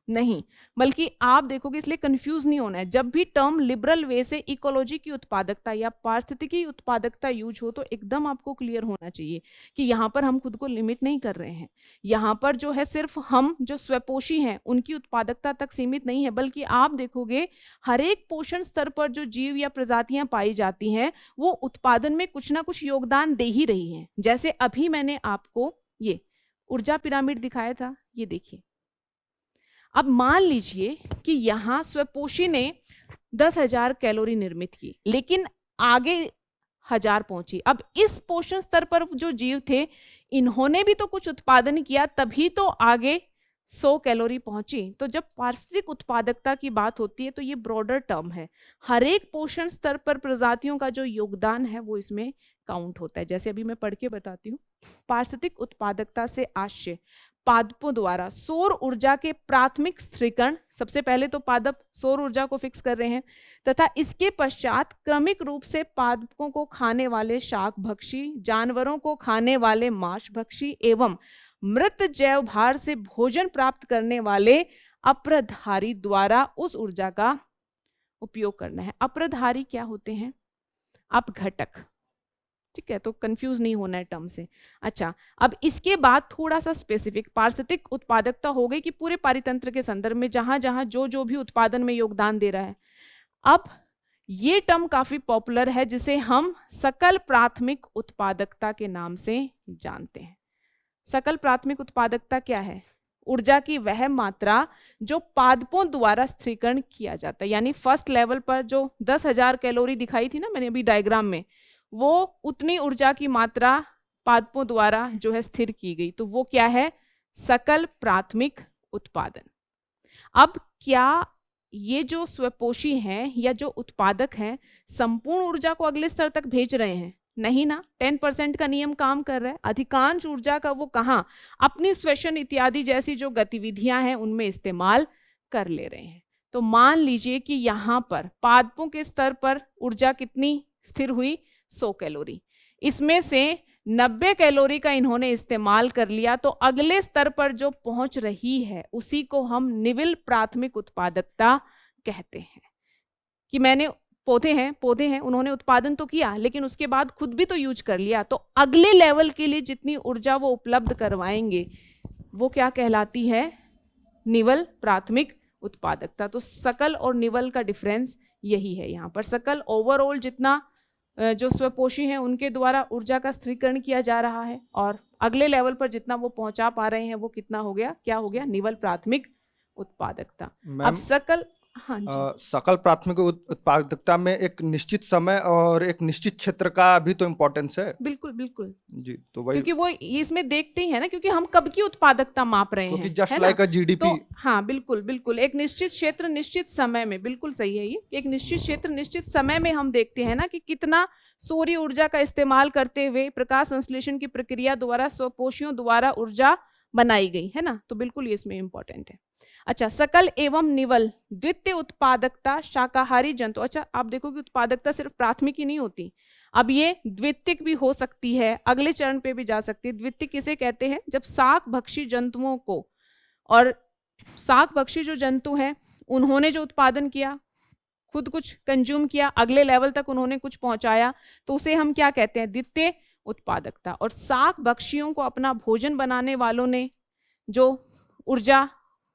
नहीं, बल्कि आप देखोगे, इसलिए कंफ्यूज नहीं होना है। जब भी टर्म लिबरल वे से इकोलॉजी की उत्पादकता या पारिस्थितिकी उत्पादकता यूज हो तो एकदम आपको क्लियर होना चाहिए कि यहाँ पर हम खुद को लिमिट नहीं कर रहे हैं। यहाँ पर जो है सिर्फ हम जो स्वपोषी हैं उनकी उत्पादकता तक सीमित नहीं है, बल्कि आप देखोगे हर एक पोषण स्तर पर जो जीव या प्रजातियां पाई जाती हैं वो उत्पादन में कुछ ना कुछ योगदान दे ही रही हैं। जैसे अभी मैंने आपको ये ऊर्जा पिरामिड दिखाया था, ये देखिए। अब मान लीजिए कि यहाँ स्वपोषी ने 10,000 कैलोरी निर्मित की, लेकिन आगे 1000 पहुंची। अब इस पोषण स्तर पर जो जीव थे इन्होंने भी तो कुछ उत्पादन किया, तभी तो आगे 100 कैलोरी पहुंची। तो जब पारिस्थितिक उत्पादकता की बात होती है तो ये ब्रॉडर टर्म है, हर एक पोषण स्तर पर प्रजातियों का जो योगदान है वो इसमें काउंट होता है। जैसे अभी मैं पढ़ के बताती हूँ। पारिस्थितिक उत्पादकता से आशय पादपों द्वारा सौर ऊर्जा के प्राथमिक स्थिरीकरण, सबसे पहले तो पादप सौर ऊर्जा को फिक्स कर रहे हैं, तथा इसके पश्चात क्रमिक रूप से पादपों को खाने वाले शाकभक्षी, जानवरों को खाने वाले मांसभक्षी एवं मृत जैव भार से भोजन प्राप्त करने वाले अप्रधारी द्वारा उस ऊर्जा का उपयोग करना है। अप्रधारी क्या होते हैं? अपघटक, ठीक है, तो कंफ्यूज नहीं होना है टर्म से। अच्छा, अब इसके बाद थोड़ा सा स्पेसिफिक पारिस्थितिक उत्पादकता हो गई कि पूरे पारितंत्र के संदर्भ में जहां जहां जो भी उत्पादन में योगदान दे रहा है। अब ये टर्म काफी पॉपुलर है जिसे हम सकल प्राथमिक उत्पादकता के नाम से जानते हैं। सकल प्राथमिक उत्पादकता क्या है? ऊर्जा की वह मात्रा जो पादपों द्वारा स्थिरीकरण किया जाता है, यानी फर्स्ट लेवल पर जो 10,000 कैलोरी दिखाई थी ना मैंने अभी डायग्राम में, वो उतनी ऊर्जा की मात्रा पादपों द्वारा जो है स्थिर की गई, तो वो क्या है? सकल प्राथमिक उत्पादन। अब क्या ये जो स्वपोषी हैं या जो उत्पादक हैं संपूर्ण ऊर्जा को अगले स्तर तक भेज रहे हैं? नहीं ना, 10% का नियम काम कर रहा है। अधिकांश ऊर्जा का वो कहाँ अपनी श्वसन इत्यादि जैसी जो गतिविधियां हैं उनमें इस्तेमाल कर ले रहे हैं। तो मान लीजिए कि यहाँ पर पादपों के स्तर पर ऊर्जा कितनी स्थिर हुई? 100 कैलोरी। इसमें से 90 कैलोरी का इन्होंने इस्तेमाल कर लिया, तो अगले स्तर पर जो पहुंच रही है उसी को हम निविल प्राथमिक उत्पादकता कहते हैं। कि मैंने पौधे हैं उन्होंने उत्पादन तो किया लेकिन उसके बाद खुद भी तो यूज कर लिया, तो अगले लेवल के लिए जितनी ऊर्जा वो उपलब्ध करवाएंगे वो क्या कहलाती है? निवल प्राथमिक उत्पादकता। तो सकल और निवल का डिफरेंस यही है। यहाँ पर सकल ओवरऑल जितना जो स्वपोषी हैं उनके द्वारा ऊर्जा का स्थिरीकरण किया जा रहा है, और अगले लेवल पर जितना वो पहुंचा पा रहे हैं वो कितना हो गया? क्या हो गया? निवल प्राथमिक उत्पादकता। अब सकल, हाँ जी, सकल प्राथमिक उत्पादकता में एक निश्चित समय और एक निश्चित क्षेत्र का भी तो इम्पोर्टेंस है। बिल्कुल बिल्कुल जी, तो वही, क्योंकि वो इसमें देखते ही है ना, क्योंकि हम कब की उत्पादकता माप रहे हैं, जस्ट है लाइक ना? अ जीडीपी। तो हाँ बिल्कुल बिल्कुल, एक निश्चित क्षेत्र निश्चित समय में, बिल्कुल सही है ये, एक निश्चित क्षेत्र निश्चित समय में हम देखते हैं ना कि कितना सूर्य ऊर्जा का इस्तेमाल करते हुए प्रकाश संश्लेषण की प्रक्रिया द्वारा स्वपोषियों द्वारा ऊर्जा बनाई गई है ना, तो बिल्कुल ये इसमें इंपॉर्टेंट है। अच्छा, सकल एवं निवल द्वितीय उत्पादकता शाकाहारी जंतु। अच्छा, आप देखो कि उत्पादकता सिर्फ प्राथमिक ही नहीं होती, अब ये द्वितीयक भी हो सकती है, अगले चरण पे भी जा सकती है। द्वितीयक किसे कहते हैं? जब शाक भक्षी जंतुओं को, और शाक भक्षी जो जंतु हैं उन्होंने जो उत्पादन किया, खुद कुछ कंज्यूम किया, अगले लेवल तक उन्होंने कुछ पहुंचाया, तो उसे हम क्या कहते हैं? द्वितीय उत्पादकता। और शाक भक्षियों को अपना भोजन बनाने वालों ने जो ऊर्जा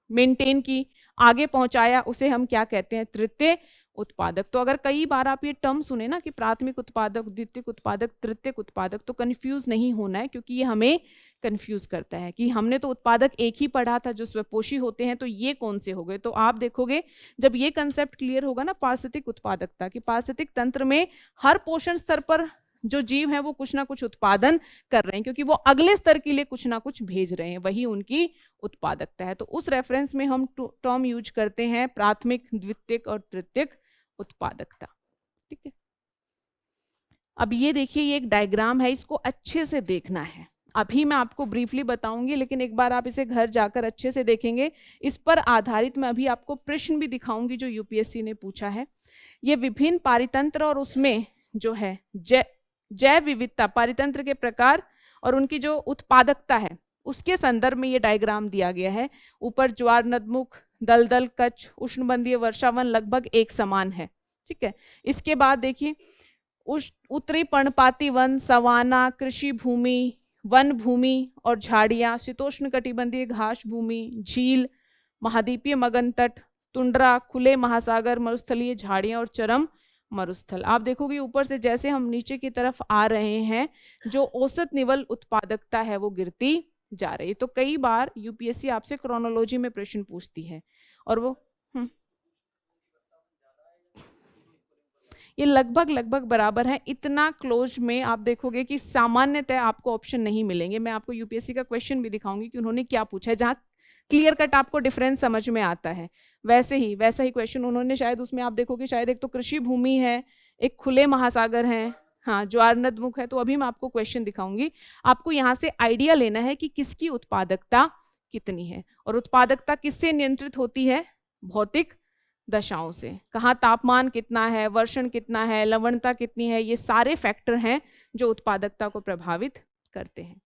मेंटेन की, आगे पहुंचाया, उसे हम क्या कहते हैं? तृतीय उत्पादक। तो अगर कई बार आप ये टर्म सुने ना कि प्राथमिक उत्पादक, द्वितीयक उत्पादक, तृतीयक उत्पादक, तो कंफ्यूज नहीं होना है, क्योंकि ये हमें कंफ्यूज करता है कि हमने तो उत्पादक एक ही पढ़ा था जो स्वपोषी होते हैं, तो ये कौन से हो गए? तो आप देखोगे जब ये कंसेप्ट क्लियर होगा ना पारिस्थितिक उत्पादकता की, पारिस्थितिक तंत्र में हर पोषण स्तर पर जो जीव है वो कुछ ना कुछ उत्पादन कर रहे हैं, क्योंकि वो अगले स्तर के लिए कुछ ना कुछ भेज रहे हैं, वही उनकी उत्पादकता है। तो उस रेफरेंस में हम टर्म यूज करते हैं प्राथमिक, द्वितीयक और तृतीयक उत्पादकता। ठीक है, अब ये देखिए, ये एक डायग्राम है, इसको अच्छे से देखना है। अभी मैं आपको ब्रीफली बताऊंगी, लेकिन एक बार आप इसे घर जाकर अच्छे से देखेंगे। इस पर आधारित मैं अभी आपको प्रश्न भी दिखाऊंगी जो यूपीएससी ने पूछा है। ये विभिन्न पारितंत्र और उसमें जो है जैव विविधता, पारितंत्र के प्रकार और उनकी जो उत्पादकता है उसके संदर्भ में ये डायग्राम दिया गया है। ऊपर ज्वार नदमुख दलदल, कच्छ, उष्णबंधीय वर्षावन लगभग एक समान है। ठीक है, इसके बाद देखिए उत्तरी पर्णपाती वन, सवाना, कृषि भूमि, वन भूमि और झाड़ियाँ, शीतोष्ण कटिबंधीय घास भूमि, झील, महाद्वीपीय मगन तट, टुंड्रा, खुले महासागर, मरुस्थलीय झाड़ियाँ और चरम मरुस्थल। आप देखोगे ऊपर से जैसे हम नीचे की तरफ आ रहे हैं, जो औसत निवल उत्पादकता है वो गिरती जा रही है। तो कई बार यूपीएससी आपसे क्रोनोलॉजी में प्रश्न पूछती है और वो ये लगभग बराबर है। इतना क्लोज में आप देखोगे कि सामान्यतः आपको ऑप्शन नहीं मिलेंगे। मैं आपको यूपीएससी का क्वेश्चन भी दिखाऊंगी कि उन्होंने क्या पूछा है, जहाँ क्लियर कट आपको डिफरेंस समझ में आता है। वैसा ही क्वेश्चन उन्होंने शायद उसमें आप देखोगे शायद एक तो कृषि भूमि है, एक खुले महासागर है, हाँ ज्वार नदमुख है। तो अभी मैं आपको क्वेश्चन दिखाऊंगी, आपको यहाँ से आइडिया लेना है कि किसकी उत्पादकता कितनी है। और उत्पादकता किससे नियंत्रित होती है? भौतिक दशाओं से। कहाँ तापमान कितना है, वर्षण कितना है, लवणता कितनी है, ये सारे फैक्टर हैं जो उत्पादकता को प्रभावित करते हैं।